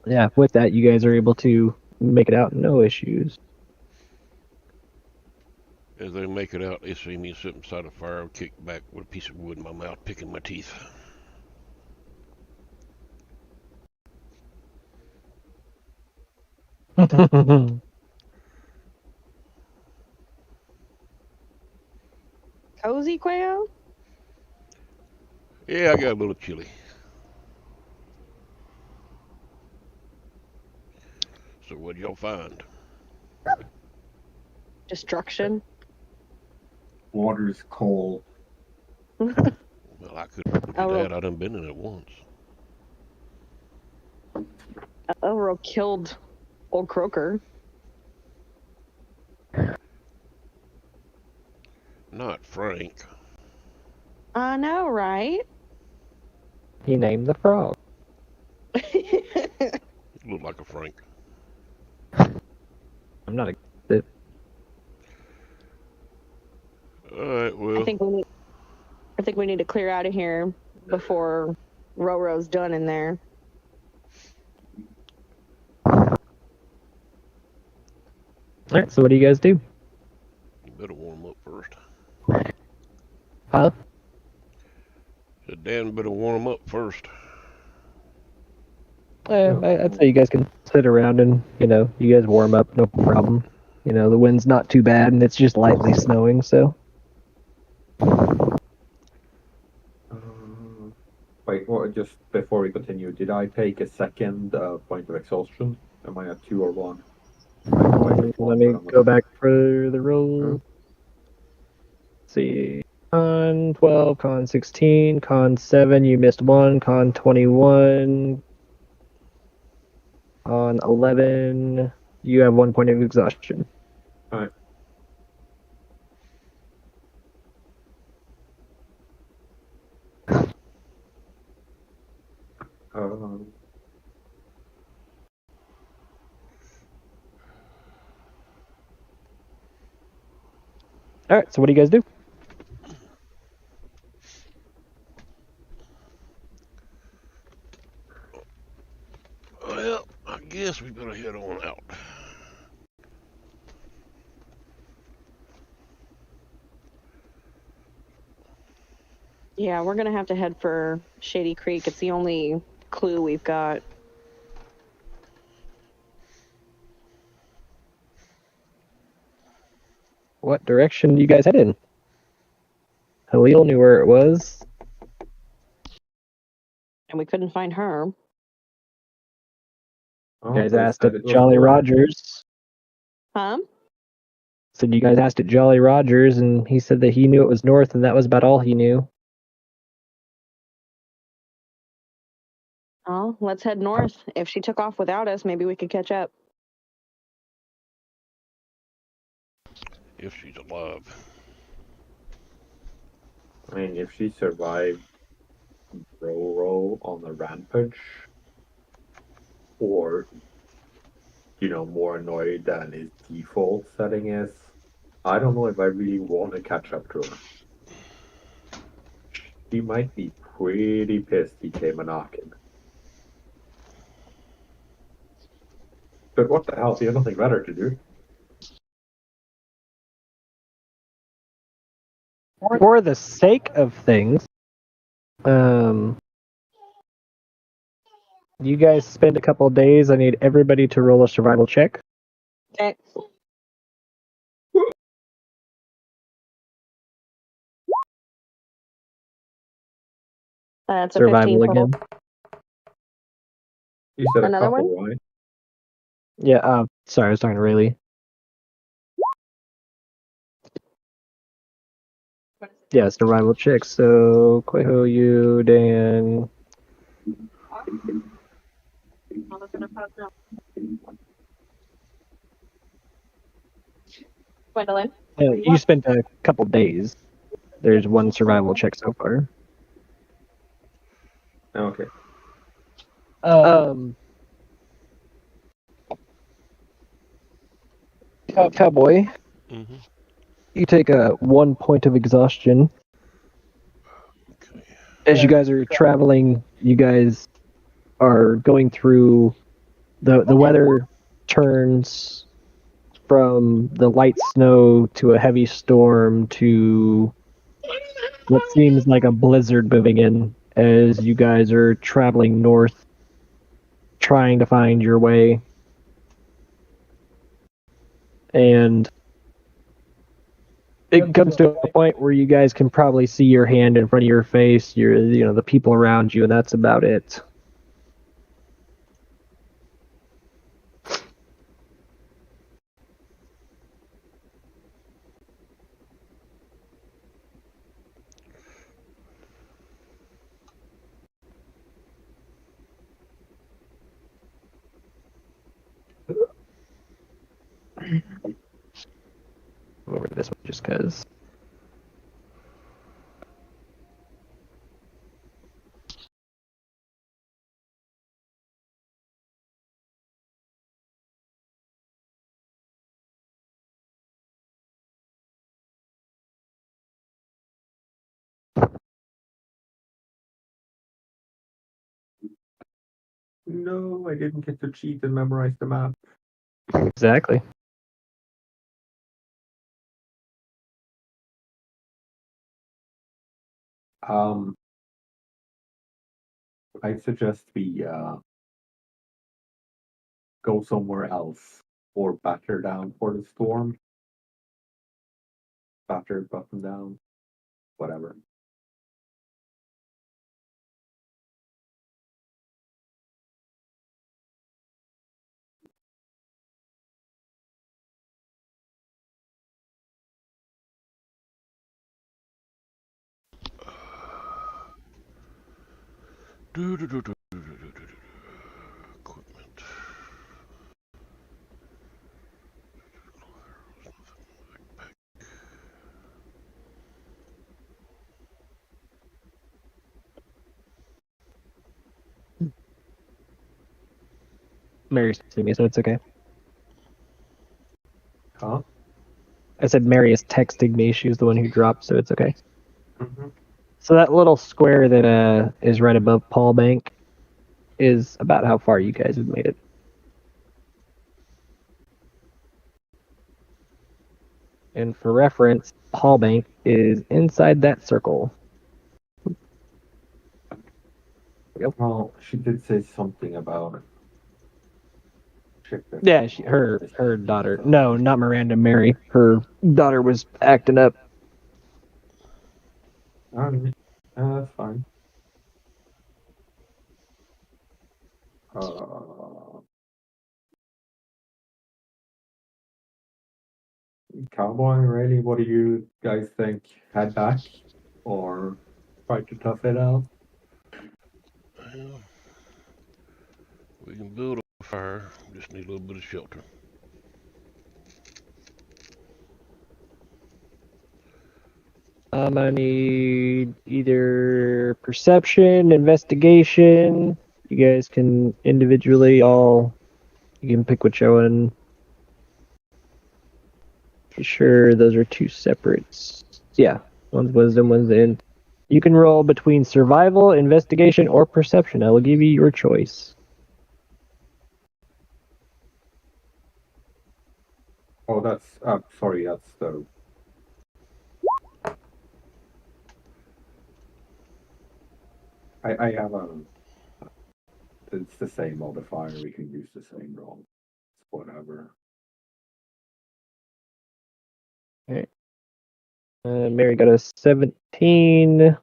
Yeah, with that, you guys are able to make it out, no issues. As they make it out, they see me sitting beside a fire, kick back with a piece of wood in my mouth, picking my teeth. Cozy quail? Yeah, I got a little chilly. So what'd y'all find? Destruction. Water's cold. Well, I couldn't do that. I done been in it once. Elro killed old Croaker. Not Frank. I know, right? He named the frog. You look like a Frank. I'm not a. Alright, well. I think we need to clear out of here before Roro's done in there. Alright, so what do you guys do? You better warm up first. Huh? Said Dan better warm up first. I'd say you guys can sit around and, you guys warm up, no problem. The wind's not too bad and it's just lightly snowing, so. Wait, just before we continue, did I take a second point of exhaustion? Am I at 2 or 1? Let me go back for the roll. Let's see. Con 12, con 16, con 7, you missed 1, con 21, con 11, you have 1 point of exhaustion. Alright. Alright, so what do you guys do? Well, I guess we better head on out. Yeah, we're gonna have to head for Shady Creek. It's the only clue we've got. What direction do you guys head in? Halil knew where it was. And we couldn't find her. You guys asked at Jolly Rogers. Huh? Said you guys asked at Jolly Rogers, and he said that he knew it was north, and that was about all he knew. Oh, let's head north. If she took off without us, maybe we could catch up. If she's alive. I mean, if she survived Roro on the rampage, or, more annoyed than his default setting is, I don't know if I really want to catch up to her. She might be pretty pissed he came a knocking. But what the hell, he has nothing better to do. For the sake of things, you guys spend a couple of days. I need everybody to roll a survival check. Okay. That's a 15 Survival total. again. You said Another a couple, one? right? Yeah, sorry, I was talking to Rayleigh. Yeah, survival check. So, Quejo, you, Dan. Gwendolyn? You spent a couple days. There's one survival check so far. Okay. Cowboy, Mm-hmm. you take a 1 point of exhaustion. Okay. As you guys are traveling, you guys are going through the weather turns from the light snow to a heavy storm to what seems like a blizzard moving in as you guys are traveling north, trying to find your way. And it comes to a point where you guys can probably see your hand in front of your face, the people around you, and that's about it. Over this one just because. No, I didn't get to cheat and memorize the map. Exactly. I suggest we go somewhere else or batter down for the storm. Batter, button down, whatever. Equipment. Mary's texting me, so it's okay. Huh? I said Mary is texting me. She was the one who dropped, so it's okay. Mm-hmm. So that little square that is right above Paul Bank is about how far you guys have made it. And for reference, Paul Bank is inside that circle. Well, she did say something about it. Yeah, her daughter. No, not Miranda. Mary. Her daughter was acting up. Alright. That's fine. Cowboy, really? What do you guys think? Head back or try to tough it out? Well, we can build a fire. Just need a little bit of shelter. I need either perception, investigation. You guys can individually all. You can pick which one. For sure, those are two separates. Yeah, one's wisdom, one's in. You can roll between survival, investigation, or perception. I will give you your choice. Oh, that's sorry, that's the. I have a. It's the same modifier. We can use the same roll. It's whatever. Mary got a 17.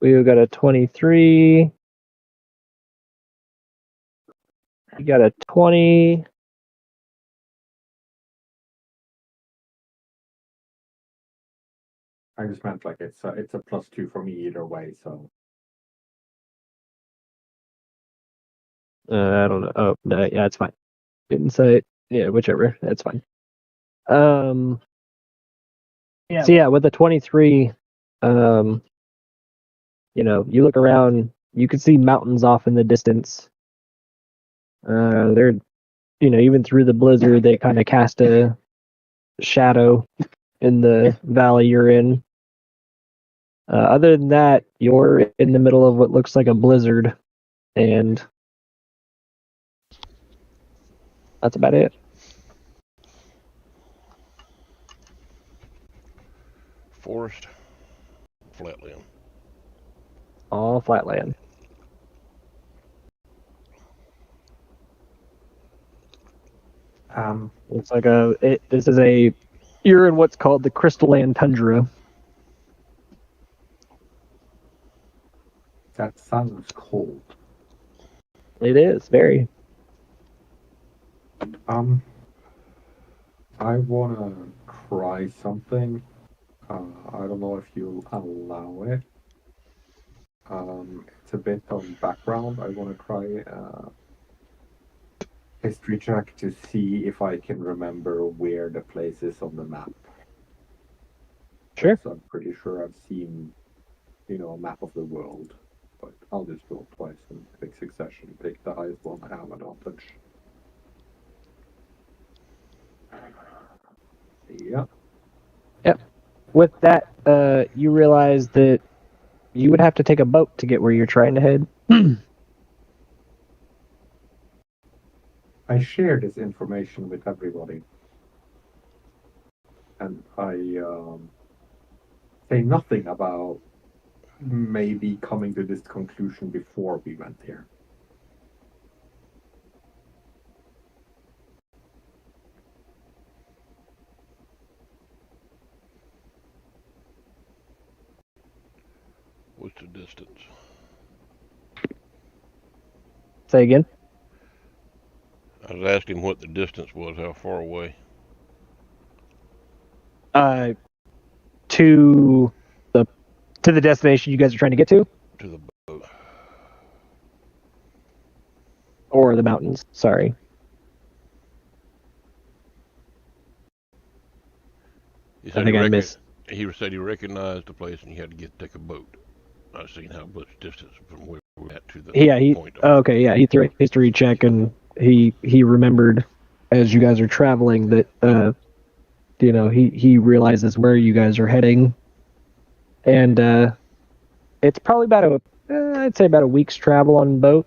We got a 23. You got a 20. I just meant like it's a +2 for me either way. So I don't know. Oh, no, yeah, it's fine. Didn't say it. Yeah, whichever. That's fine. Yeah. So yeah, with the 23, you you look around, you can see mountains off in the distance. They're, even through the blizzard, they kind of cast a shadow in the valley you're in. Other than that, you're in the middle of what looks like a blizzard, and that's about it. Forest, flatland. All flatland. It's like you're in what's called the Crystalland Tundra. that sounds cold. It is very. I wanna try something. I don't know if you'll allow it. It's a bit on background. I wanna try history check to see if I can remember where the place is on the map. Sure. So I'm pretty sure I've seen, a map of the world. But I'll just roll twice in quick succession. Pick the highest one I have advantage. Yep. Yep. With that, you realize that you would have to take a boat to get where you're trying to head. I share this information with everybody, and I say nothing about maybe coming to this conclusion before we went here. What's the distance? Say again. I was asking what the distance was, how far away. To the destination you guys are trying to get to, To the boat. or the mountains. Sorry. He I said think I missed. He said he recognized the place and you had to take a boat. I was seeing how much distance from where we were at to the point. Okay, yeah, he threw a history check and he remembered as you guys are traveling that he realizes where you guys are heading, and it's probably about I'd say about a week's travel on boat.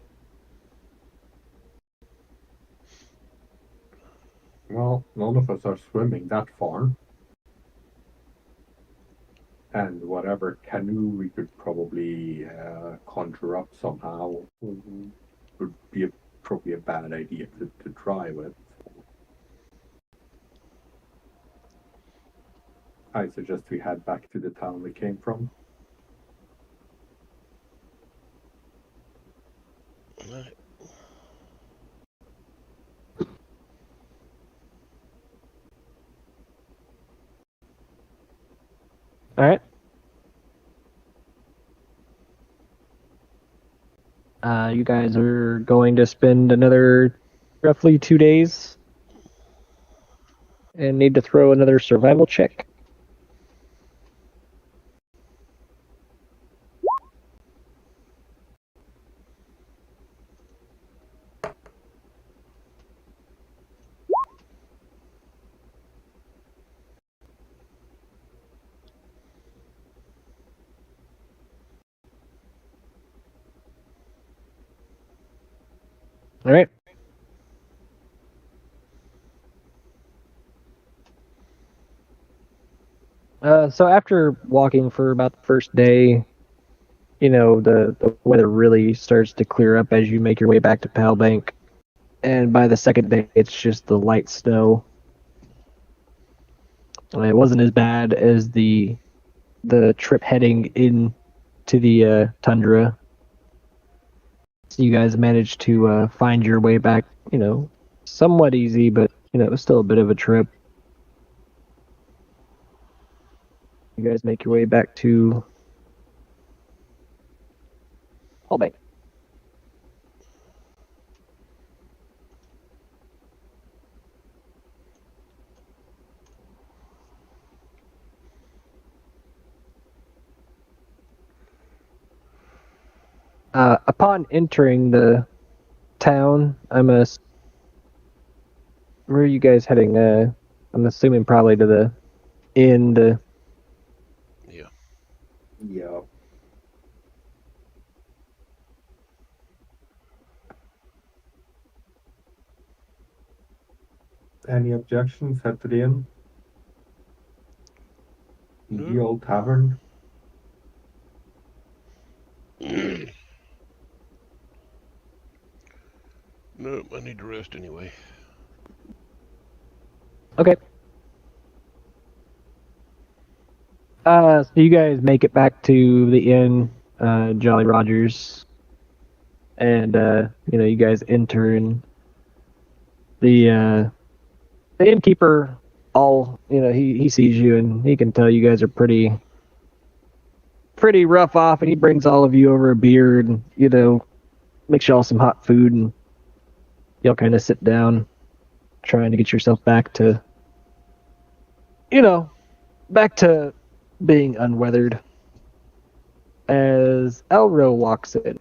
Well, none of us are swimming that far. And whatever canoe we could probably conjure up somehow would be probably a bad idea to try with. I suggest we head back to the town we came from. Right. All right. You guys are going to spend another roughly 2 days and need to throw another survival check. All right. So after walking for about the first day, the weather really starts to clear up as you make your way back to Palbank. And by the second day, it's just the light snow. It wasn't as bad as the trip heading into the tundra. So you guys managed to find your way back, somewhat easy, but, it was still a bit of a trip. You guys make your way back to Palbank. Upon entering the town, where are you guys heading? I'm assuming probably to the inn. Yeah. Yeah. Any objections? Head to the inn? No. The old tavern? No, I need to rest anyway. Okay. So you guys make it back to the inn, Jolly Rogers, and you guys enter, and the innkeeper, he sees you and he can tell you guys are pretty rough off, and he brings all of you over a beer and makes you all some hot food, and y'all kind of sit down, trying to get yourself back to being unweathered. As Elro walks in,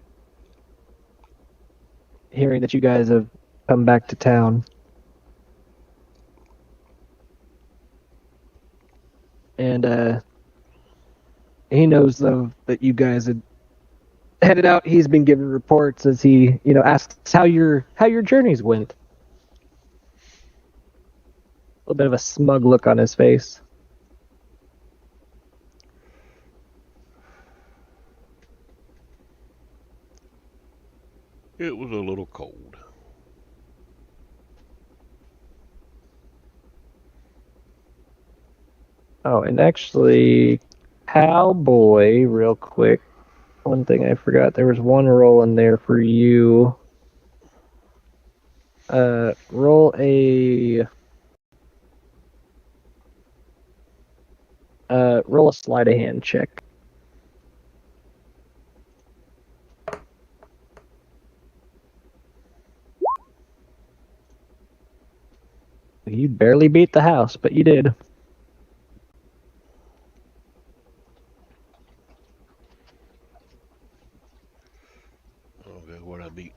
hearing that you guys have come back to town, and he knows that you guys had headed out. He's been giving reports as he asks how your journeys went. little bit of a smug look on his face. It was a little cold. Oh, and actually, Cowboy, real quick. One thing I forgot, there was one roll in there for you. Roll a sleight of hand check. You barely beat the house, but you did. Okay, what I beat?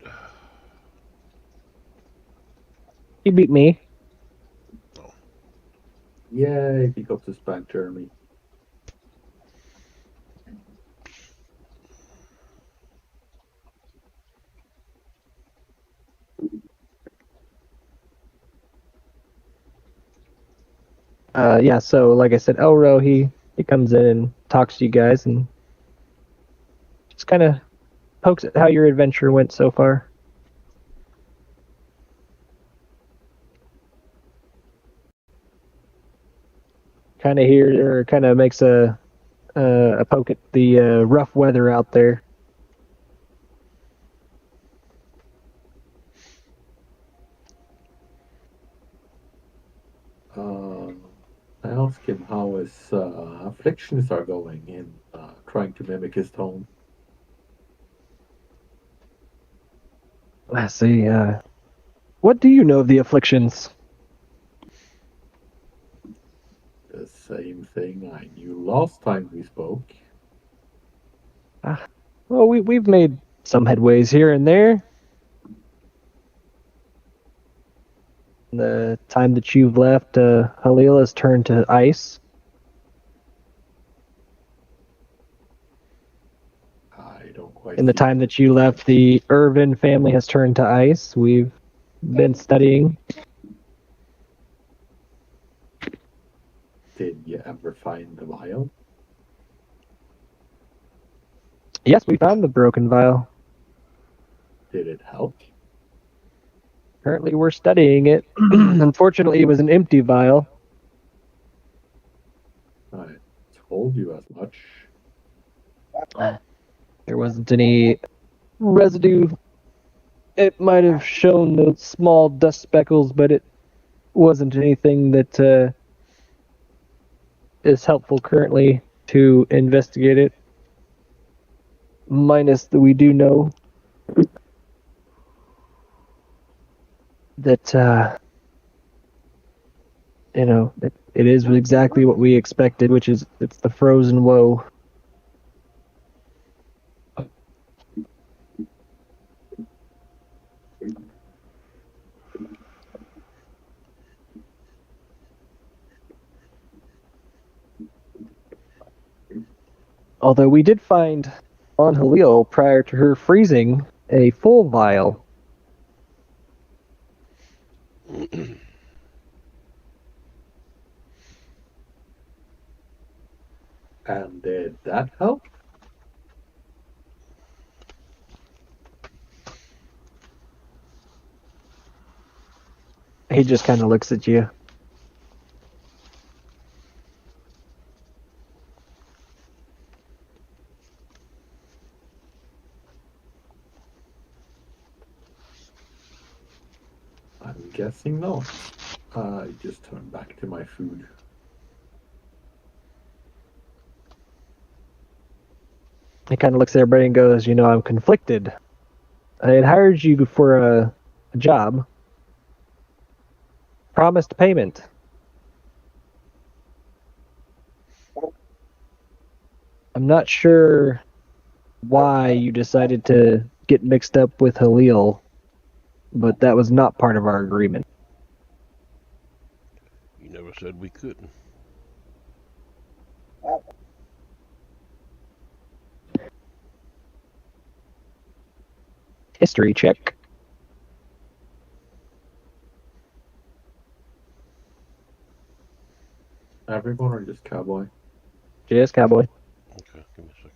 You beat me. Yay, pick up the spank, Jeremy. Yeah, so like I said, Elro, he comes in and talks to you guys and just kind of pokes at how your adventure went so far. Kind of makes a poke at the rough weather out there. I ask him how his afflictions are going in trying to mimic his tone. Let's see. What do you know of the afflictions? The same thing I knew last time we spoke. Well, we've made some headways here and there. The time that you've left, Halil has turned to ice. I don't quite In the see time that you left, the Irvin family has turned to ice. We've been studying. Did you ever find the vial? Yes, we found the broken vial. Did it help? Currently, we're studying it. Unfortunately, it was an empty vial. I told you as much. There wasn't any residue. It might have shown the small dust speckles, but it wasn't anything that is helpful currently to investigate it. Minus that we do know that, it is exactly what we expected, which is it's the frozen woe. Although we did find on Halil, prior to her freezing, a full vial. And did that help? He just kind of looks at you. I'm guessing not. I just turned back to my food. He kind of looks at everybody and goes, I'm conflicted. I had hired you for a job. Promised payment. I'm not sure why you decided to get mixed up with Halil, but that was not part of our agreement. You never said we couldn't. History check. everyone or just Cowboy? Just Cowboy. Okay, give me a second.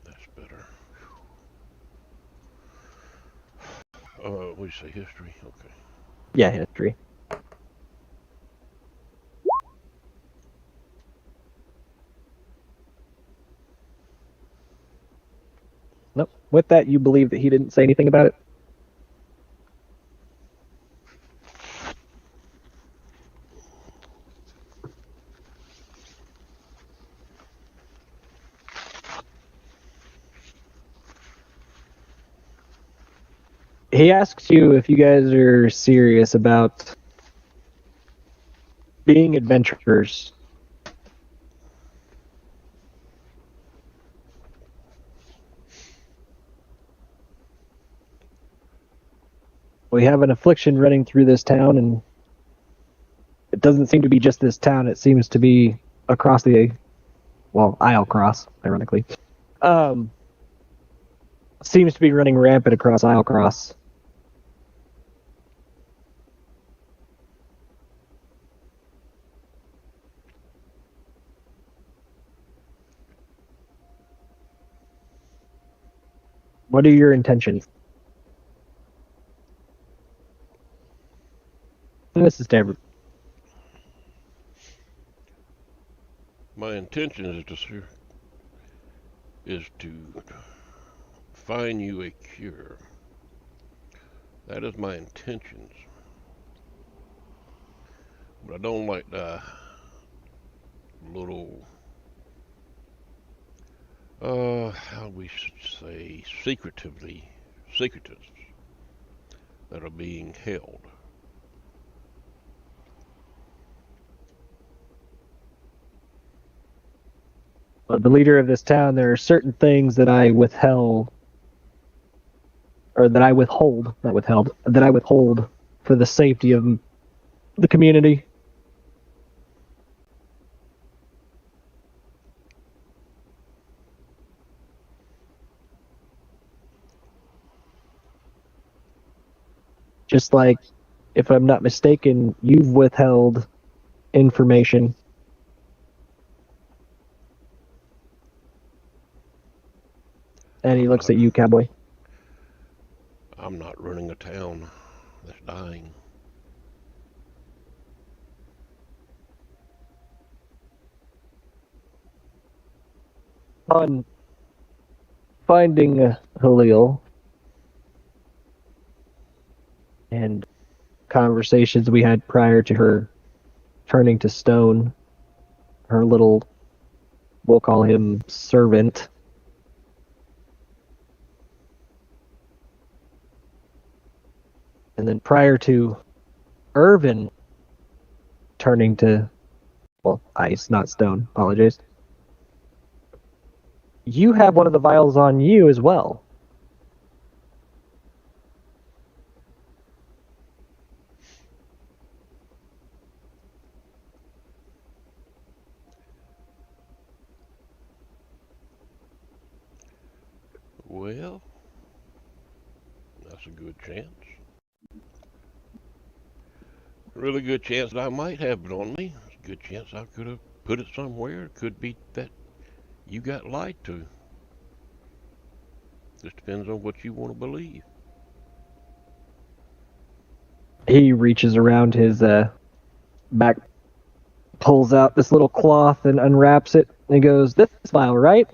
That's better. What did you say, history? Okay. Yeah, history. Nope. With that, you believe that he didn't say anything about it? He asks you if you guys are serious about being adventurers. We have an affliction running through this town, and it doesn't seem to be just this town. It seems to be across the, well, Islecross, ironically. Seems to be running rampant across Islecross. What are your intentions? This is Stanford. My intention is to find you a cure. That is my intentions. But I don't like the little, how we should say, secretives that are being held. But the leader of this town, there are certain things that I withheld, or that I withhold, not withheld, that I withhold for the safety of the community. Just like, if I'm not mistaken, you've withheld information. And he looks at you, Cowboy. I'm not running a town that's dying. On finding Halil and conversations we had prior to her turning to stone, her little, we'll call him servant, and then prior to Irvin turning to, well, ice, not stone, apologize, you have one of the vials on you as well. Well, that's a good chance. Really good chance that I might have it on me. It's a good chance I could have put it somewhere. It could be that you got lied to. Just depends on what you want to believe. He reaches around his back, pulls out this little cloth and unwraps it, and he goes, "This vial, right?"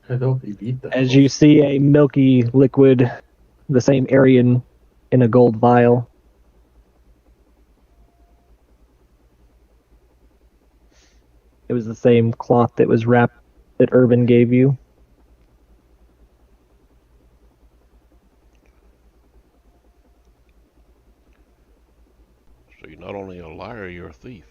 I don't eat that. As you see a milky liquid, the same Aryan, in a gold vial. It was the same cloth that was wrapped that Irvin gave you. So you're not only a liar, you're a thief.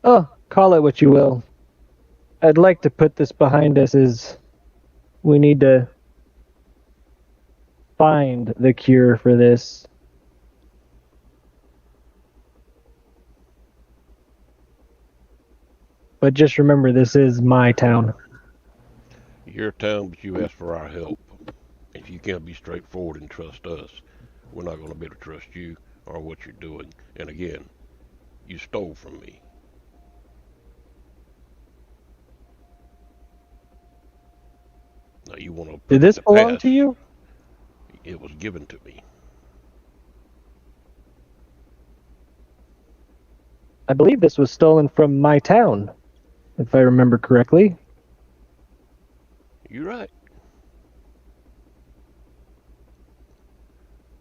Oh, call it what you will. I'd like to put this behind us as we need to find the cure for this. But just remember, this is my town. You're a town, but you asked for our help. If you can't be straightforward and trust us, we're not going to be able to trust you or what you're doing. And again, you stole from me. Now you want to Did this belong to you? It was given to me. I believe this was stolen from my town, if I remember correctly. You're right.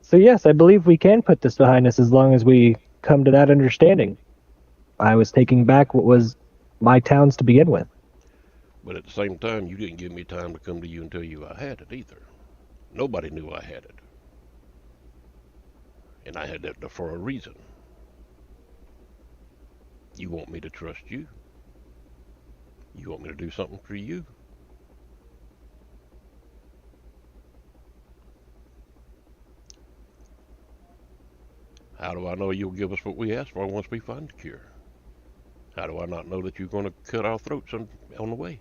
So yes, I believe we can put this behind us as long as we come to that understanding. I was taking back what was my town's to begin with. But at the same time, you didn't give me time to come to you and tell you I had it either. Nobody knew I had it. And I had that for a reason. You want me to trust you? You want me to do something for you? How do I know you'll give us what we ask for once we find the cure? How do I not know that you're going to cut our throats on the way?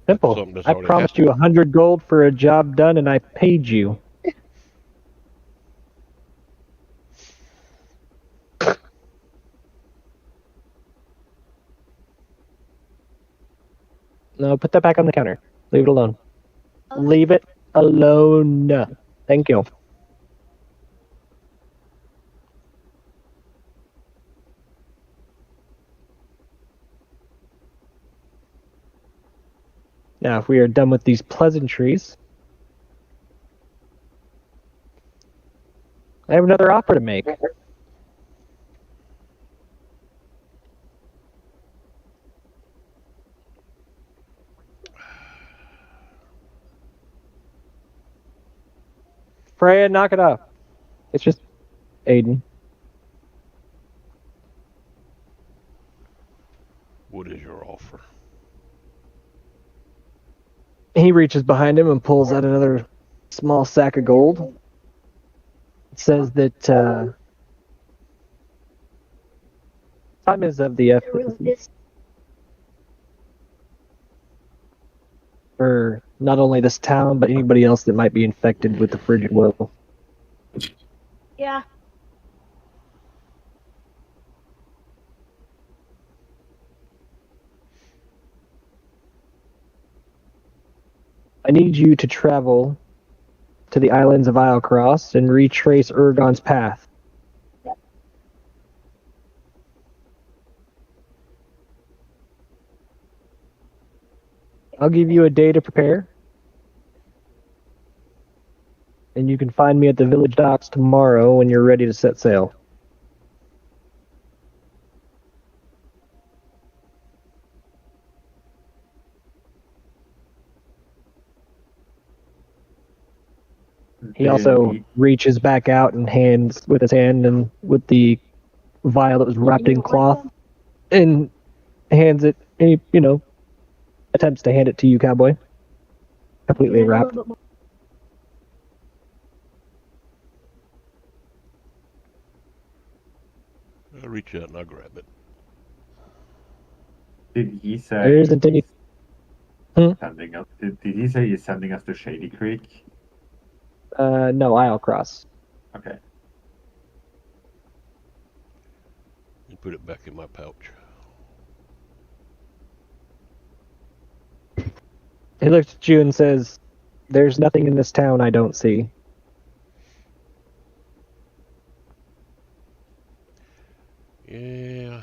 Simple. Something that's I already promised you 100 gold for a job done, and I paid you. No, put that back on the counter. Leave it alone. Leave it alone. Thank you. Now, if we are done with these pleasantries, I have another offer to make. Freya, knock it off. It's just Aiden. What is your offer? He reaches behind him and pulls out another small sack of gold. It says that time is of the essence for not only this town, but anybody else that might be infected with the frigid will. Yeah. I need you to travel to the islands of Islecross and retrace Urgon's path. I'll give you a day to prepare. And you can find me at the village docks tomorrow when you're ready to set sail. He also reaches back out and hands with his hand and with the vial that was wrapped in cloth and hands it. He, attempts to hand it to you, cowboy. Completely wrapped. I reach out and I grab it. Did he say There isn't any. sending us? Did he say he's sending us to Shady Creek? No, Islecross. Okay. And put it back in my pouch. He looks at you and says, "There's nothing in this town I don't see." Yeah.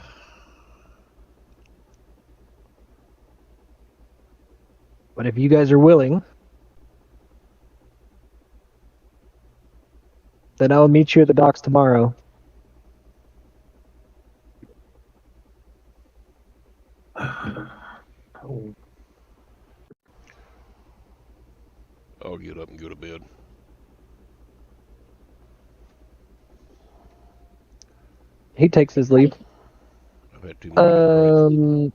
But if you guys are willing, then I'll meet you at the docks tomorrow. I'll get up and go to bed. He takes his leave. I've had too many.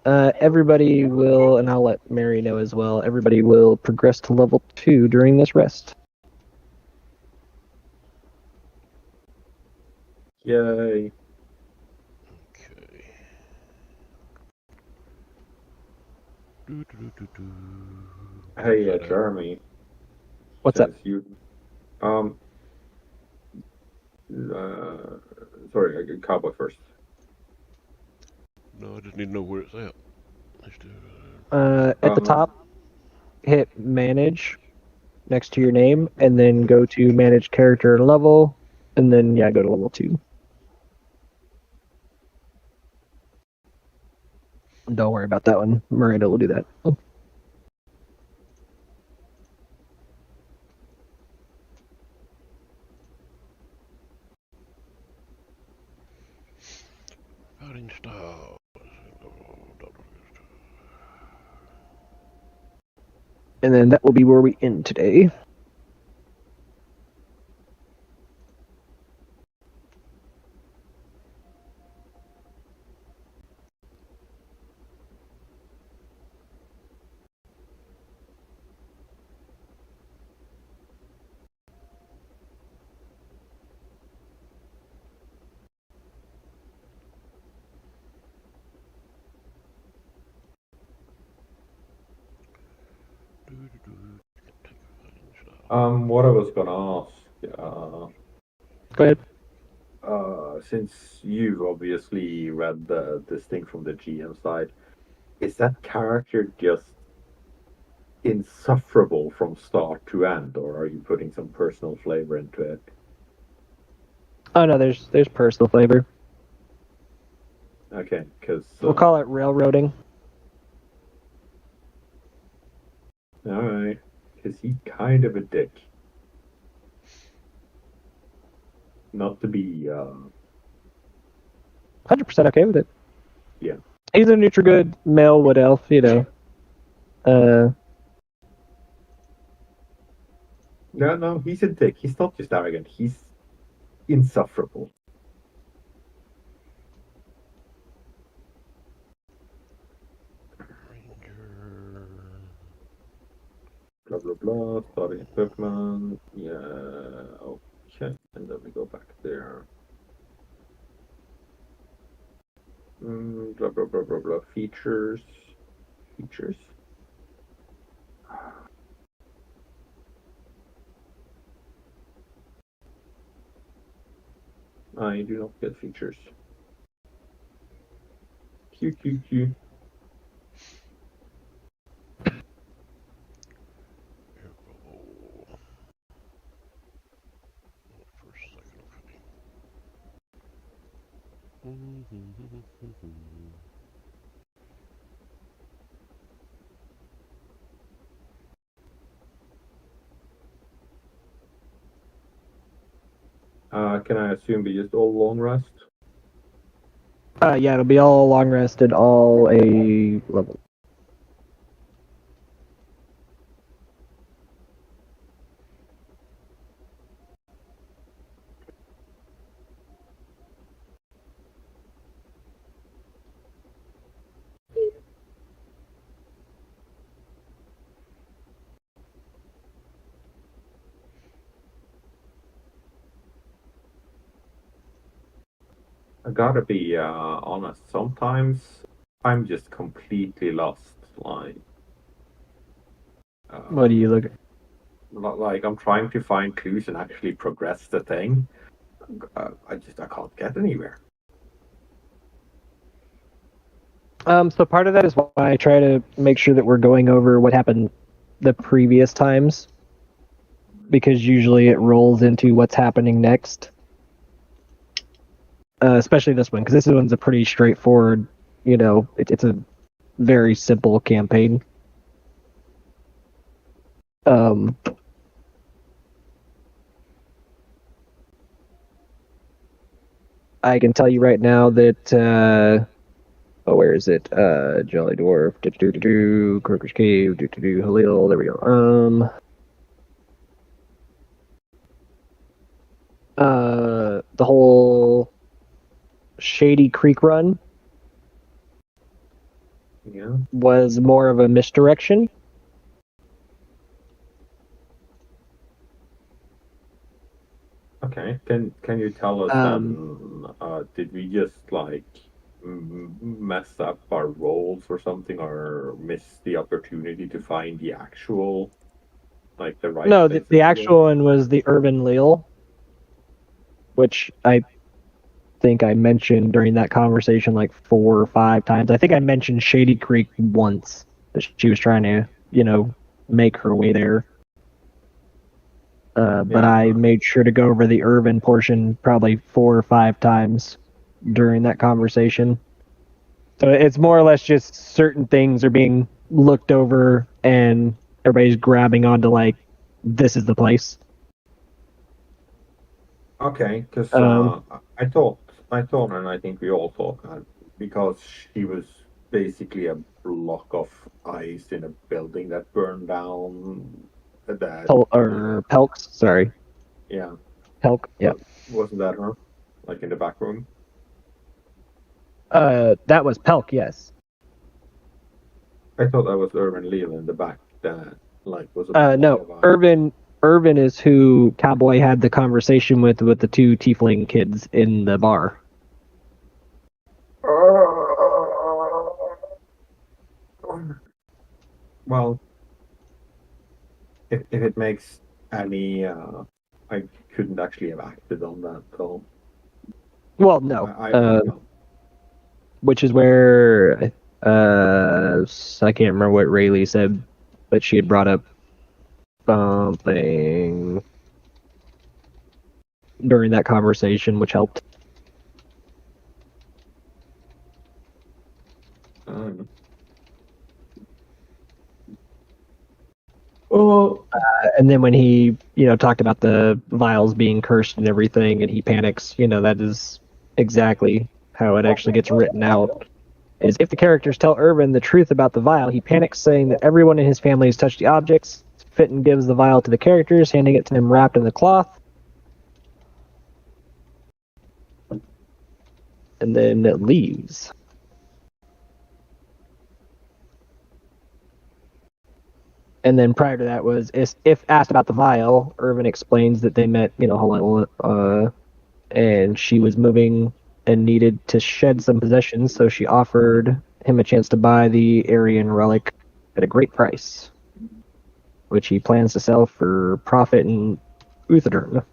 Everybody will, and I'll let Mary know as well, everybody will progress to level 2 during this rest. Yay. Hey, Set up. Jeremy. What's up? Since you, um, sorry, Cowboy first. No, I just need to know where it's at. Let's do At the top, hit manage next to your name, and then go to manage character and level, and then yeah, go to level 2. Don't worry about that one. Miranda will do that. fighting style. And then that will be where we end today. What I was gonna ask, Go ahead. since you obviously read this thing from the GM side, is that character just insufferable from start to end, or are you putting some personal flavor into it? Oh no, there's personal flavor. Okay, because We'll call it railroading. all right, because he's kind of a dick. Not to be 100% okay with it. Yeah. He's a Nutrigood male wood elf, you know. No, he's a dick. He's not just arrogant. He's insufferable. Blah blah blah. Starting at Pokemon. Yeah. Okay, and then we go back there. Blah blah blah blah blah. Features. I do not get features. Q. Can I assume we just all long rest? Yeah, it'll be all long rested, all a level. I gotta be honest. Sometimes I'm just completely lost. Like, What do you look at? like I'm trying to find clues and actually progress the thing. I can't get anywhere. So part of that is why I try to make sure that we're going over what happened the previous times, because usually it rolls into what's happening next. Especially this one, because this one's a pretty straightforward, you know, it's a very simple campaign. I can tell you right now that where is it? Jolly Dwarf, Croker's Cave, Halil, there we go. The whole Shady Creek run was more of a misdirection. Okay, can you tell us did we just like mess up our roles or something, or miss the opportunity to find the actual, like the right. No, places the to actual go? one was the Urban Leal, which I think I mentioned during that conversation like 4 or 5 times. I think I mentioned Shady Creek once that she was trying to, make her way there. But Yeah. I made sure to go over the urban portion probably 4 or 5 times during that conversation. So it's more or less just certain things are being looked over and everybody's grabbing onto like, this is the place. Okay, because Um, I thought, and I think we all thought that because she was basically a block of ice in a building that burned down, that Pelks, sorry. yeah, Pelk, yeah. wasn't that her, like in the back room? That was Pelk, yes. I thought that was Urban Leal in the back that like was a block No, of ice. Irvin is who Cowboy had the conversation with the 2 tiefling kids in the bar. Well, if it makes any, I couldn't actually have acted on that though. Well, no. No. Which is where I can't remember what Rayleigh said, but she had brought up something during that conversation, which helped. And then when he, talked about the vials being cursed and everything, and he panics, that is exactly how it actually gets written out. Is if the characters tell Irvin the truth about the vial, he panics, saying that everyone in his family has touched the objects. Fitton gives the vial to the characters, handing it to them wrapped in the cloth. And then it leaves. And then prior to that was, if asked about the vial, Irvin explains that they met, and she was moving and needed to shed some possessions, so she offered him a chance to buy the Aryan relic at a great price, which he plans to sell for profit in Uthadern.